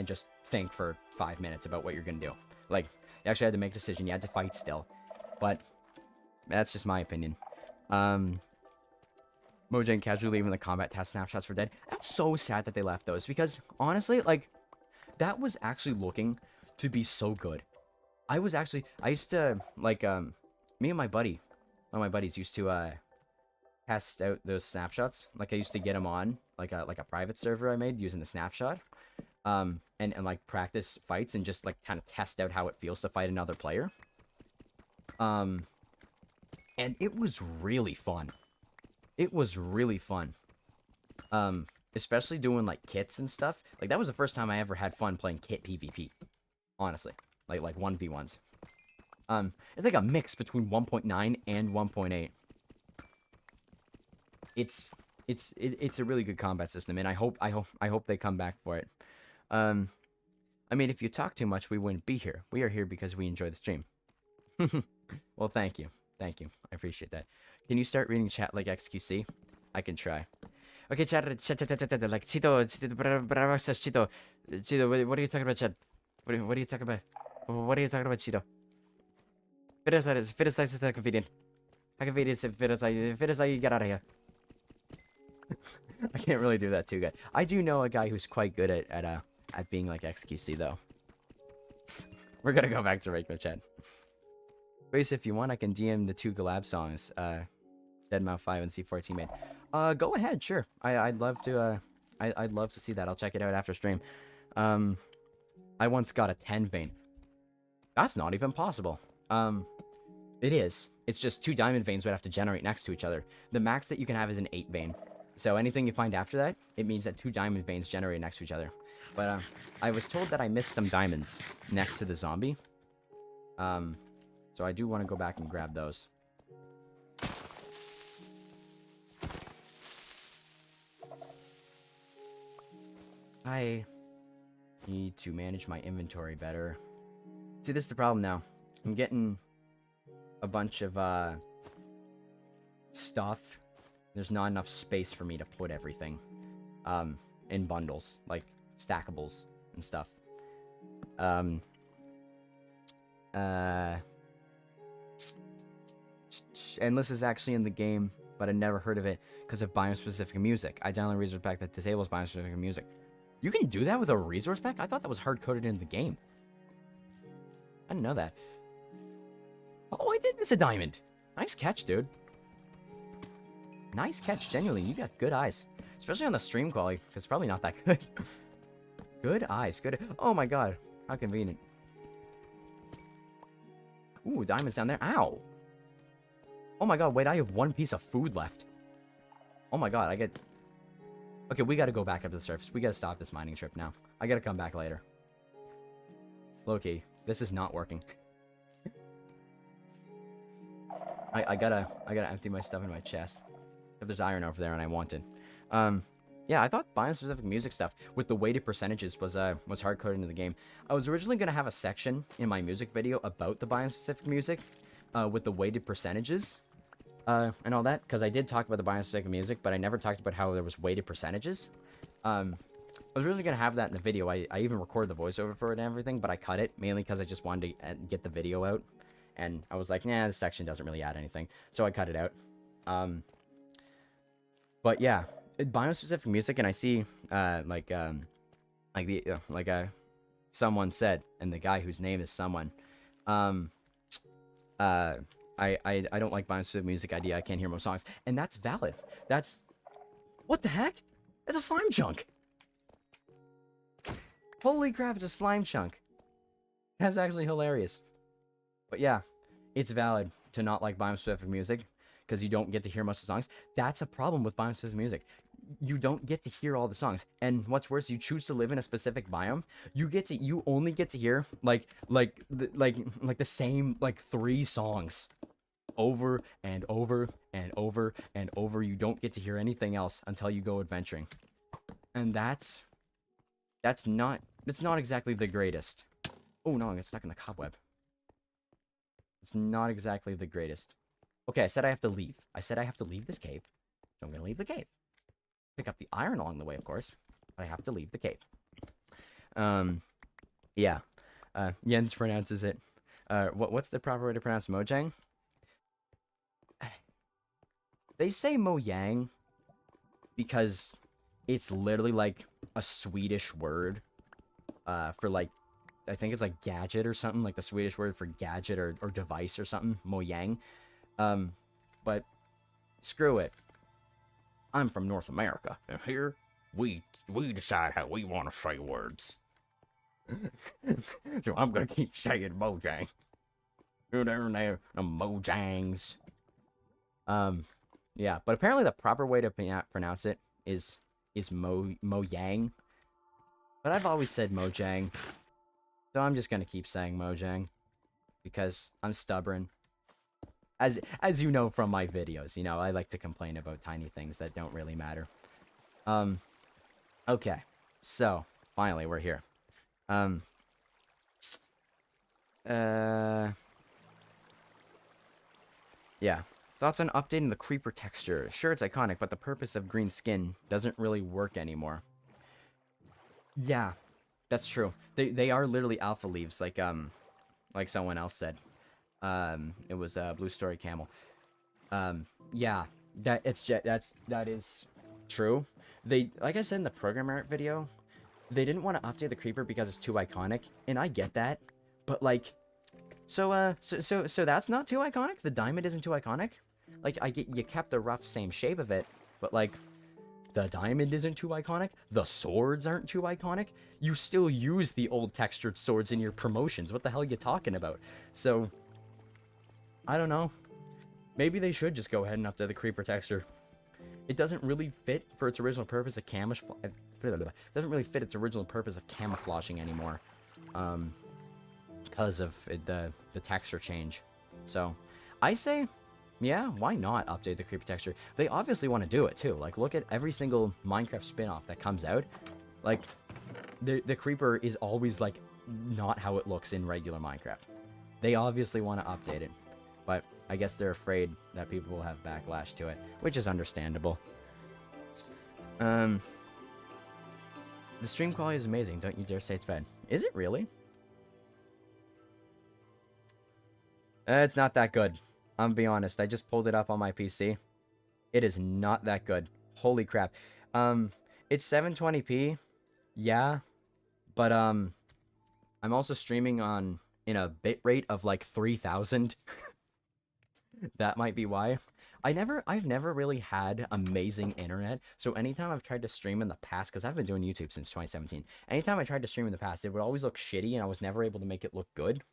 A: just think for 5 minutes about what you're gonna do. Like, you actually had to make a decision, you had to fight still. But that's just my opinion. Mojang casually leaving the combat task snapshots for dead. That's so sad that they left those, because honestly, like, that was actually looking to be so good. I used to, like, me and my buddy, one of my buddies used to, test out those snapshots. Like, I used to get them on, like a private server I made using the snapshot. And like, practice fights and just, like, kind of test out how it feels to fight another player. And it was really fun. It was really fun. Especially doing, like, kits and stuff. Like, that was the first time I ever had fun playing kit PvP. Honestly. Like 1v1s. It's like a mix between 1.9 and 1.8. It's a really good combat system, and I hope they come back for it. I mean, if you talk too much, we wouldn't be here. We are here because we enjoy the stream. Well, thank you. Thank you. I appreciate that. Can you start reading chat like XQC? I can try. Okay, chat, like, Chito, says Chito. Chito, what are you talking about, chat? What are you talking about? What are you talking about, Chito? Fit is convenient. How convenient is it? Get out of here. I can't really do that too good. I do know a guy who's quite good at being like XQC though. We're gonna go back to regular chat. Grace, if you want, I can DM the 2 Galab songs, Deadmau5 and C14 made. Go ahead, sure. I'd love to. I'd love to see that. I'll check it out after stream. I once got a 10 vein. That's not even possible. It is. It's just 2 diamond veins would have to generate next to each other. The max that you can have is an 8 vein. So anything you find after that, it means that 2 diamond veins generate next to each other. But I was told that I missed some diamonds next to the zombie. So I do want to go back and grab those. I need to manage my inventory better. See, this is the problem now. I'm getting a bunch of stuff. There's not enough space for me to put everything in bundles, like stackables and stuff. And this is actually in the game, but I never heard of it because of biome-specific music. I download a resource pack that disables biome-specific music. You can do that with a resource pack? I thought that was hard-coded in the game. I didn't know that. Oh, I did miss a diamond. Nice catch, dude. Nice catch, genuinely. You got good eyes. Especially on the stream quality, because it's probably not that good. Good eyes, good. Oh my god. How convenient. Ooh, diamonds down there. Ow. Oh my god, wait, I have 1 piece of food left. Oh my god, I get... Okay, we gotta go back up to the surface. We gotta stop this mining trip now. I gotta come back later. Loki, this is not working. I gotta empty my stuff in my chest. If there's iron over there and I want it. Yeah, I thought biome-specific music stuff with the weighted percentages was hard-coded into the game. I was originally gonna have a section in my music video about the biome-specific music, with the weighted percentages, and all that, because I did talk about the biome-specific music, but I never talked about how there was weighted percentages. I was really gonna have that in the video. I even recorded the voiceover for it and everything, but I cut it mainly because I just wanted to get the video out, and I was like, nah, this section doesn't really add anything, so I cut it out. But yeah, biome-specific music, and I see someone said, and the guy whose name is someone, I don't like biome-specific music idea. I can't hear most songs, and that's valid. That's what the heck? It's a slime chunk. Holy crap! It's a slime chunk. That's actually hilarious. But yeah, it's valid to not like biome-specific music, because you don't get to hear most of the songs. That's a problem with biome-specific music. You don't get to hear all the songs, and what's worse, you choose to live in a specific biome. You only get to hear the same like 3 songs over and over and over and over. You don't get to hear anything else until you go adventuring, and it's not exactly the greatest. Oh no, I got stuck in the cobweb. It's not exactly the greatest. Okay, I said I have to leave. I said I have to leave this cave, so I'm gonna leave the cave. Pick up the iron along the way, of course, but I have to leave the cave. Yeah. Jens pronounces it. What's the proper way to pronounce Mojang? They say Mojang because it's literally like a Swedish word for like, I think it's like gadget or something, like the Swedish word for gadget or device or something, Mojang. But screw it. I'm from North America, and here we decide how we want to say words. So I'm gonna keep saying Mojang. You're there, the Mojangs. Yeah, but apparently the proper way to pronounce it is Mojang. But I've always said Mojang, so I'm just gonna keep saying Mojang because I'm stubborn. As you know from my videos, you know, I like to complain about tiny things that don't really matter. Okay, so finally we're here. Yeah. Thoughts on updating the creeper texture? Sure, it's iconic, but the purpose of green skin doesn't really work anymore. Yeah, that's true. They are literally alpha leaves, like someone else said. It was Blue Story Camel. Yeah, that is true. They, like I said in the program art video, they didn't want to update the creeper because it's too iconic, and I get that. But like, so that's not too iconic. The diamond isn't too iconic. Like, I get you kept the rough same shape of it, but like, the diamond isn't too iconic. The swords aren't too iconic. You still use the old textured swords in your promotions. What the hell are you talking about? So, I don't know. Maybe they should just go ahead and update the creeper texture. It doesn't really fit for its original purpose of camouflage. It doesn't really fit its original purpose of camouflaging anymore, because of the texture change. So, I say, yeah, why not update the creeper texture? They obviously want to do it too. Like, look at every single Minecraft spin-off that comes out. Like, the creeper is always like not how it looks in regular Minecraft. They obviously want to update it, but I guess they're afraid that people will have backlash to it, which is understandable. The stream quality is amazing. Don't you dare say it's bad. Is it really? It's not that good. I'm gonna be honest. I just pulled it up on my PC. It is not that good. Holy crap. It's 720p. Yeah. But, I'm also streaming in a bitrate of like 3000. That might be why. I've never really had amazing internet, so anytime I've tried to stream in the past, because I've been doing YouTube since 2017, anytime I tried to stream in the past, it would always look shitty, and I was never able to make it look good.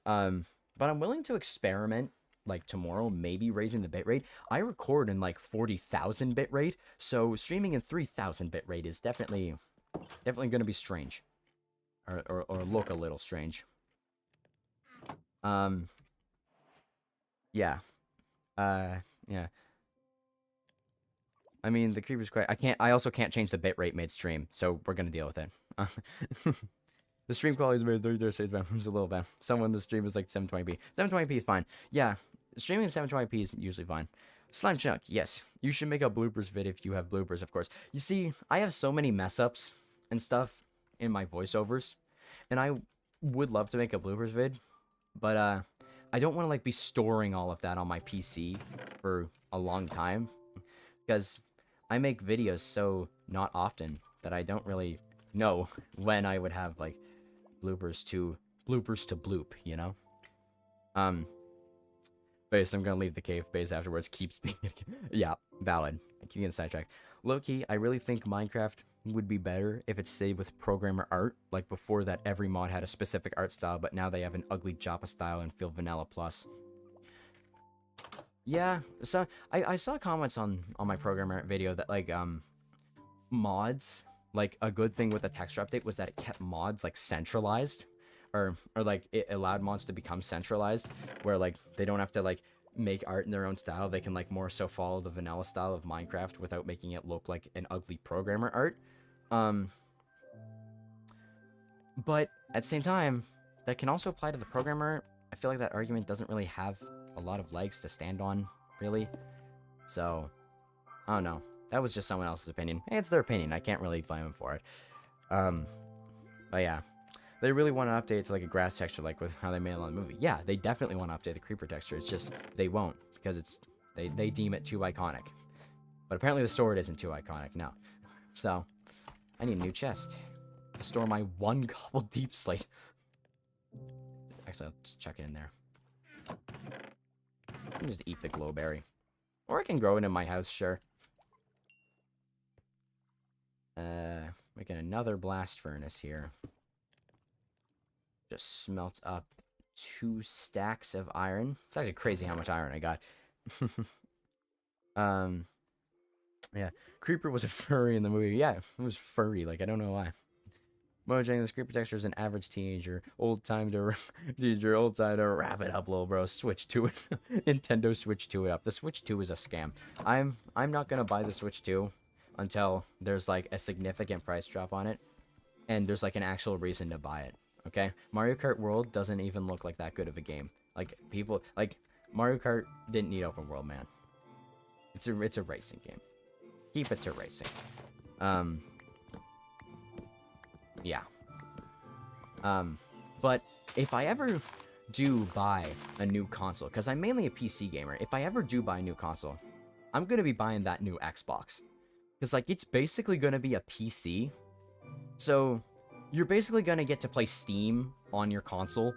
A: But I'm willing to experiment, like tomorrow, maybe raising the bitrate. I record in like 40,000 bitrate, so streaming in 3000 bitrate is definitely going to be strange, or look a little strange. Yeah. Yeah. I mean, the creeper's quite... I also can't change the bitrate mid-stream, so we're gonna deal with it. The stream quality is amazing. Don't say it's bad. It's a little bad. Someone in the stream is like 720p. 720p is fine. Yeah, streaming in 720p is usually fine. Slime Chunk, yes. You should make a bloopers vid if you have bloopers, of course. You see, I have so many mess-ups and stuff in my voiceovers, and I would love to make a bloopers vid, but, I don't want to, like, be storing all of that on my PC for a long time, because I make videos so not often that I don't really know when I would have, like, bloopers to bloop, you know? Base, I'm gonna leave the cave base afterwards, keep speaking. Yeah, valid. I keep getting sidetracked. Low-key, I really think Minecraft would be better if it stayed with programmer art. Like before that, every mod had a specific art style, but now they have an ugly Joppa style and feel vanilla plus. Yeah, so I saw comments on my programmer video that like mods, like a good thing with the texture update was that it kept mods like centralized, or like it allowed mods to become centralized, where like they don't have to like make art in their own style. They can like more so follow the vanilla style of Minecraft without making it look like an ugly programmer art. Um, but at the same time, that can also apply to the programmer. I feel like that argument doesn't really have a lot of legs to stand on, really. So, I don't know. That was just someone else's opinion. Hey, it's their opinion. I can't really blame them for it. But yeah. They really want to update to like a grass texture, like with how they made it on the movie. Yeah, they definitely want to update the creeper texture. It's just they won't because they deem it too iconic. But apparently the sword isn't too iconic now. So I need a new chest to store my 1 cobble deep slate. Actually, I'll just chuck it in there. I can just eat the glowberry, or I can grow it in my house. Sure. Making another blast furnace here. Just smelts up 2 stacks of iron. It's actually crazy how much iron I got. Yeah. Creeper was a furry in the movie. Yeah, it was furry. Like, I don't know why. Mojang, this creeper texture is an average teenager. Old time to wrap it up, little bro. Switch to it. Nintendo Switch 2 it up. The Switch 2 is a scam. I'm not gonna buy the Switch 2 until there's like a significant price drop on it, and there's like an actual reason to buy it. Okay, Mario Kart World doesn't even look like that good of a game. Like people like Mario Kart didn't need open world, man. It's a racing game. Keep it to racing. Yeah. But if I ever do buy a new console, because I'm mainly a PC gamer, if I ever do buy a new console, I'm gonna be buying that new Xbox. Because, like, it's basically gonna be a PC. So, you're basically gonna get to play Steam on your console.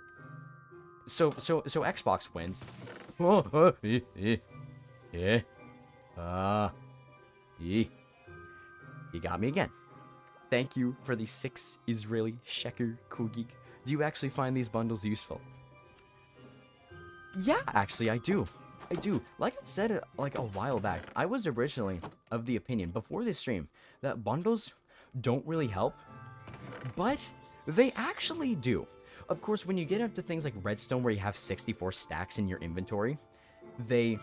A: So Xbox wins. You got me again. Thank you for the 6 Israeli sheker, cool geek. Do you actually find these bundles useful? Yeah, actually, I do. I do. Like I said, like a while back, I was originally of the opinion before this stream that bundles don't really help, but they actually do. Of course, when you get up to things like Redstone, where you have 64 stacks in your inventory, they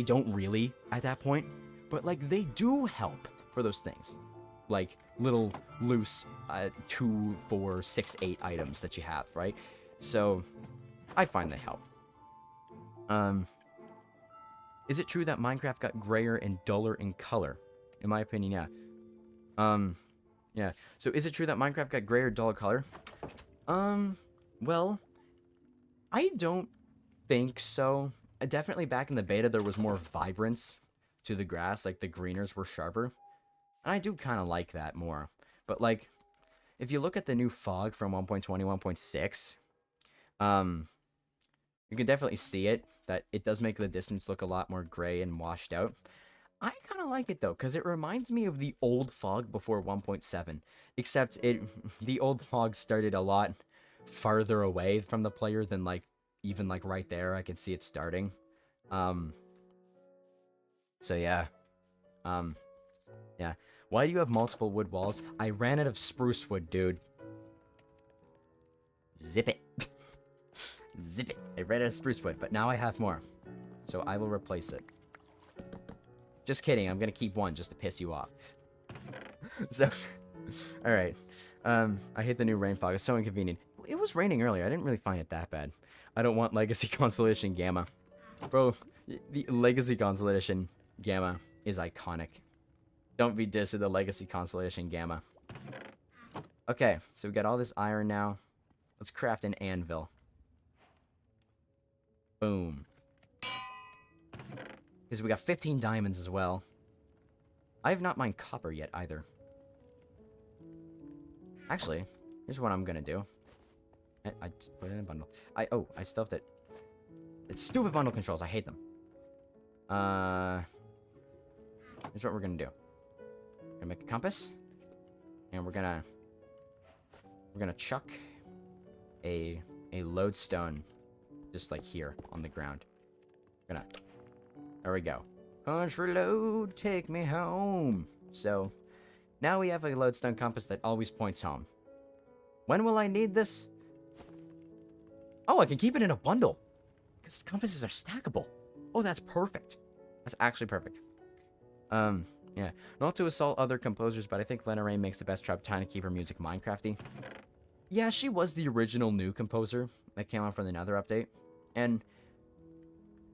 A: don't really at that point, but like they do help for those things, like little loose 2, 4, 6, 8 items that you have, right? So I find they help. Is it true that Minecraft got grayer and duller in color? In my opinion, yeah. Yeah. So is it true that Minecraft got grayer, duller color? Well, I don't think so. Definitely back in the beta, there was more vibrance to the grass. Like, the greeners were sharper. And I do kind of like that more. But, like, if you look at the new fog from 1.20, 1.6, you can definitely see it, that it does make the distance look a lot more gray and washed out. I kind of like it, though, because it reminds me of the old fog before 1.7. Except the old fog started a lot farther away from the player than, like, even, like, right there. I can see it starting. So, yeah. Yeah. Why do you have multiple wood walls? I ran out of spruce wood, dude. Zip it. Zip it. I ran out of spruce wood, but now I have more. So I will replace it. Just kidding. I'm going to keep one just to piss you off. So, alright. I hate the new rain fog. It's so inconvenient. It was raining earlier. I didn't really find it that bad. I don't want Legacy Constellation Gamma. Bro, the Legacy Constellation Gamma is iconic. Don't be dissing the Legacy Constellation Gamma. Okay, so we got all this iron now. Let's craft an anvil. Boom. Because we got 15 diamonds as well. I have not mined copper yet either. Actually, here's what I'm gonna do. I just put it in a bundle. I stuffed it. It's stupid bundle controls. I hate them. Here's what we're gonna do. We're gonna make a compass, and we're gonna chuck a lodestone just like here on the ground. There we go. Country load, take me home. So, now we have a lodestone compass that always points home. When will I need this? Oh, I can keep it in a bundle. Because compasses are stackable. Oh, that's perfect. That's actually perfect. Yeah. Not to assault other composers, but I think Lena Raine makes the best job trying to keep her music Minecrafty. Yeah, she was the original new composer that came out from the Nether update. And,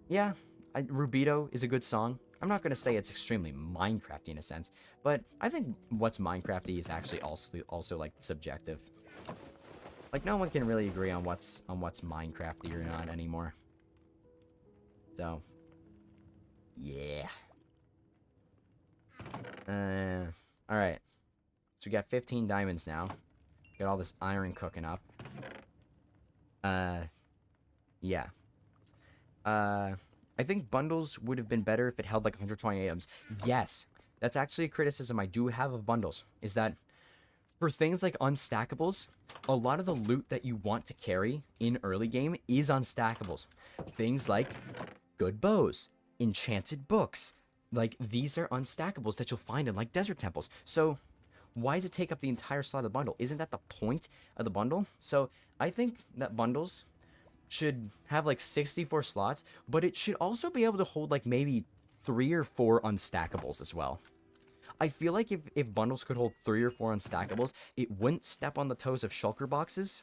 A: yeah, Rubito is a good song. I'm not going to say it's extremely Minecrafty in a sense, but I think what's Minecrafty is actually also like, subjective. Like, no one can really agree on what's Minecrafty or not anymore. So, yeah. Alright. So we got 15 diamonds now. Got all this iron cooking up. Yeah. I think bundles would have been better if it held like 120 items. Yes. That's actually a criticism I do have of bundles. Is that for things like unstackables, a lot of the loot that you want to carry in early game is unstackables. Things like good bows, enchanted books. Like, these are unstackables that you'll find in, like, desert temples. So, why does it take up the entire slot of the bundle? Isn't that the point of the bundle? So, I think that bundles should have, like, 64 slots, but it should also be able to hold, like, maybe 3 or 4 unstackables as well. I feel like if bundles could hold 3 or 4 unstackables, it wouldn't step on the toes of shulker boxes,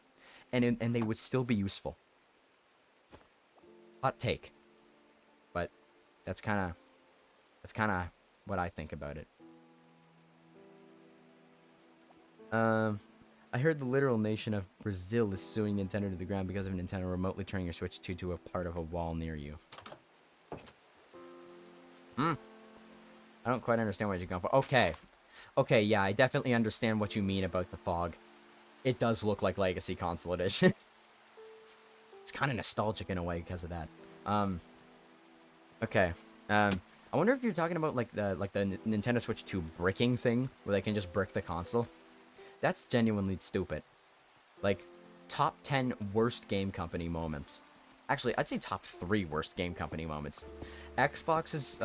A: and they would still be useful. Hot take. But that's kind of what I think about it. I heard the literal nation of Brazil is suing Nintendo to the ground because of Nintendo remotely turning your Switch 2 to a part of a wall near you. I don't quite understand what you're going for. Okay. Okay, yeah, I definitely understand what you mean about the fog. It does look like Legacy Console Edition. It's kind of nostalgic in a way because of that. Okay. I wonder if you're talking about like the Nintendo Switch 2 bricking thing, where they can just brick the console. That's genuinely stupid. Like, top 10 worst game company moments. Actually, I'd say top 3 worst game company moments. Xbox's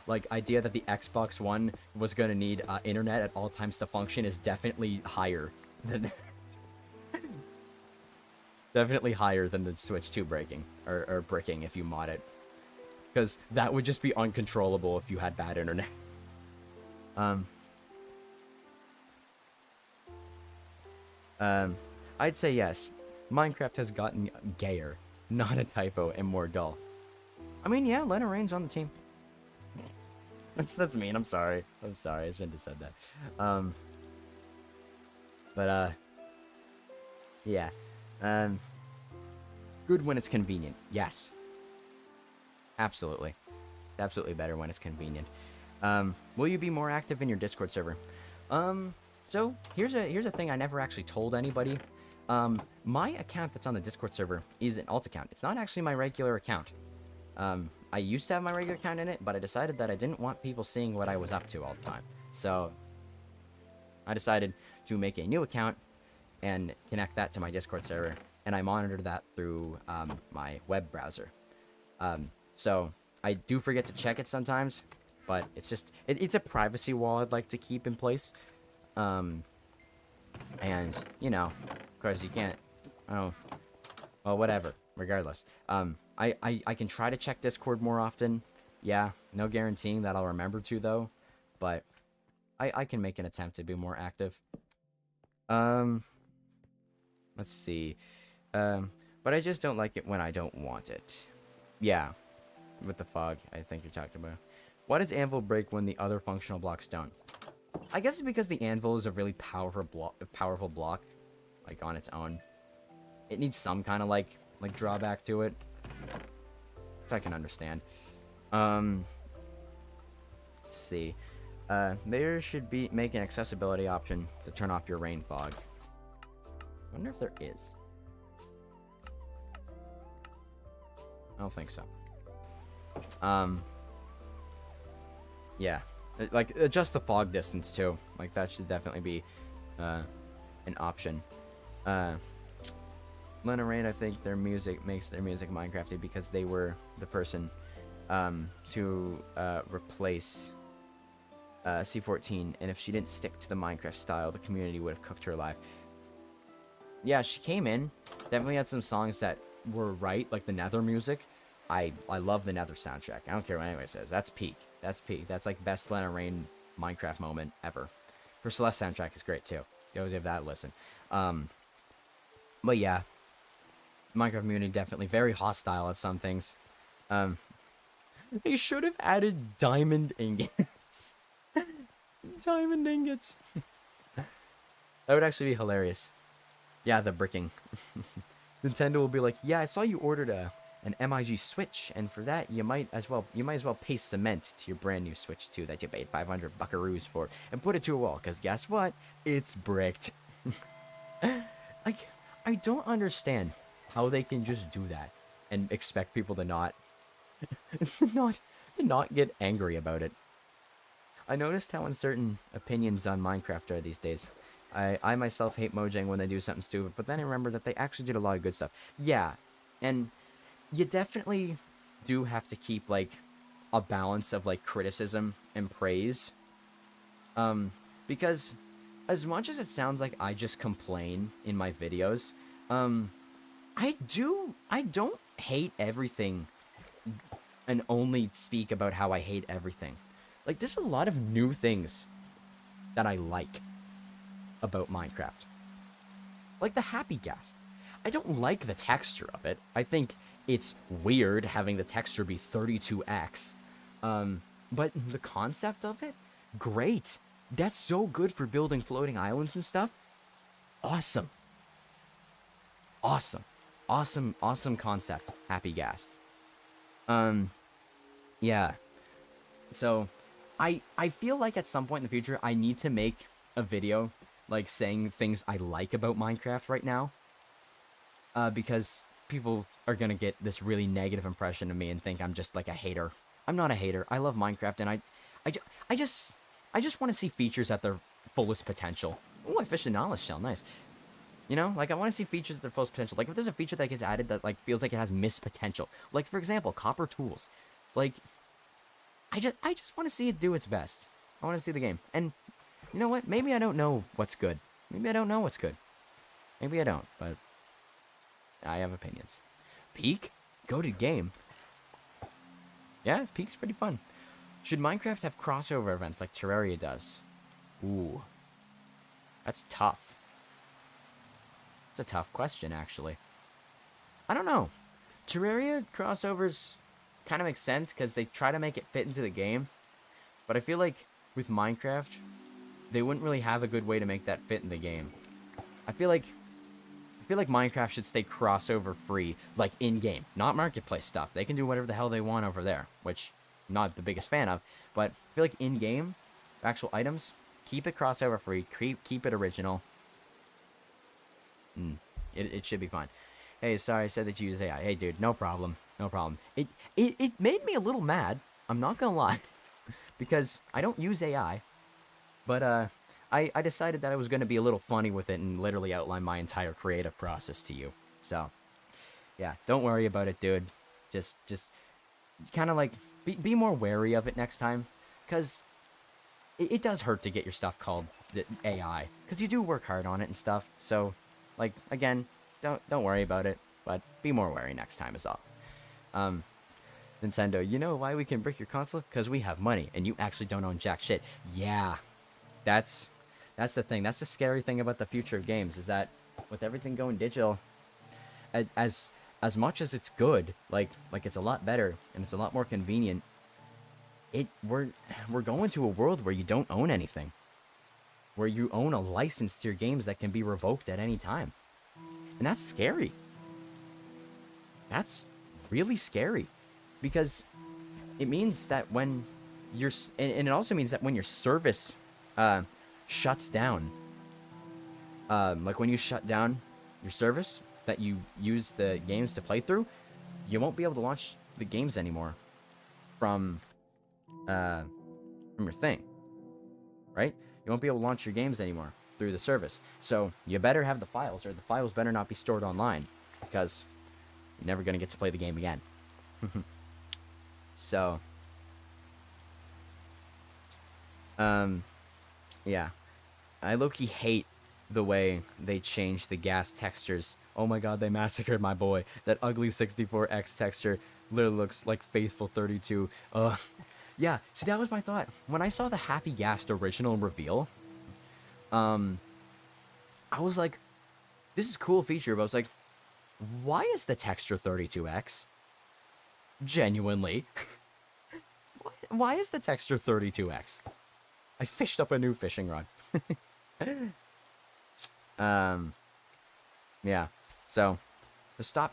A: like idea that the Xbox One was gonna need internet at all times to function is definitely higher than definitely higher than the Switch 2 breaking or bricking if you mod it. Because that would just be uncontrollable if you had bad internet. I'd say yes. Minecraft has gotten gayer, not a typo, and more dull. I mean, yeah, Lena Raine's on the team. That's mean. I'm sorry. I'm sorry. I shouldn't have said that. Yeah. Good when it's convenient. Yes. Absolutely. It's absolutely better when it's convenient. Will you be more active in your Discord server? So here's a thing I never actually told anybody. My account that's on the Discord server is an alt account. It's not actually my regular account. I used to have my regular account in it, but I decided that I didn't want people seeing what I was up to all the time. So I decided to make a new account and connect that to my Discord server, and I monitor that through my web browser. So I do forget to check it sometimes, but it's just it's a privacy wall I'd like to keep in place. And you know, of course you can't. Oh, well, whatever. Regardless, I can try to check Discord more often. Yeah, no guaranteeing that I'll remember to though, but I can make an attempt to be more active. Let's see. But I just don't like it when I don't want it. Yeah, with the fog, I think you're talking about. Why does Anvil break when the other functional blocks don't? I guess it's because the Anvil is a really powerful block, like on its own. It needs some kind of like drawback to it, which I can understand. Let's see. There should make an accessibility option to turn off your rain fog. I wonder if there is. I don't think so. Yeah. Like, adjust the fog distance, too. Like, that should definitely be, an option. Lena Rain, I think their music makes their music Minecrafty because they were the person to replace C14, and if she didn't stick to the Minecraft style, the community would have cooked her alive. Yeah, she came in, definitely had some songs that were right, like the Nether music. I love the Nether soundtrack. I don't care what anybody says. That's peak. That's peak. That's like best Lena Rain Minecraft moment ever. Her Celeste soundtrack is great too. You always give that a listen. But yeah, Minecraft community definitely very hostile at some things. They should have added diamond ingots. Diamond ingots. That would actually be hilarious. Yeah, the bricking. Nintendo will be like, yeah, I saw you ordered an MIG Switch, and for that you might as well paste cement to your brand new Switch 2 that you paid 500 buckaroos for and put it to a wall, because guess what? It's bricked. Like, I don't understand how they can just do that and expect people to not not get angry about it. I noticed how uncertain opinions on Minecraft are these days. I myself hate Mojang when they do something stupid, but then I remember that they actually did a lot of good stuff. Yeah, and you definitely do have to keep, like, a balance of, like, criticism and praise. Because as much as it sounds like I just complain in my videos, I don't hate everything and only speak about how I hate everything. Like, there's a lot of new things that I like about Minecraft. Like the Happy Ghast. I don't like the texture of it. I think it's weird having the texture be 32x. But the concept of it, great. That's so good for building floating islands and stuff. Awesome. Awesome. Awesome, awesome concept, Happy Ghast. Yeah. So, I feel like at some point in the future, I need to make a video, like, saying things I like about Minecraft right now. Because people are gonna get this really negative impression of me and think I'm just, like, a hater. I'm not a hater. I love Minecraft, and I just want to see features at their fullest potential. Ooh, I fished a knowledge shell. Nice. You know, like, I want to see features at their fullest potential. Like, if there's a feature that gets added that, like, feels like it has missed potential. Like, for example, copper tools. Like, I just want to see it do its best. I want to see the game. And, you know what? Maybe I don't know what's good. Maybe I don't know what's good. Maybe I don't, but I have opinions. Peak? Goated game. Yeah, Peak's pretty fun. Should Minecraft have crossover events like Terraria does? Ooh. That's tough. It's a tough question, actually. I don't know. Terraria crossovers kind of make sense because they try to make it fit into the game. But I feel like with Minecraft, they wouldn't really have a good way to make that fit in the game. I feel like Minecraft should stay crossover free, like in-game, not marketplace stuff. They can do whatever the hell they want over there, which I'm not the biggest fan of. But I feel like in-game, actual items, keep it crossover free, keep it original. It should be fine. Hey, sorry, I said that you use AI. Hey, dude, no problem, no problem. It made me a little mad. I'm not gonna lie, because I don't use AI, but I decided that I was gonna be a little funny with it and literally outline my entire creative process to you. So, yeah, don't worry about it, dude. Just kind of like be more wary of it next time, because it does hurt to get your stuff called the AI, because you do work hard on it and stuff. So, like, again, don't worry about it, but be more wary next time is all. Nintendo, you know why we can brick your console? Because we have money, and you actually don't own jack shit. Yeah, that's the thing. That's the scary thing about the future of games, is that with everything going digital, as much as it's good, like it's a lot better and it's a lot more convenient, we're going to a world where you don't own anything, where you own a license to your games that can be revoked at any time, and that's scary. That's really scary, because it means that when and it also means that when your service shuts down, like when you shut down your service that you use the games to play through, you won't be able to launch the games anymore from your thing, right? You won't be able to launch your games anymore through the service. So you better have the files, or the files better not be stored online. because you're never gonna get to play the game again. So, yeah, I low-key hate the way they changed the gas textures. Oh my god, they massacred my boy. That ugly 64X texture literally looks like Faithful 32. Yeah, see, that was my thought. When I saw the Happy Gas original reveal, I was like, this is a cool feature, but I was like, why is the texture 32X? Genuinely. Why is the texture 32X? I fished up a new fishing rod. Yeah. So, the Stop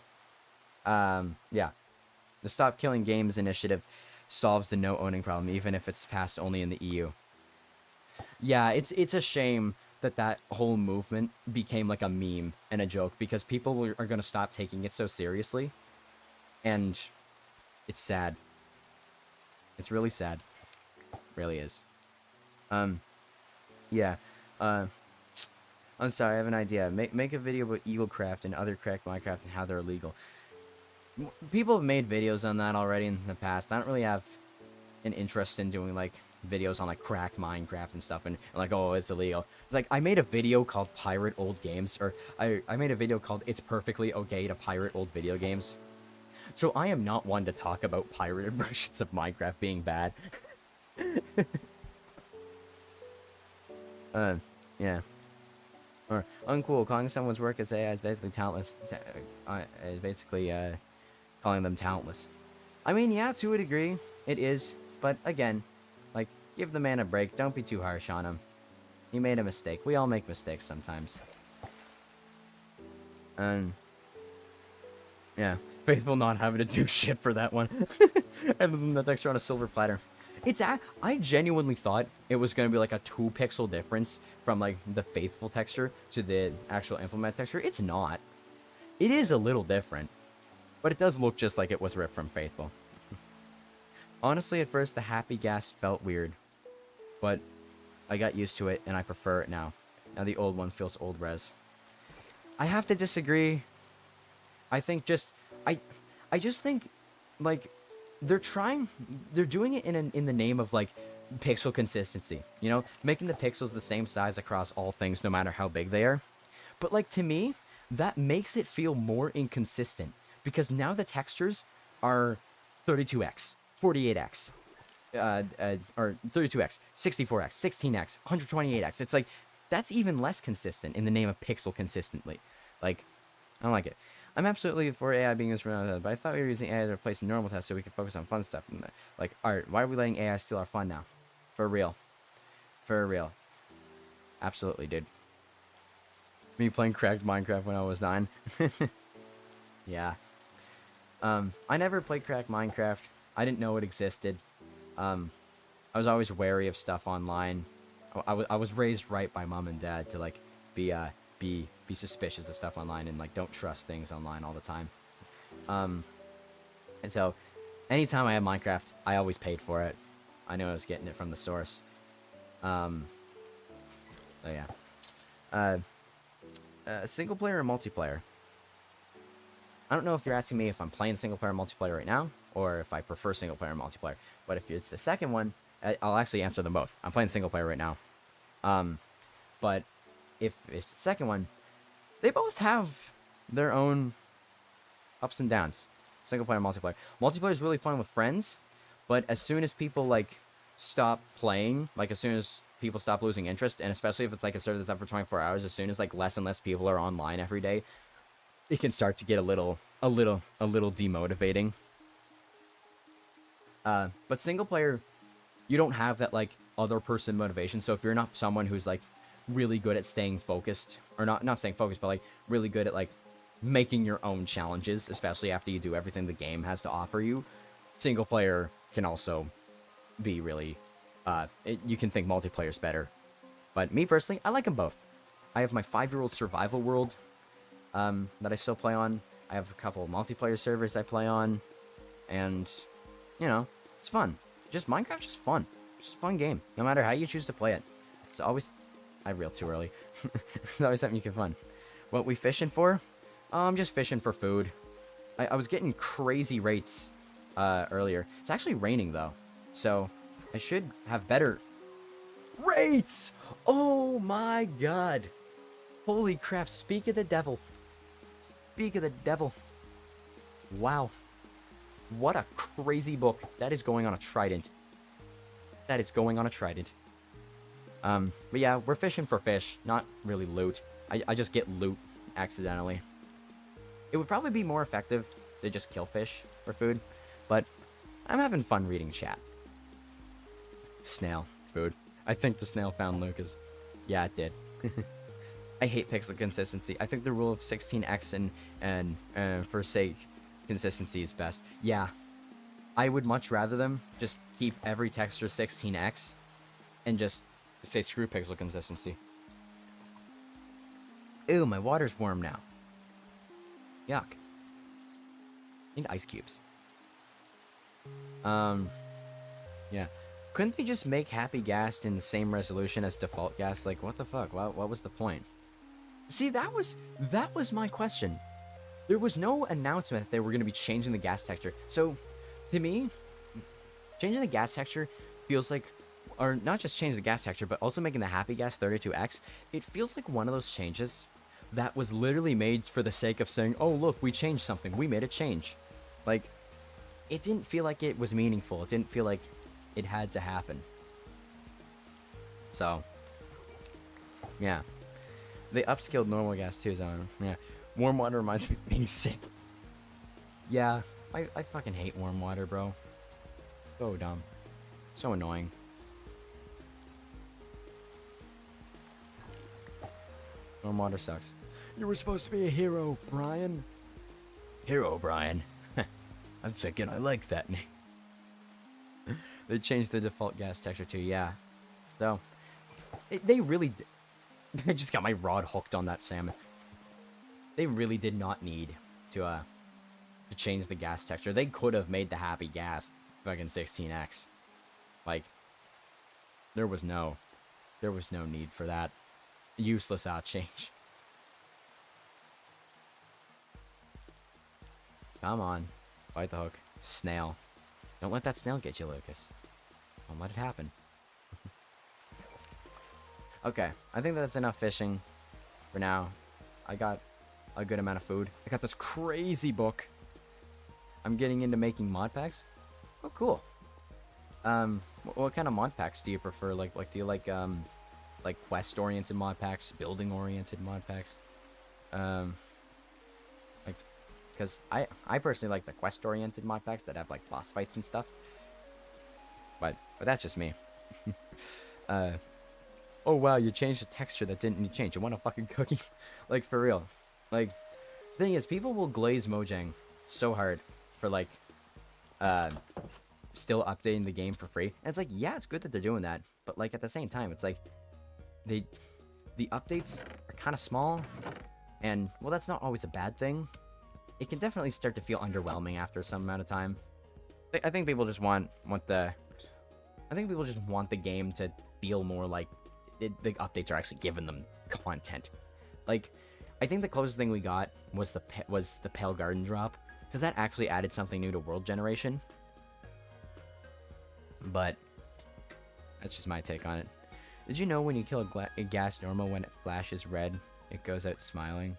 A: Killing Games initiative solves the no owning problem, even if it's passed only in the EU. Yeah, it's a shame that whole movement became like a meme and a joke, because people are going to stop taking it so seriously. And it's sad. It's really sad. It really is. Yeah. I'm sorry, I have an idea. Make a video about Eaglecraft and other cracked Minecraft and how they're illegal. People have made videos on that already in the past. I don't really have an interest in doing, like, videos on, like, cracked Minecraft and stuff, and like, oh, it's illegal. It's like, I made a video called Pirate Old Games, or I made a video called It's Perfectly Okay to Pirate Old Video Games. So I am not one to talk about pirated versions of Minecraft being bad. Yeah. Or uncool, calling someone's work as AI is basically talentless. Basically, calling them talentless. I mean, yeah, to a degree, it is. But again, like, give the man a break. Don't be too harsh on him. He made a mistake. We all make mistakes sometimes. Yeah. Faithful not having to do shit for that one. And then the texture on a silver platter. I genuinely thought it was going to be like a 2 pixel difference from like the Faithful texture to the actual implement texture. It's not. It is a little different. But it does look just like it was ripped from Faithful. Honestly, at first the Happy Gas felt weird. But I got used to it and I prefer it now. Now the old one feels old res. I have to disagree. I think I just think, like, they're doing it in the name of, like, pixel consistency, you know, making the pixels the same size across all things, no matter how big they are. But, like, to me, that makes it feel more inconsistent, because now the textures are 32x, 48x, or 32x, 64x, 16x, 128x. It's like, that's even less consistent in the name of pixel consistently. Like, I don't like it. I'm absolutely for AI being used for that, but I thought we were using AI to replace normal tests so we could focus on fun stuff. Like art. Why are we letting AI steal our fun now? For real. For real. Absolutely, dude. Me playing cracked Minecraft when I was 9. Yeah. I never played cracked Minecraft. I didn't know it existed. I was always wary of stuff online. I was raised right by mom and dad to, like, be suspicious of stuff online and, like, don't trust things online all the time. And so anytime I had Minecraft, I always paid for it. I knew I was getting it from the source. So yeah. Single player or multiplayer? I don't know if you're asking me if I'm playing single player or multiplayer right now, or if I prefer single player or multiplayer. But if it's the second one, I'll actually answer them both. I'm playing single player right now. But if it's the second one, they both have their own ups and downs. Single player, multiplayer. Multiplayer is really fun with friends, but as soon as people, like, stop playing, like, as soon as people stop losing interest, and especially if it's, like, a server that's up for 24 hours, as soon as, like, less and less people are online every day, it can start to get a little demotivating. But single player, you don't have that, like, other person motivation. So if you're not someone who's, like, really good at staying focused, or not staying focused, but, like, really good at, like, making your own challenges, especially after you do everything the game has to offer you, single player can also be really, you can think multiplayer's better. But me personally, I like them both. I have my 5-year-old survival world that I still play on. I have a couple of multiplayer servers I play on, and, you know, it's fun. Just Minecraft's just fun. Just a fun game, no matter how you choose to play it. It's always, I reeled too early. It's always something you can fun. What we fishing for? Oh, I'm just fishing for food. I was getting crazy rates earlier. It's actually raining, though. So, I should have better rates! Oh my god. Holy crap, speak of the devil. Speak of the devil. Wow. What a crazy book. That is going on a trident. That is going on a trident. But yeah, we're fishing for fish, not really loot. I just get loot accidentally. It would probably be more effective to just kill fish for food, but I'm having fun reading chat. Snail. Food. I think the snail found Lucas. Yeah, it did. I hate pixel consistency. I think the rule of 16x and Forsake consistency is best. Yeah. I would much rather them just keep every texture 16x and just say screw pixel consistency. Ew, my water's warm now. Yuck. Need ice cubes. Yeah. Couldn't they just make Happy Ghast in the same resolution as default Ghast? Like, what the fuck? What was the point? See, that was my question. There was no announcement that they were going to be changing the gas texture. So, to me, changing the gas texture feels like, or not just changing the gas texture, but also making the Happy Ghast 32x, it feels like one of those changes that was literally made for the sake of saying, oh, look, we changed something. We made a change. Like, it didn't feel like it was meaningful. It didn't feel like it had to happen. So, yeah. They upscaled normal gas too, so yeah. Warm water reminds me of being sick. Yeah, I fucking hate warm water, bro. So dumb. So annoying. Warm water sucks. You were supposed to be a hero, Brian. Hero, Brian. I'm thinking I like that name. They changed the default gas texture too, yeah. So, they really did. I just got my rod hooked on that salmon. They really did not need to change the gas texture. They could have made the Happy Ghast fucking 16x. Like, there was no need for that useless change. Come on, bite the hook, snail. Don't let that snail get you, Lucas. Don't let it happen. Okay, I think that's enough fishing for now. I got a good amount of food. I got this crazy book. I'm getting into making mod packs. Oh, cool. What kind of mod packs do you prefer? Like do you like quest-oriented mod packs, building-oriented mod packs? Like, because I personally like the quest-oriented mod packs that have like boss fights and stuff. But that's just me. Oh wow, you changed the texture that didn't need change. You want a fucking cookie? Like, for real. Like, the thing is, people will glaze Mojang so hard for like still updating the game for free. And it's like, yeah, it's good that they're doing that, but like at the same time, it's like the updates are kind of small, and well, that's not always a bad thing. It can definitely start to feel underwhelming after some amount of time. I think people just want the game to feel more like the updates are actually giving them content. Like, I think the closest thing we got was the Pale Garden drop, because that actually added something new to World Generation. But that's just my take on it. Did you know when you kill a gas normal, when it flashes red, it goes out smiling?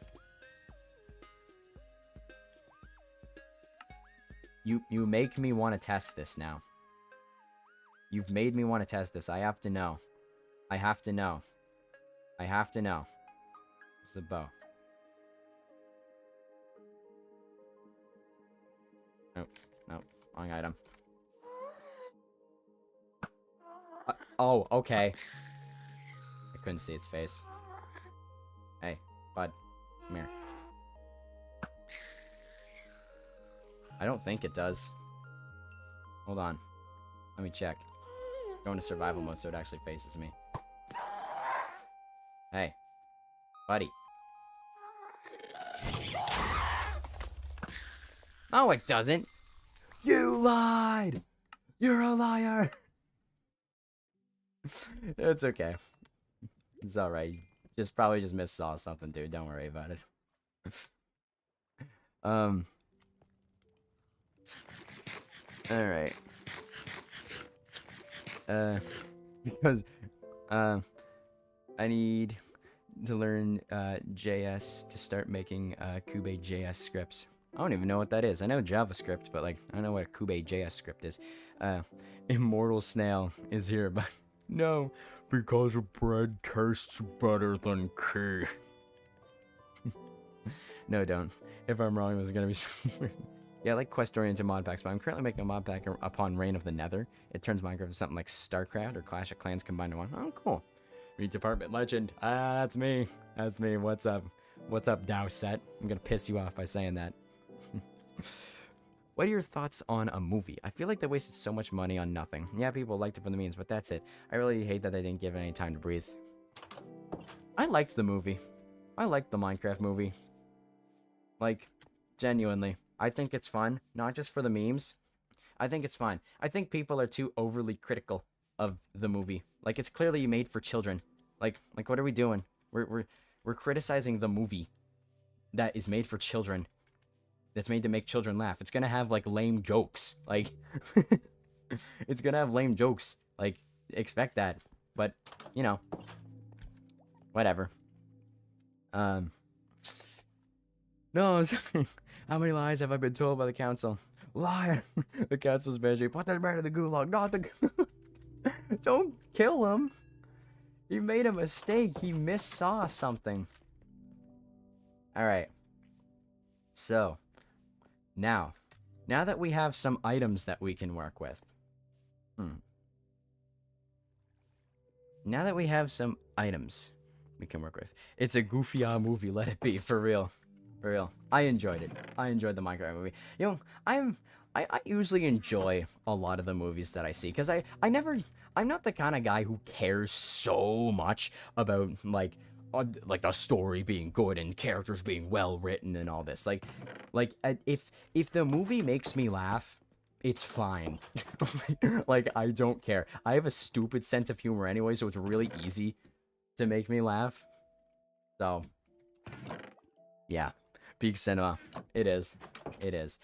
A: You make me want to test this now. You've made me want to test this. I have to know. I have to know. I have to know. It's the bow. Nope. Nope. Wrong item. Oh, okay. I couldn't see its face. Hey, bud. Come here. I don't think it does. Hold on. Let me check. Go into survival mode so it actually faces me. Hey. Buddy. No, it doesn't. You lied. You're a liar. It's okay. It's alright. Probably just missaw something, dude. Don't worry about it. Um. All right. Because I need to learn JS to start making Kube JS scripts. I don't even know what that is. I know JavaScript, but like I don't know what a Kube JS script is. Immortal Snail is here, but no, because bread tastes better than key. No, don't. If I'm wrong, this is gonna be. Yeah, I like quest-oriented mod packs, but I'm currently making a mod pack upon Reign of the Nether. It turns Minecraft into something like StarCraft or Clash of Clans combined in one. Oh, cool. Read Department Legend. Ah, that's me. That's me. What's up? What's up, Dowset? I'm gonna piss you off by saying that. What are your thoughts on a movie? I feel like they wasted so much money on nothing. Yeah, people liked it for the memes, but that's it. I really hate that they didn't give it any time to breathe. I liked the movie. I liked the Minecraft movie. Like, genuinely. I think it's fun, not just for the memes. I think it's fun. I think people are too overly critical of the movie. Like, it's clearly made for children. Like what are we doing? We're criticizing the movie that is made for children. That's made to make children laugh. It's gonna have like lame jokes. Like, it's gonna have lame jokes. Like, expect that. But you know, whatever. No, how many lies have I been told by the council? Liar! The council's measure. Put that man in the gulag, not the. Don't kill him. He made a mistake. He missaw something. All right. So, now that we have some items that we can work with. Now that we have some items we can work with. It's a goofy movie. Let it be, for real. For real. I enjoyed it. I enjoyed the Minecraft movie. You know, I usually enjoy a lot of the movies that I see, because I'm not the kind of guy who cares so much about like the story being good and characters being well written and all this. If the movie makes me laugh, it's fine. Like, I don't care. I have a stupid sense of humor anyway, so it's really easy to make me laugh. So, yeah. Peak cinema. It is. It is.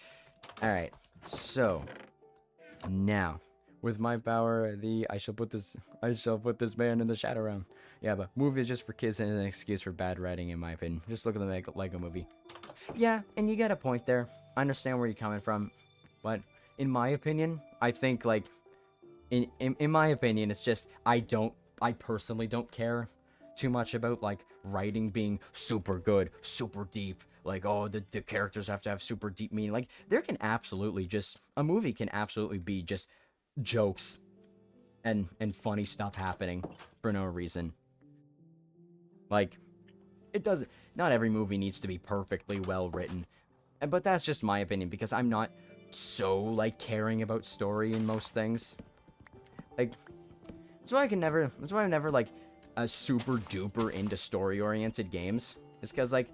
A: Alright. So, now, with my power, I shall put this man in the shadow realm. Yeah, but movie is just for kids and an excuse for bad writing, in my opinion. Just look at the Lego movie. Yeah, and you got a point there. I understand where you're coming from. But, in my opinion, I think, like, in my opinion, it's just, I personally don't care too much about, like, writing being super good, super deep. Like, oh, the characters have to have super deep meaning. Like, there can absolutely just... A movie can absolutely be just jokes and funny stuff happening for no reason. Like, it doesn't... Not every movie needs to be perfectly well written. But that's just my opinion, because I'm not so, like, caring about story in most things. Like, that's why I'm never, like, a super duper into story-oriented games. It's because, like...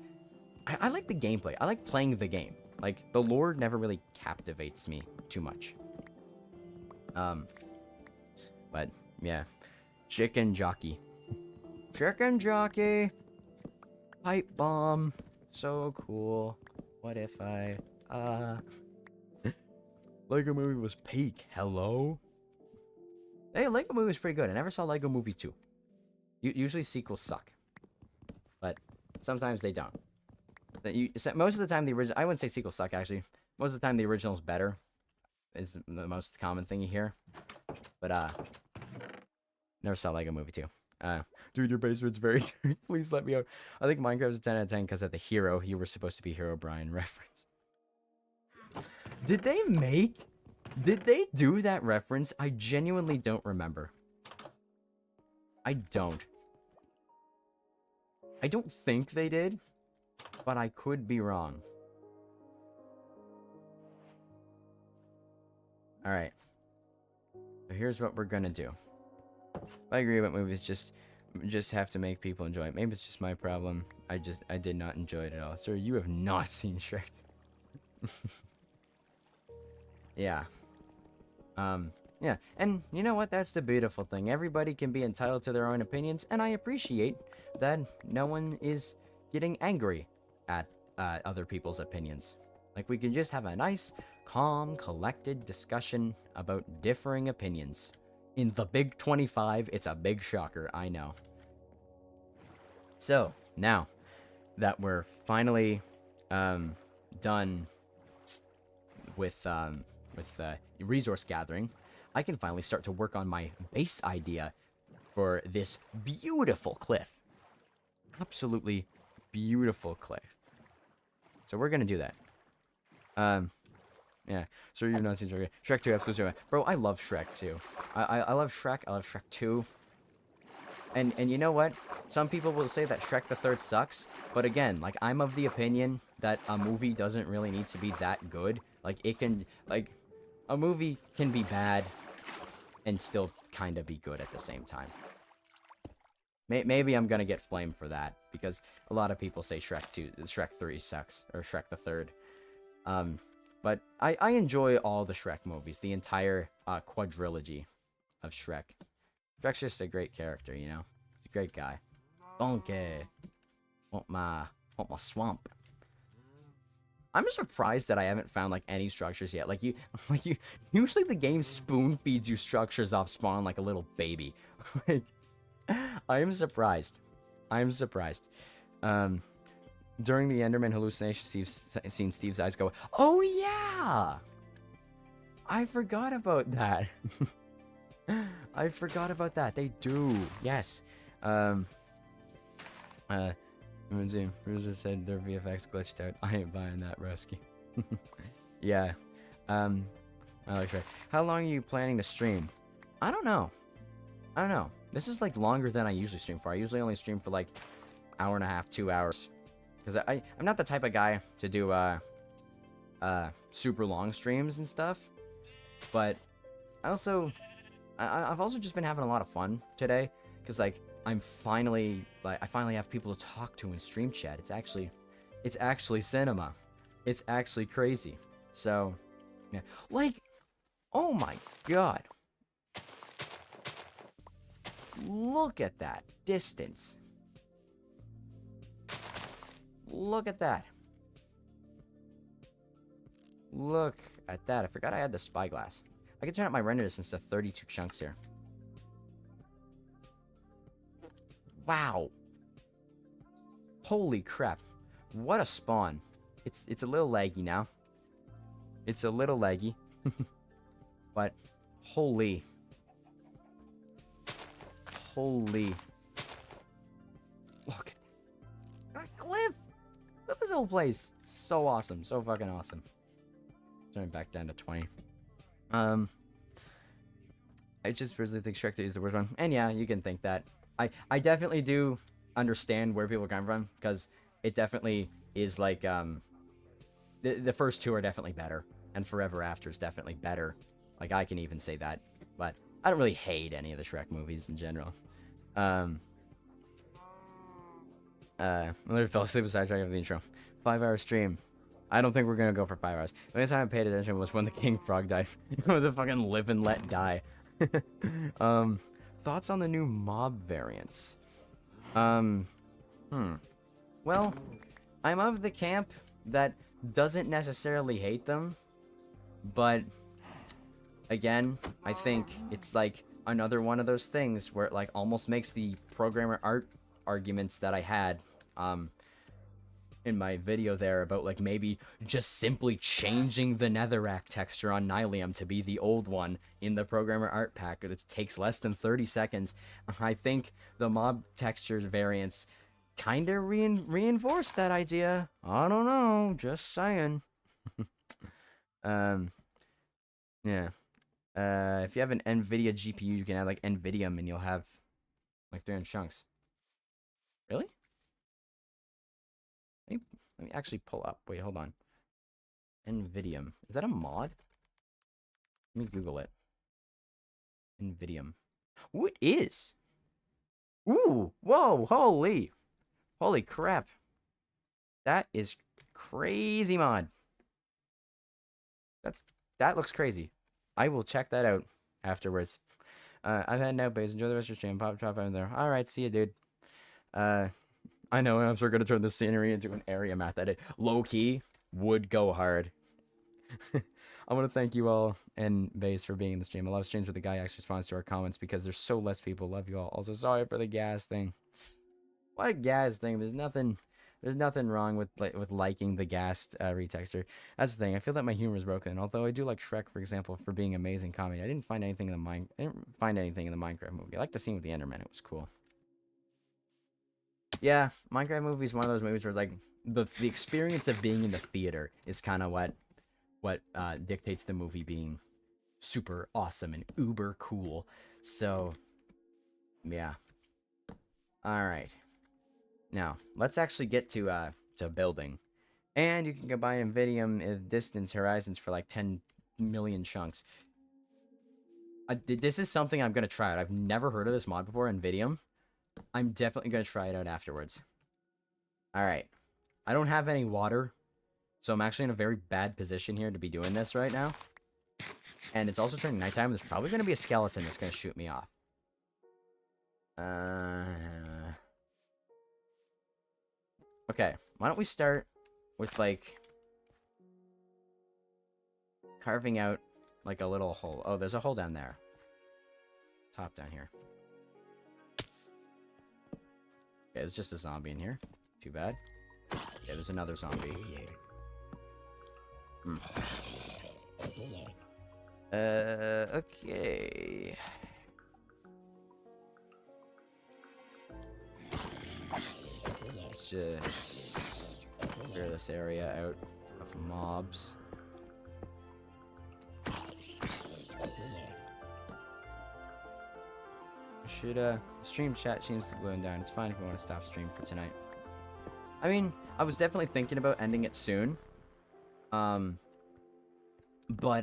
A: I like the gameplay. I like playing the game. Like, the lore never really captivates me too much. But, yeah. Chicken Jockey. Chicken Jockey! Pipe bomb. So cool. What if I, Lego Movie was peak. Hello? Hey, Lego Movie was pretty good. I never saw Lego Movie 2. Usually sequels suck. But sometimes they don't. Most of the time, the original... I wouldn't say sequels suck, actually. Most of the time, the original's better. Is the most common thing you hear. But, never saw Lego Movie 2. Dude, your basement's very dirty. Please let me out. I think Minecraft's a 10 out of 10 because of the hero. You were supposed to be Hero Brian reference. Did they do that reference? I genuinely don't remember. I don't think they did. But I could be wrong. Alright. So here's what we're gonna do. I agree about movies, just have to make people enjoy it. Maybe it's just my problem. I did not enjoy it at all. Sir, you have not seen Shrek. Yeah. Yeah. And you know what? That's the beautiful thing. Everybody can be entitled to their own opinions, and I appreciate that no one is getting angry at other people's opinions. Like, we can just have a nice, calm, collected discussion about differing opinions. In the Big 25, it's a big shocker, I know. So, now that we're finally done with resource gathering, I can finally start to work on my base idea for this beautiful cliff. Absolutely beautiful cliff. So we're gonna do that. Yeah. So you've not seen Shrek. Shrek 2, absolutely. Bro, I love Shrek 2. I love Shrek. I love Shrek 2. And you know what? Some people will say that Shrek the Third sucks, but again, like, I'm of the opinion that a movie doesn't really need to be that good. Like, it can, like, a movie can be bad and still kind of be good at the same time. Maybe I'm gonna get flamed for that, because a lot of people say Shrek 3 sucks, or Shrek the Third. But I enjoy all the Shrek movies, the entire quadrilogy of Shrek. Shrek's just a great character, you know? He's a great guy. Donkey. Want my swamp. I'm surprised that I haven't found, like, any structures yet. Like, usually the game spoon feeds you structures off spawn like a little baby. Like, I am surprised. I'm surprised. During the Enderman hallucination, seen Steve's eyes go, oh yeah! I forgot about that. I forgot about that. They do. Yes. Bruiser said their VFX glitched out. I ain't buying that, Rusky. Yeah. I like Shrek. How long are you planning to stream? I don't know. This is, like, longer than I usually stream for. I usually only stream for, like, hour and a half, 2 hours. Because I'm not the type of guy to do, super long streams and stuff. But I've also just been having a lot of fun today. Because, like, I finally have people to talk to in stream chat. It's actually cinema. It's actually crazy. So, yeah. Like, oh my god. Look at that distance. Look at that. Look at that. I forgot I had the spyglass. I can turn up my render distance to 32 chunks here. Wow. Holy crap. What a spawn. It's a little laggy now. It's a little laggy. But holy. Holy. Look at that cliff. Look at this whole place. So awesome. So fucking awesome. Turn it back down to 20. I just personally think Shrek 2 is the worst one. And yeah, you can think that. I definitely do understand where people come from, because it definitely is like, the first two are definitely better, and Forever After is definitely better. Like, I can even say that, but I don't really hate any of the Shrek movies in general. I literally fell asleep beside Shrek of the intro. 5-hour stream. I don't think we're gonna go for 5 hours. The only time I paid attention was when the King Frog died. With the fucking live and let die. Thoughts on the new mob variants? Well, I'm of the camp that doesn't necessarily hate them, but again, I think it's like another one of those things where it, like, almost makes the programmer art arguments that I had in my video there about, like, maybe just simply changing the netherrack texture on Nylium to be the old one in the programmer art pack. It takes less than 30 seconds. I think the mob textures variants kind of reinforce that idea. I don't know, just saying. Yeah. If you have an NVIDIA GPU, you can add, like, NVIDIUM and you'll have, like, 300 chunks. Really? Let me actually pull up. Wait, hold on. NVIDIUM. Is that a mod? Let me Google it. NVIDIUM. What is? Ooh! Whoa! Holy! Holy crap. That is crazy mod. That looks crazy. I will check that out afterwards. I've had no base. Enjoy the rest of your stream. Pop in there. Alright, see you, dude. I know, I'm sure gonna turn the scenery into an area map edit. Low key. would go hard. I want to thank you all and Vase for being in the stream. I love streams where the guy actually responds to our comments because there's so less people. Love you all. Also, sorry for the gas thing. What gas thing? There's nothing wrong with liking the gassed retexture. That's the thing. I feel that my humor is broken. Although I do like Shrek, for example, for being amazing comedy. I didn't find anything in the Minecraft movie. I like the scene with the Enderman. It was cool. Yeah, Minecraft movie is one of those movies where like the experience of being in the theater is kind of what dictates the movie being super awesome and uber cool. So, yeah. All right. Now, let's actually get to building. And you can combine NVIDIA distance horizons for like 10 million chunks. This is something I'm going to try out. I've never heard of this mod before, NVIDIA. I'm definitely going to try it out afterwards. Alright. I don't have any water, so I'm actually in a very bad position here to be doing this right now. And it's also turning nighttime. There's probably going to be a skeleton that's going to shoot me off. Okay, why don't we start with, like, carving out, like, a little hole. Oh, there's a hole down there. Top down here. Okay, there's just a zombie in here. Too bad. Yeah, there's another zombie. Okay. Let's just clear this area out of mobs. Should, stream chat seems to be going down. It's fine if you want to stop stream for tonight. I mean, I was definitely thinking about ending it soon. But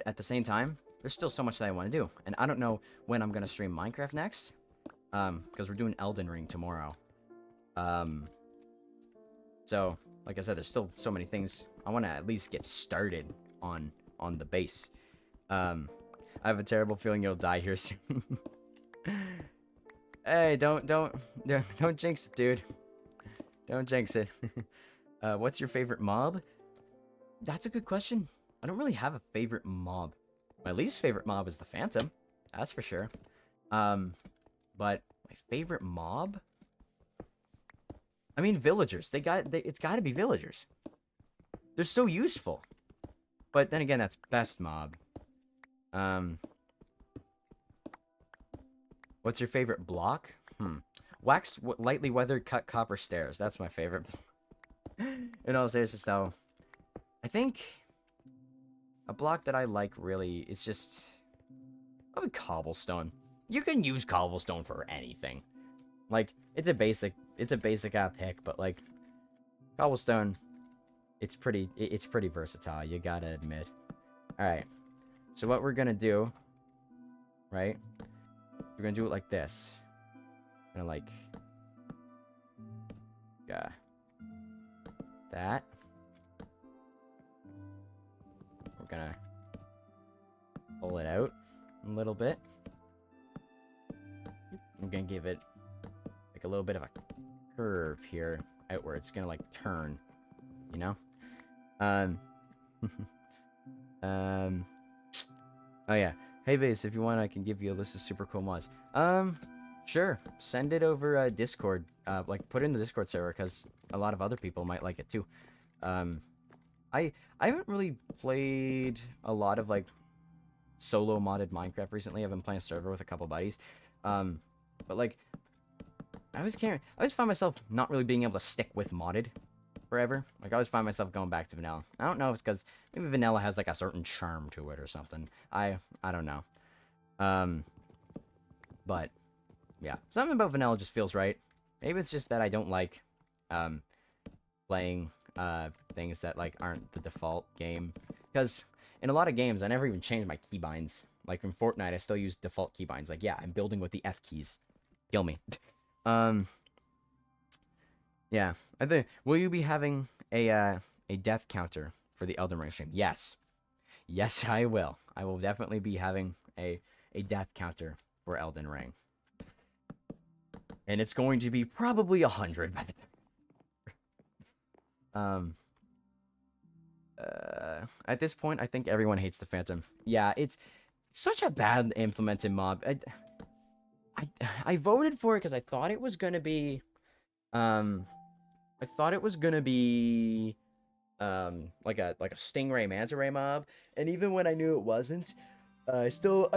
A: at the same time, there's still so much that I want to do. And I don't know when I'm going to stream Minecraft next. Because we're doing Elden Ring tomorrow. So, like I said, there's still so many things. I want to at least get started on the base. I have a terrible feeling you'll die here soon. Hey, don't jinx it, dude. Don't jinx it. What's your favorite mob? That's a good question. I don't really have a favorite mob. My least favorite mob is the Phantom. That's for sure. But my favorite mob? I mean, villagers. It's got to be villagers. They're so useful. But then again, that's best mob. What's your favorite block? Waxed, lightly weathered, cut copper stairs. That's my favorite. In all seriousness, though, I think a block that I like really is just probably cobblestone. You can use cobblestone for anything. Like, it's a basic pick, but like cobblestone, it's pretty versatile. You gotta admit. All right. So what we're gonna do, right? We're gonna do it like this. Gonna like that. We're gonna pull it out a little bit. I'm gonna give it like a little bit of a curve here outward. It's gonna like turn, you know? Oh yeah. Hey Vase, if you want, I can give you a list of super cool mods. Sure. Send it over Discord. Like put it in the Discord server because a lot of other people might like it too. I haven't really played a lot of like solo modded Minecraft recently. I've been playing a server with a couple buddies. But like I always find myself not really being able to stick with modded forever. Like I always find myself going back to vanilla. I don't know if it's because maybe vanilla has like a certain charm to it or something. I don't know. But yeah, something about vanilla just feels right. Maybe it's just that I don't like playing things that like aren't the default game. Because in a lot of games, I never even change my keybinds. Like in Fortnite, I still use default keybinds. Like, yeah, I'm building with the F keys. Kill me. Yeah. I think, will you be having a death counter for the Elden Ring stream? Yes. Yes, I will. I will definitely be having a death counter for Elden Ring. And it's going to be probably 100 by the time. At this point, I think everyone hates the Phantom. Yeah, it's such a bad implemented mob. I voted for it because I thought it was gonna be, I thought it was gonna be, like a Stingray Manta Ray mob, and even when I knew it wasn't, I still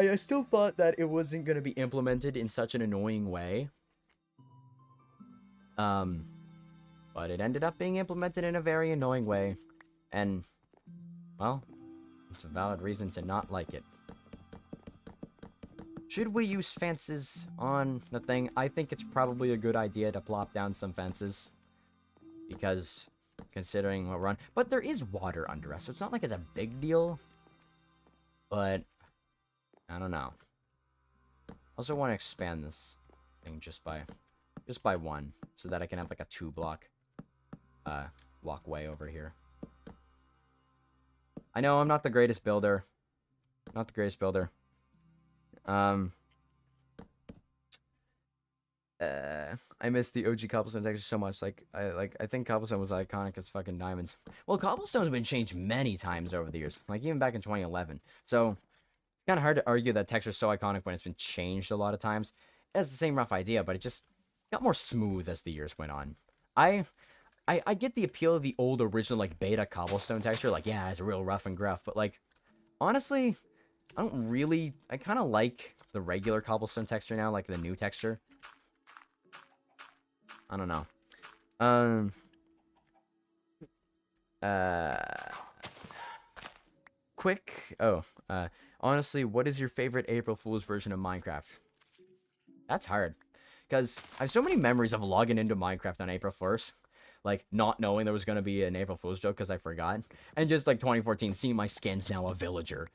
A: thought that it wasn't gonna be implemented in such an annoying way. But it ended up being implemented in a very annoying way, and, well, it's a valid reason to not like it. Should we use fences on the thing? I think it's probably a good idea to plop down some fences, because considering what we're on, but there is water under us, so it's not like it's a big deal, but I don't know. Also want to expand this thing just by one, so that I can have like a 2-block walkway over here. I know I'm not the greatest builder. Not the greatest builder. I miss the OG cobblestone texture so much. I think cobblestone was iconic as fucking diamonds. Well, cobblestone's been changed many times over the years, like even back in 2011. So it's kind of hard to argue that texture's so iconic when it's been changed a lot of times. It has the same rough idea, but it just got more smooth as the years went on. I get the appeal of the old original like beta cobblestone texture. Like, yeah, it's real rough and gruff, but like honestly, I kind of like the regular cobblestone texture now, like the new texture. I don't know. Honestly, what is your favorite April Fool's version of Minecraft? That's hard. Because I have so many memories of logging into Minecraft on April 1st. Like, not knowing there was going to be an April Fool's joke because I forgot. And just, like, 2014, seeing my skin's now a villager.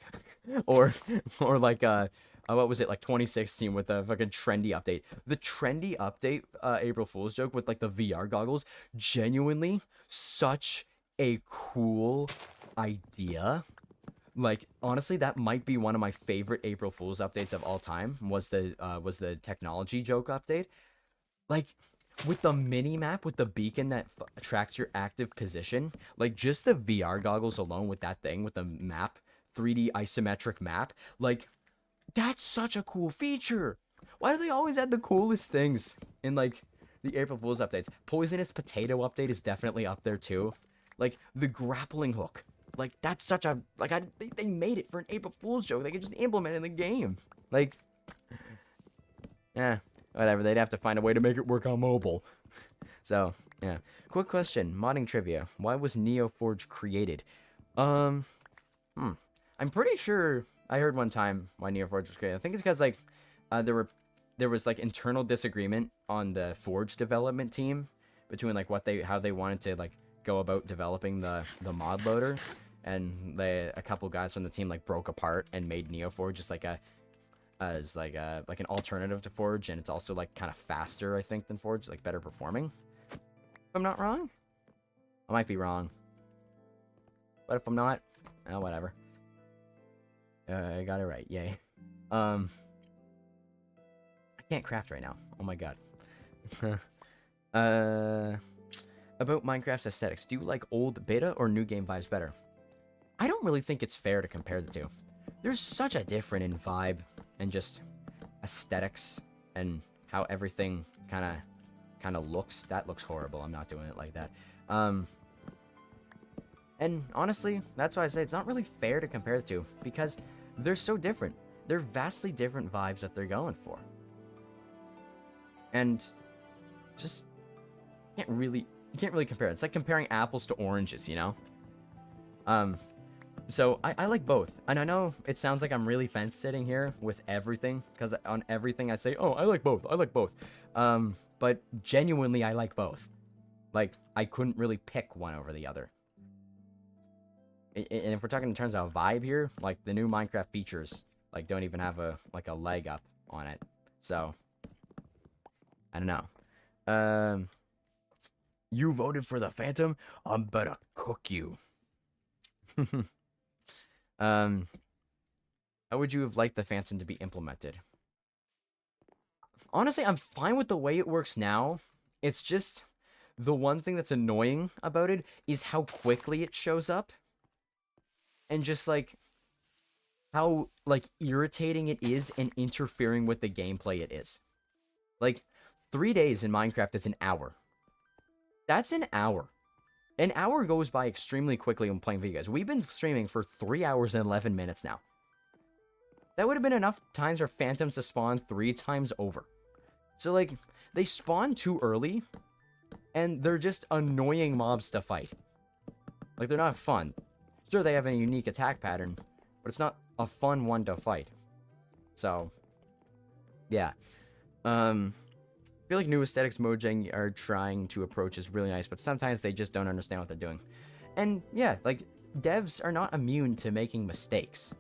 A: or like, what was it, like 2016 with the fucking trendy update. The trendy update, April Fool's joke with, like, the VR goggles. Genuinely, such a cool idea. Like, honestly, that might be one of my favorite April Fool's updates of all time, was the technology joke update. Like, with the mini-map, with the beacon that tracks your active position, like, just the VR goggles alone with that thing, with the map, 3D isometric map, like, that's such a cool feature. Why do they always add the coolest things in, like, the April Fool's updates? Poisonous Potato update is definitely up there, too. Like, the grappling hook. Like, that's such a, like, they made it for an April Fool's joke. They could just implement it in the game. Like, yeah, whatever. They'd have to find a way to make it work on mobile. So, yeah. Quick question. Modding trivia. Why was NeoForge created? I'm pretty sure I heard one time why NeoForge was created. I think it's because, like, there was, like, internal disagreement on the Forge development team between, like, how they wanted to, like, go about developing the mod loader, and a couple guys from the team like broke apart and made NeoForge just like an alternative to Forge, and it's also like kind of faster, I think, than Forge, like better performing. If I'm not wrong, I might be wrong, but if I'm not, oh, whatever. I got it right, yay. I can't craft right now. Oh my god. About Minecraft's aesthetics, do you like old beta or new game vibes better? I don't really think it's fair to compare the two. There's such a difference in vibe and just aesthetics and how everything kind of looks. That looks horrible. I'm not doing it like that. And honestly, that's why I say it's not really fair to compare the two, because they're so different. They're vastly different vibes that they're going for. And just you can't really compare. It's like comparing apples to oranges, you know? So I like both. And I know it sounds like I'm really fence sitting here with everything, because on everything I say, oh, I like both. I like both. But genuinely, I like both. Like, I couldn't really pick one over the other. And if we're talking in terms of vibe here, like, the new Minecraft features, like, don't even have a leg up on it. So, I don't know. You voted for the Phantom? I'm better cook you. How would you have liked the Phantom to be implemented? Honestly, I'm fine with the way it works now. It's just the one thing that's annoying about it is how quickly it shows up. and just like how like irritating it is and interfering with the gameplay it is. Like 3 days in Minecraft is an hour. That's an hour. An hour goes by extremely quickly when playing video games. We've been streaming for 3 hours and 11 minutes now. That would have been enough times for phantoms to spawn 3 times over. So like, they spawn too early, and they're just annoying mobs to fight. Like, they're not fun. Sure, they have a unique attack pattern, but it's not a fun one to fight. So, yeah. I feel like new aesthetics Mojang are trying to approach is really nice, but sometimes they just don't understand what they're doing. And yeah, like, devs are not immune to making mistakes.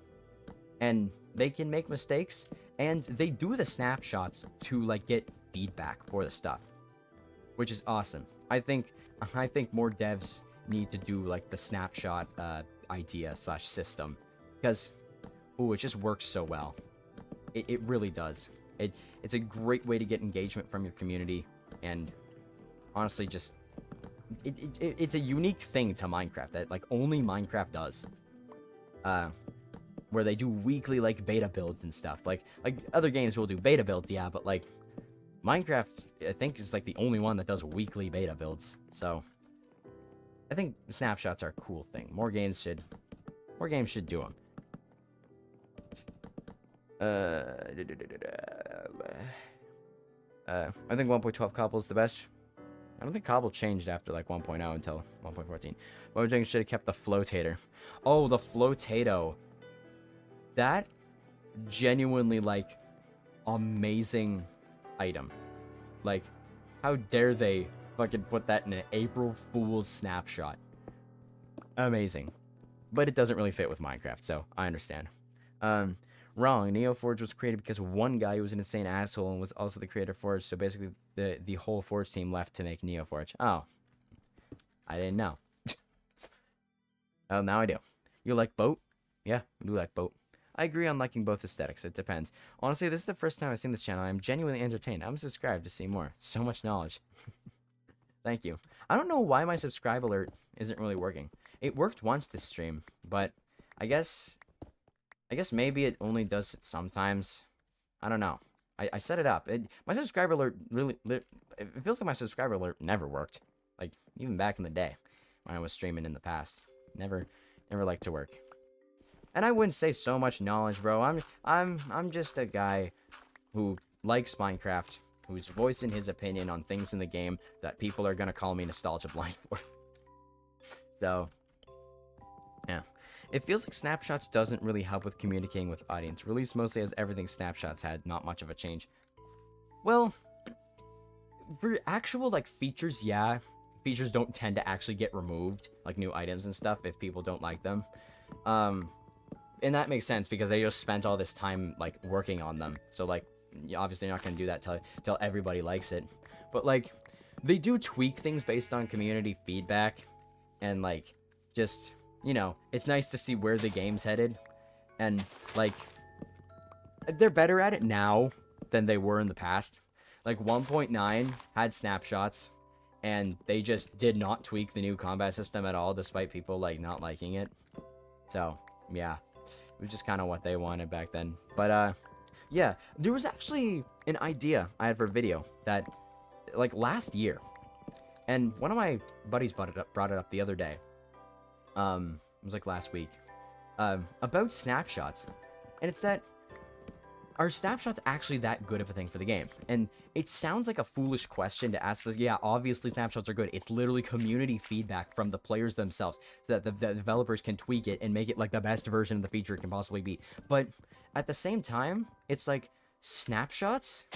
A: And they can make mistakes, and they do the snapshots to, like, get feedback for the stuff. Which is awesome. I think more devs need to do, like, the snapshot idea/system. Because, ooh, it just works so well. It really does. It's a great way to get engagement from your community, and honestly, just it's a unique thing to Minecraft that like only Minecraft does. Where they do weekly like beta builds and stuff. Like other games will do beta builds, yeah, but like Minecraft, I think, is like the only one that does weekly beta builds. So I think snapshots are a cool thing. More games should do them. I think 1.12 Cobble is the best. I don't think Cobble changed after like 1.0 until 1.14. Mojang should have kept the flotator. Oh, the flotato. That genuinely like amazing item. Like, how dare they fucking put that in an April Fool's snapshot? Amazing. But it doesn't really fit with Minecraft, so I understand. Wrong. Neoforge was created because one guy who was an insane asshole and was also the creator of Forge, so basically the whole Forge team left to make Neoforge. Oh. I didn't know. Oh, now I do. You like Boat? Yeah, I do like Boat. I agree on liking both aesthetics. It depends. Honestly, this is the first time I've seen this channel. I'm genuinely entertained. I'm subscribed to see more. So much knowledge. Thank you. I don't know why my subscribe alert isn't really working. It worked once this stream, but I guess maybe it only does it sometimes. I don't know. I set it up. My subscriber alert really... It feels like my subscriber alert never worked. Like, even back in the day when I was streaming in the past. Never liked to work. And I wouldn't say so much knowledge, bro. I'm just a guy who likes Minecraft, who's voicing his opinion on things in the game that people are gonna call me nostalgia blind for. So, yeah. It feels like snapshots doesn't really help with communicating with audience. Release mostly has everything snapshots had, not much of a change. Well, for actual like features, yeah. Features don't tend to actually get removed, like new items and stuff, if people don't like them. And that makes sense because they just spent all this time like working on them. So like, obviously you're not gonna do that till everybody likes it. But like, they do tweak things based on community feedback, and like, just, you know, it's nice to see where the game's headed, and like, they're better at it now than they were in the past. Like 1.9 had snapshots, and they just did not tweak the new combat system at all, despite people like not liking it. So yeah. It was just kind of what they wanted back then. But, yeah, there was actually an idea I had for a video that, like, last year. And one of my buddies brought it up the other day. It was, like, last week. About snapshots. And it's that, are snapshots actually that good of a thing for the game? And it sounds like a foolish question to ask this. Yeah, obviously snapshots are good. It's literally community feedback from the players themselves so that the developers can tweak it and make it like the best version of the feature it can possibly be. But at the same time, it's like snapshots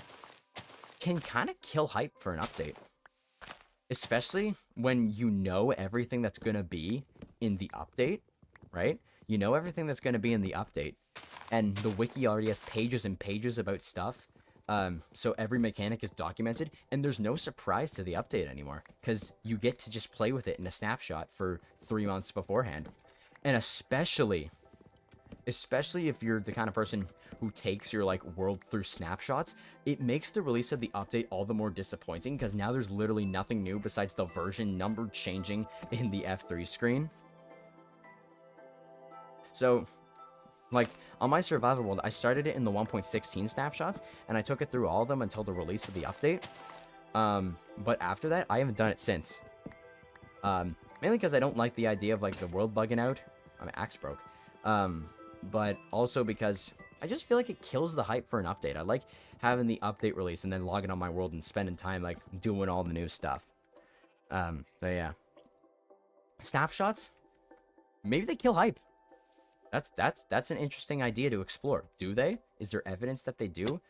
A: can kind of kill hype for an update. Especially when you know everything that's going to be in the update, right? You know everything that's going to be in the update. And the wiki already has pages and pages about stuff. So every mechanic is documented, and there's no surprise to the update anymore, because you get to just play with it in a snapshot for 3 months beforehand. And especially if you're the kind of person who takes your like world through snapshots, it makes the release of the update all the more disappointing, because now there's literally nothing new besides the version number changing in the F3 screen. So, like, on my survival world, I started it in the 1.16 snapshots, and I took it through all of them until the release of the update. But after that, I haven't done it since. Mainly because I don't like the idea of, like, the world bugging out. I mean, axe broke. But also because I just feel like it kills the hype for an update. I like having the update release and then logging on my world and spending time, like, doing all the new stuff. But yeah. Snapshots? Maybe they kill hype. That's an interesting idea to explore. Do they? Is there evidence that they do?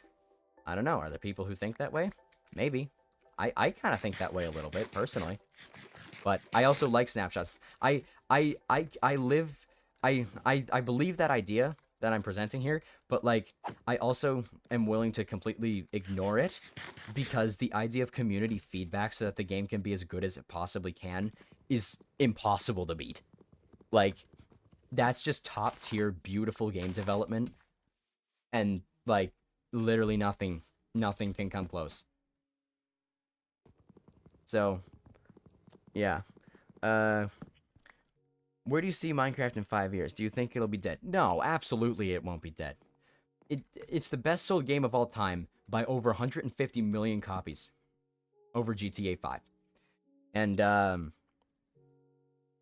A: I don't know. Are there people who think that way? Maybe. I kind of think that way a little bit, personally. But I also like snapshots. I believe that idea that I'm presenting here, but, like, I also am willing to completely ignore it because the idea of community feedback so that the game can be as good as it possibly can is impossible to beat. Like, that's just top tier beautiful game development, and, like, literally nothing can come close. So, yeah. Where do you see Minecraft in 5 years? Do you think it'll be dead? No, absolutely it won't be dead. It's the best sold game of all time by over 150 million copies over GTA 5. And,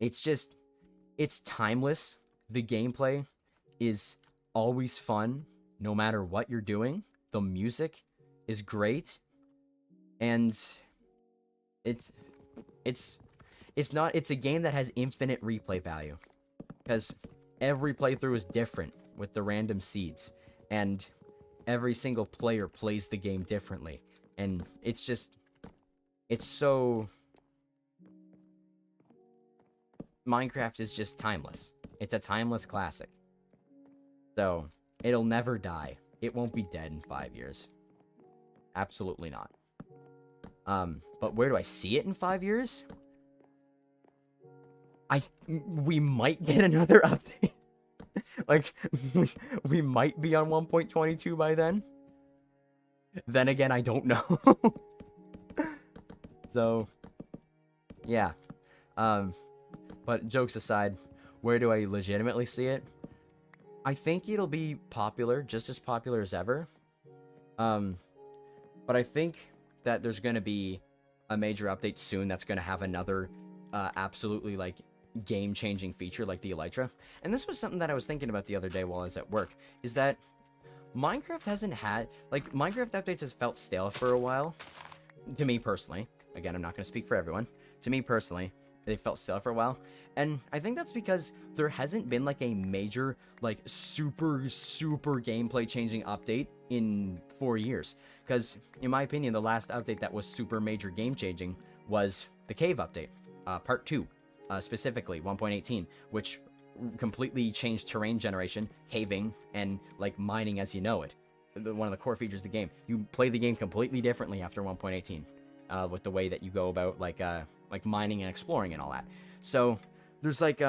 A: it's timeless. The gameplay is always fun, no matter what you're doing. The music is great. And it's a game that has infinite replay value, because every playthrough is different with the random seeds, and every single player plays the game differently, and it's so... Minecraft is just timeless. It's a timeless classic. So, it'll never die. It won't be dead in 5 years. Absolutely not. But where do I see it in 5 years? We might get another update. Like, we might be on 1.22 by then. Then again, I don't know. So, yeah. But jokes aside, where do I legitimately see it? I think it'll be popular, just as popular as ever. But I think that there's going to be a major update soon that's going to have another absolutely, like, game-changing feature like the Elytra. And this was something that I was thinking about the other day while I was at work, is that Minecraft hasn't had... Like, Minecraft updates has felt stale for a while. To me personally. Again, I'm not going to speak for everyone. To me personally, they felt stale for a while. And I think that's because there hasn't been, like, a major, like, super gameplay-changing update in 4 years. Because, in my opinion, the last update that was super major game-changing was the Cave update. Part 2. Specifically 1.18, which completely changed terrain generation, caving, and, like, mining as you know it. One of the core features of the game. You play the game completely differently after 1.18, with the way that you go about, like mining and exploring and all that. So there's, like,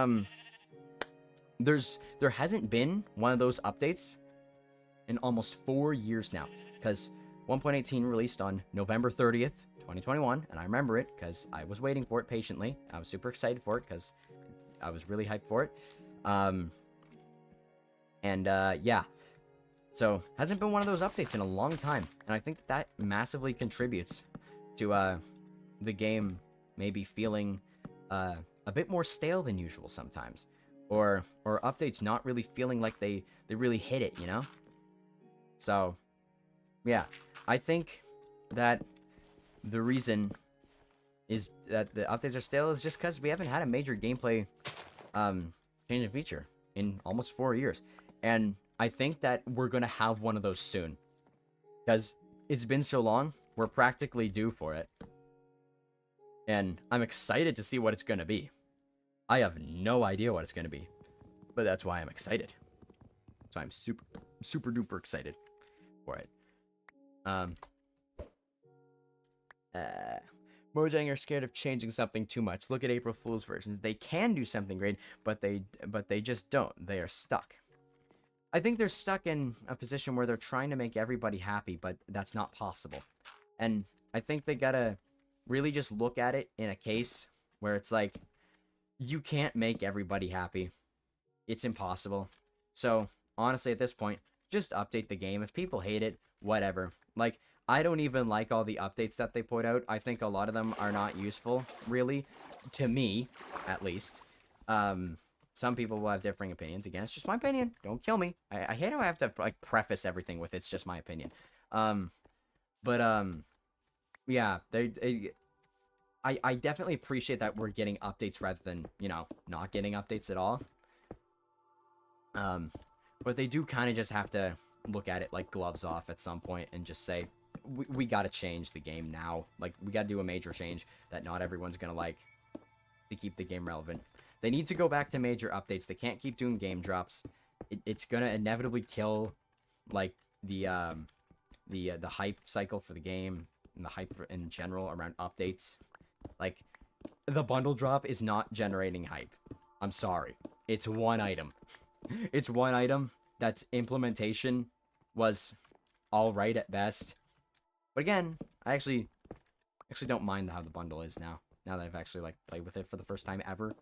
A: there hasn't been one of those updates in almost 4 years now, because 1.18 released on November 30th, 2021, and I remember it because I was waiting for it patiently. I was super excited for it because I was really hyped for it. Yeah. So, hasn't been one of those updates in a long time, and I think that massively contributes to the game maybe feeling a bit more stale than usual sometimes, or updates not really feeling like they really hit it, you know? So, yeah, I think that the reason is that the updates are stale is just because we haven't had a major gameplay changing feature in almost 4 years. And I think that we're going to have one of those soon. Because it's been so long, we're practically due for it. And I'm excited to see what it's going to be. I have no idea what it's going to be. But that's why I'm excited. So I'm super duper excited for it. Mojang are scared of changing something too much. Look at April Fool's versions. They can do something great, but they just don't. They are stuck. I think they're stuck in a position where they're trying to make everybody happy, but that's not possible. And I think they gotta really just look at it in a case where it's like, you can't make everybody happy. it's impossible. So, honestly, at this point, just update the game. If people hate it, whatever. Like, I don't even like all the updates that they put out. I think a lot of them are not useful, really, to me, at least. Some people will have differing opinions. Again, it's just my opinion. Don't kill me. I hate how I have to, like, preface everything with it's just my opinion. Yeah, I definitely appreciate that we're getting updates rather than, you know, not getting updates at all. But they do kind of just have to look at it like gloves off at some point and just say, we got to change the game now. Like, we got to do a major change that not everyone's going to like to keep the game relevant. They need to go back to major updates. They can't keep doing game drops. It's going to inevitably kill, like, the hype cycle for the game and the hype in general around updates. Like, the bundle drop is not generating hype. I'm sorry. It's one item. It's one item that's implementation was all right at best. But again, I actually don't mind how the bundle is now. Now that I've actually, like, played with it for the first time ever.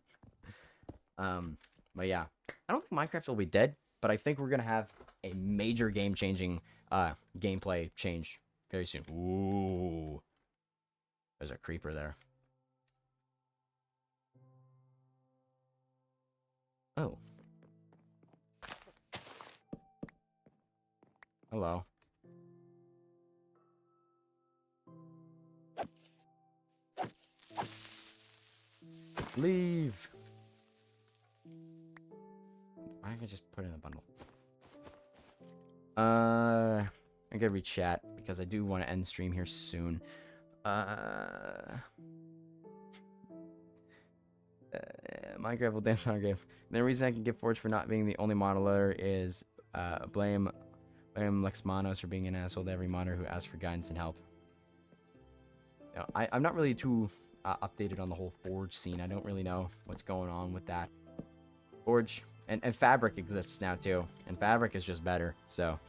A: But yeah, I don't think Minecraft will be dead, but I think we're gonna have a major game-changing gameplay change very soon. Ooh, there's a creeper there. Oh. Hello. Leave. I could just put it in a bundle. I gotta read chat because I do want to end stream here soon. Minecraft will dance on our game. The reason I can get Forge for not being the only modeler is blame Lexmanos for being an asshole to every modder who asks for guidance and help. You know, I'm not really too updated on the whole Forge scene. I don't really know what's going on with that. Forge and Fabric exists now too, and Fabric is just better. So,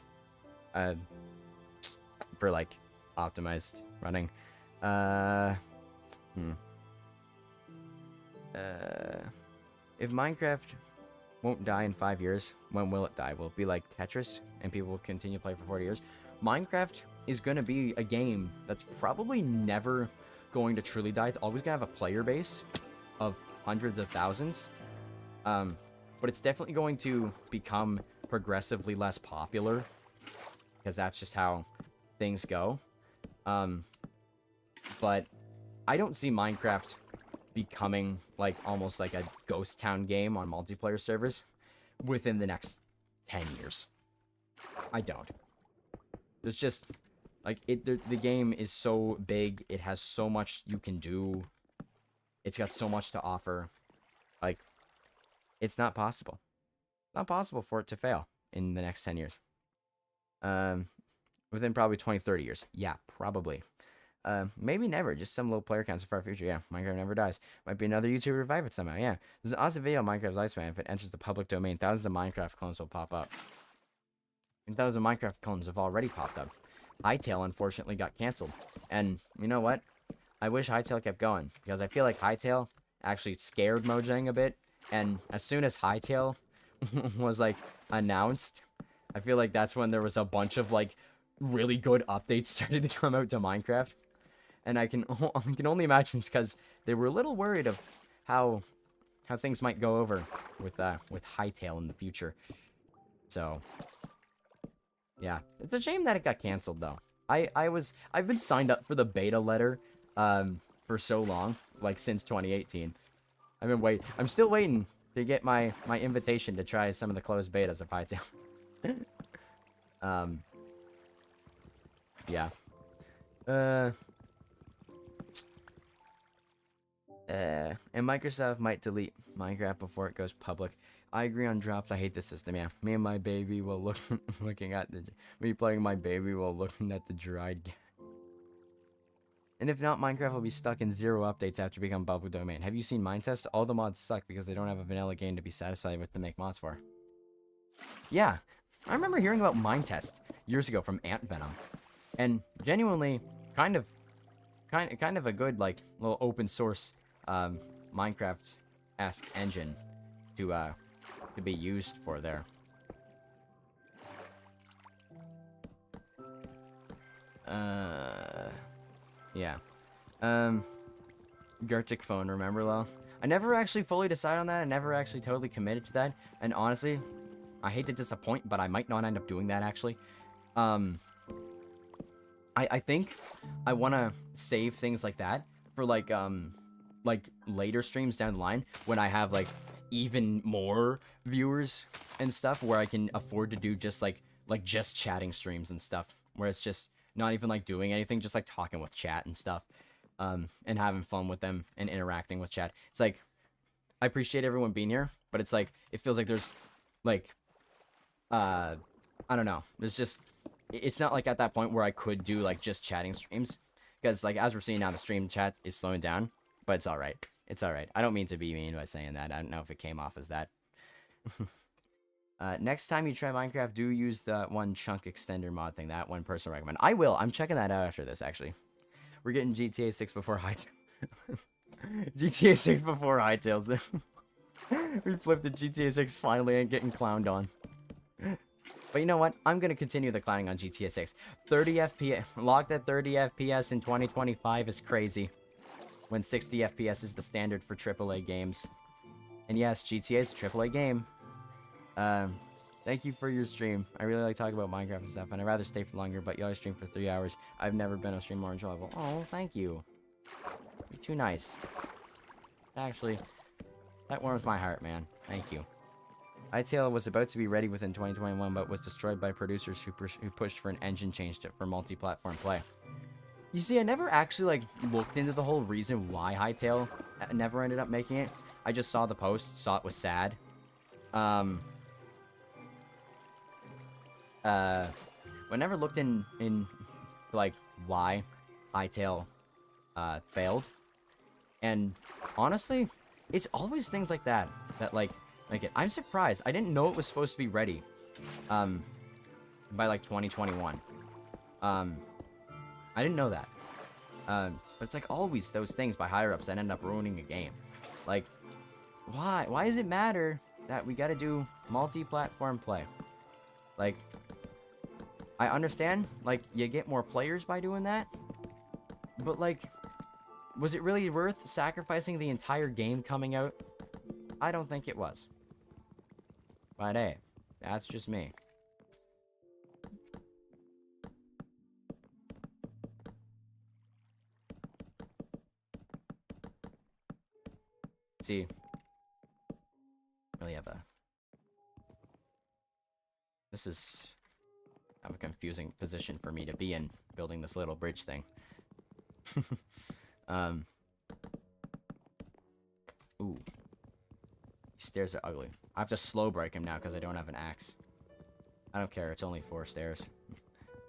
A: for like optimized running. If Minecraft won't die in 5 years, when will it die? Will it be like Tetris and people will continue to play for 40 years? Minecraft is going to be a game that's probably never going to truly die. It's always going to have a player base of hundreds of thousands. But it's definitely going to become progressively less popular because that's just how things go. But I don't see Minecraft becoming like almost like a ghost town game on multiplayer servers within the next 10 years. I don't. There's just like the game is so big, it has so much you can do. It's got so much to offer. Like, it's not possible. Not possible for it to fail in the next 10 years. Within probably 20, 30 years. Yeah, probably. Maybe never. Just some low player counts for our future. Yeah, Minecraft never dies. Might be another YouTuber revive it somehow. Yeah. There's an awesome video on Minecraft's lifespan. If it enters the public domain, thousands of Minecraft clones will pop up. And thousands of Minecraft clones have already popped up. Hytale, unfortunately, got canceled. And you know what? I wish Hytale kept going. Because I feel like Hytale actually scared Mojang a bit. And as soon as Hytale was, like, announced, I feel like that's when there was a bunch of, like, really good updates started to come out to Minecraft. And I can only imagine it's because they were a little worried of how things might go over with Hytale in the future. So, yeah, it's a shame that it got canceled though. I've been signed up for the beta letter for so long, like since 2018. I'm still waiting to get my invitation to try some of the closed betas of Hytale. Yeah. And Microsoft might delete Minecraft before it goes public. I agree on drops. I hate the system. Yeah, me and my baby will looking at me playing my baby while looking at the dried. And if not, Minecraft will be stuck in 0 updates after becoming public domain. Have you seen Minetest? All the mods suck because they don't have a vanilla game to be satisfied with to make mods for. Yeah, I remember hearing about Minetest years ago from Ant Venom, and genuinely kind of a good like little open source Minecraft-esque engine to could be used for there. Yeah. Gartic phone, remember, Lo? I never actually fully decided on that. I never actually totally committed to that. And honestly, I hate to disappoint, but I might not end up doing that, actually. I think I want to save things like that for, like later streams down the line when I have, like, even more viewers and stuff where I can afford to do just, like just chatting streams and stuff. Where it's just not even, like, doing anything, just, like, talking with chat and stuff. And having fun with them and interacting with chat. It's like, I appreciate everyone being here, but it's like, it feels like there's, like, I don't know. There's just, it's not like at that point where I could do, like, just chatting streams. Because, like, as we're seeing now, the stream chat is slowing down, but it's alright. It's alright. I don't mean to be mean by saying that. I don't know if it came off as that. Next time you try Minecraft, do use the one chunk extender mod thing. That one person recommend. I will. I'm checking that out after this, actually. We're getting GTA 6 before Hytale. GTA 6 before Hytales. We flipped to GTA 6 finally and getting clowned on. But you know what? I'm going to continue the clowning on GTA 6. 30 FPS. Locked at 30 FPS in 2025 is crazy. When 60 FPS is the standard for AAA games. And yes, GTA is a AAA game. Thank you for your stream. I really like talking about Minecraft and stuff, and I'd rather stay for longer, but you always stream for 3 hours. I've never been a stream more enjoyable. Oh, thank you. You're too nice. Actually, that warms my heart, man. Thank you. Hytale was about to be ready within 2021, but was destroyed by producers who pushed for an engine change for multi-platform play. You see, I never actually, like, looked into the whole reason why Hytale never ended up making it. I just saw the post, saw it was sad. I never looked in like why Hytale failed, and honestly, it's always things like that like it. I'm surprised. I didn't know it was supposed to be ready by like 2021. I didn't know that. But it's like always those things by higher ups that end up ruining a game. Like, why does it matter that we gotta do multi-platform play? Like, I understand, like, you get more players by doing that, but, like, was it really worth sacrificing the entire game coming out? I don't think it was. But hey, that's just me. See, really have a... This is... kind of a confusing position for me to be in, building this little bridge thing. Ooh. These stairs are ugly. I have to slow break him now because I don't have an axe. I don't care, it's only 4 stairs.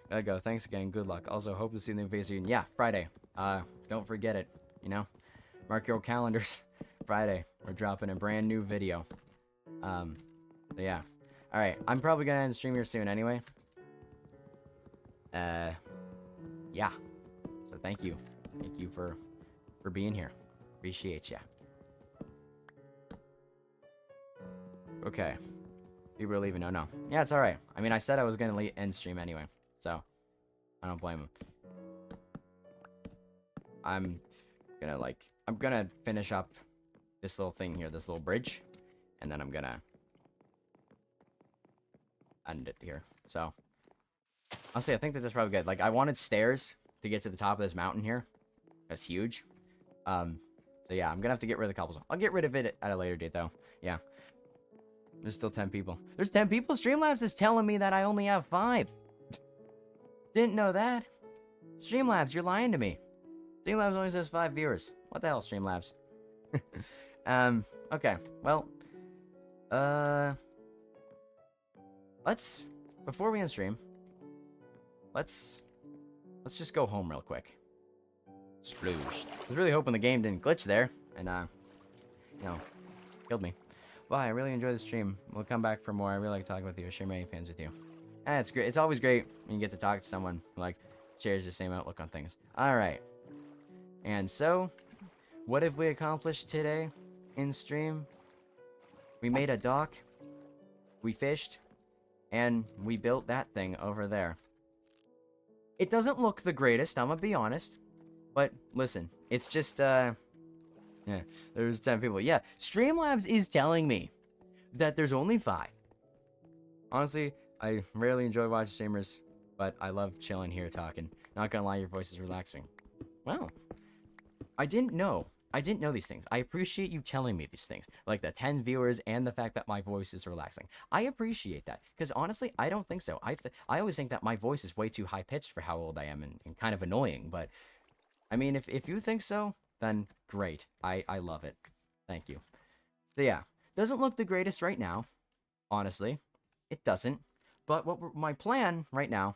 A: Gotta go, thanks again, good luck. Also, hope to see the new face soon. Yeah, Friday. Don't forget it, you know? Mark your calendars. Friday, we're dropping a brand new video. So yeah. Alright, I'm probably gonna end the stream here soon anyway. Yeah. So thank you. Thank you for being here. Appreciate ya. Okay. People are leaving. No. Yeah, it's alright. I mean, I said I was gonna end stream anyway. So, I don't blame him. I'm gonna finish up this little thing here, this little bridge. And then I'm gonna end it here. So, honestly, I think that that's probably good. Like, I wanted stairs to get to the top of this mountain here. That's huge. So yeah, I'm gonna have to get rid of the cobblestone. I'll get rid of it at a later date, though. Yeah. There's still 10 people. There's 10 people? Streamlabs is telling me that I only have 5. Didn't know that. Streamlabs, you're lying to me. Streamlabs only says 5 viewers. What the hell, Streamlabs? Okay. Well, before we end stream, let's just go home real quick. Sploosh. I was really hoping the game didn't glitch there, and, you know, killed me. Bye, I really enjoyed the stream. We'll come back for more. I really like talking with you. I share many fans with you. And it's great. It's always great when you get to talk to someone who, like, shares the same outlook on things. Alright. And so, what have we accomplished today in stream? We made a dock. we fished, and we built that thing over there. It doesn't look the greatest, I'm gonna be honest. But listen, it's just, yeah, there's 10 people. Yeah, Streamlabs is telling me that there's only 5. Honestly, I rarely enjoy watching streamers, but I love chilling here talking. Not gonna lie, your voice is relaxing. Well, I didn't know these things. I appreciate you telling me these things, like the 10 viewers and the fact that my voice is relaxing. I appreciate that, because honestly, I don't think so. I always think that my voice is way too high-pitched for how old I am and kind of annoying, but, I mean, if you think so, then great. I love it. Thank you. So yeah, doesn't look the greatest right now, honestly. It doesn't. But my plan right now,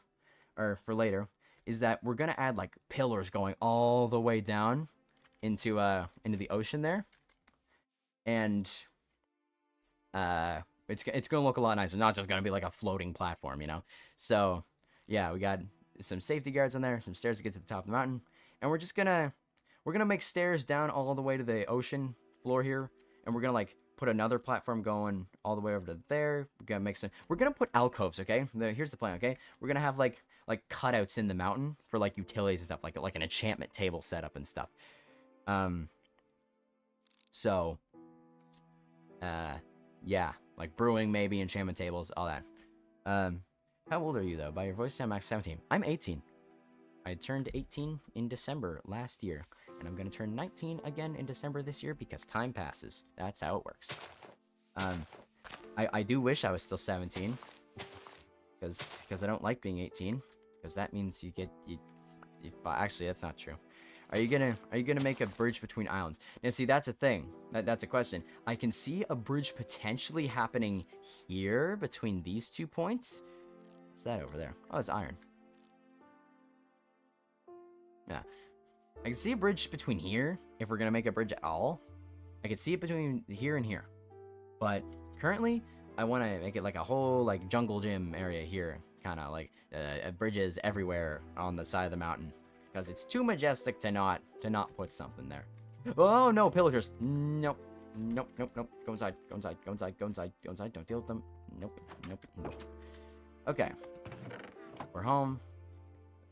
A: or for later, is that we're gonna add like pillars going all the way down into the ocean there, and it's gonna look a lot nicer. Not just gonna be like a floating platform, you know. So yeah, we got some safety guards on there, some stairs to get to the top of the mountain, and we're gonna make stairs down all the way to the ocean floor here, and we're gonna like put another platform going all the way over to there. We're gonna put alcoves, okay? Here's the plan, okay? We're gonna have like cutouts in the mountain for like utilities and stuff, like an enchantment table setup and stuff. So yeah, like brewing, maybe enchantment tables, all that. How old are you though? By your voice, I'm max 17. I'm 18. I turned 18 in December last year, and I'm gonna turn 19 again in December this year because time passes. That's how it works. I do wish I was still 17, because I don't like being 18, because that means you actually, that's not true. Are you gonna make a bridge between islands? Now, see, that's a thing. That's a question. I can see a bridge potentially happening here between these 2 points. What's that over there? Oh, it's iron. Yeah. I can see a bridge between here, if we're gonna make a bridge at all. I can see it between here and here. But currently, I want to make it like a whole like jungle gym area here. Kind of like bridges everywhere on the side of the mountain. Because it's too majestic to not put something there. Oh no, pillagers! Nope. Nope, nope, nope. Go inside, go inside, go inside, go inside, go inside. Don't deal with them. Nope, nope, nope. Okay. We're home.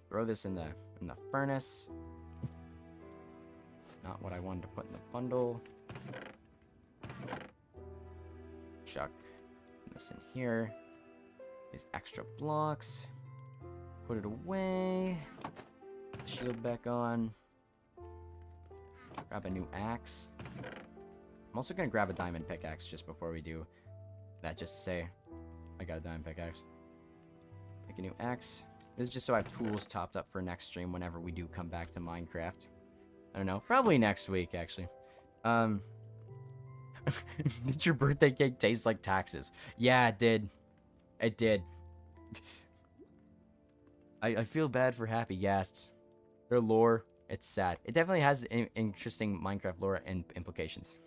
A: Throw this in the furnace. Not what I wanted to put in the bundle. Chuck this in here. These extra blocks. Put it away. Shield back on. Grab a new axe. I'm also gonna grab a diamond pickaxe just before we do that, just to say I got a diamond pickaxe. Make a new axe. This is just so I have tools topped up for next stream whenever we do come back to Minecraft. I don't know. Probably next week, actually. Did your birthday cake taste like taxes? Yeah, it did. It did. I feel bad for happy guests. Their lore, it's sad. It definitely has interesting Minecraft lore and implications.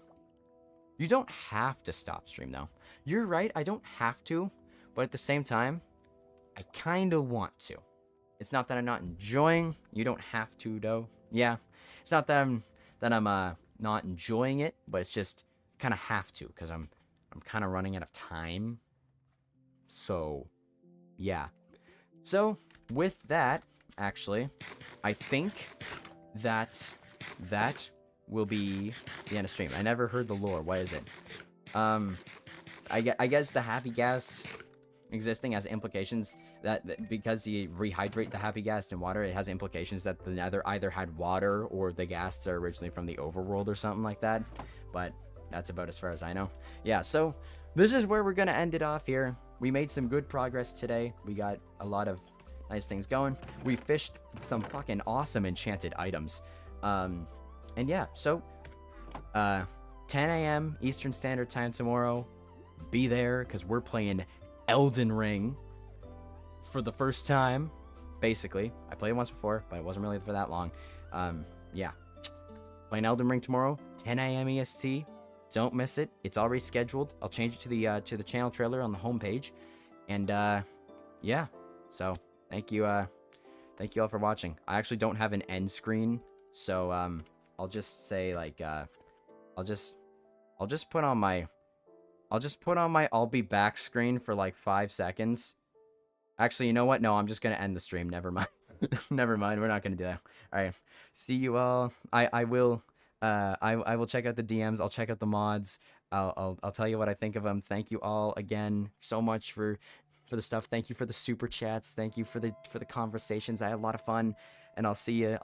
A: You don't have to stop stream, though. You're right, I don't have to. But at the same time, I kind of want to. It's not that I'm not enjoying. You don't have to, though. Yeah. It's not that I'm not enjoying it, but it's just kind of have to, because I'm kind of running out of time. So, yeah. So, with that, actually, I think that will be the end of stream. I never heard the lore. What is it? I guess the happy gas existing has implications that because you rehydrate the happy gas in water, it has implications that the nether either had water or the ghasts are originally from the overworld or something like that. But that's about as far as I know. Yeah, so this is where we're gonna end it off here. We made some good progress today. We got a lot of nice things going. We fished some fucking awesome enchanted items. And yeah, so 10 a.m. Eastern Standard Time tomorrow. Be there, because we're playing Elden Ring for the first time, basically. I played it once before, but it wasn't really for that long. Yeah. Playing Elden Ring tomorrow, 10 a.m. EST. Don't miss it. It's already scheduled. I'll change it to the channel trailer on the homepage. And yeah. So thank you all for watching. I actually don't have an end screen, so I'll just say like I'll just put on my I'll just put on my I'll be back screen for like 5 seconds. Actually, you know what? No, I'm just gonna end the stream. Never mind. Never mind. We're not gonna do that. All right. See you all. I will. I will check out the DMs. I'll check out the mods. I'll tell you what I think of them. Thank you all again so much for the stuff. Thank you for the super chats. Thank you for the conversations. I had a lot of fun, and I'll see you.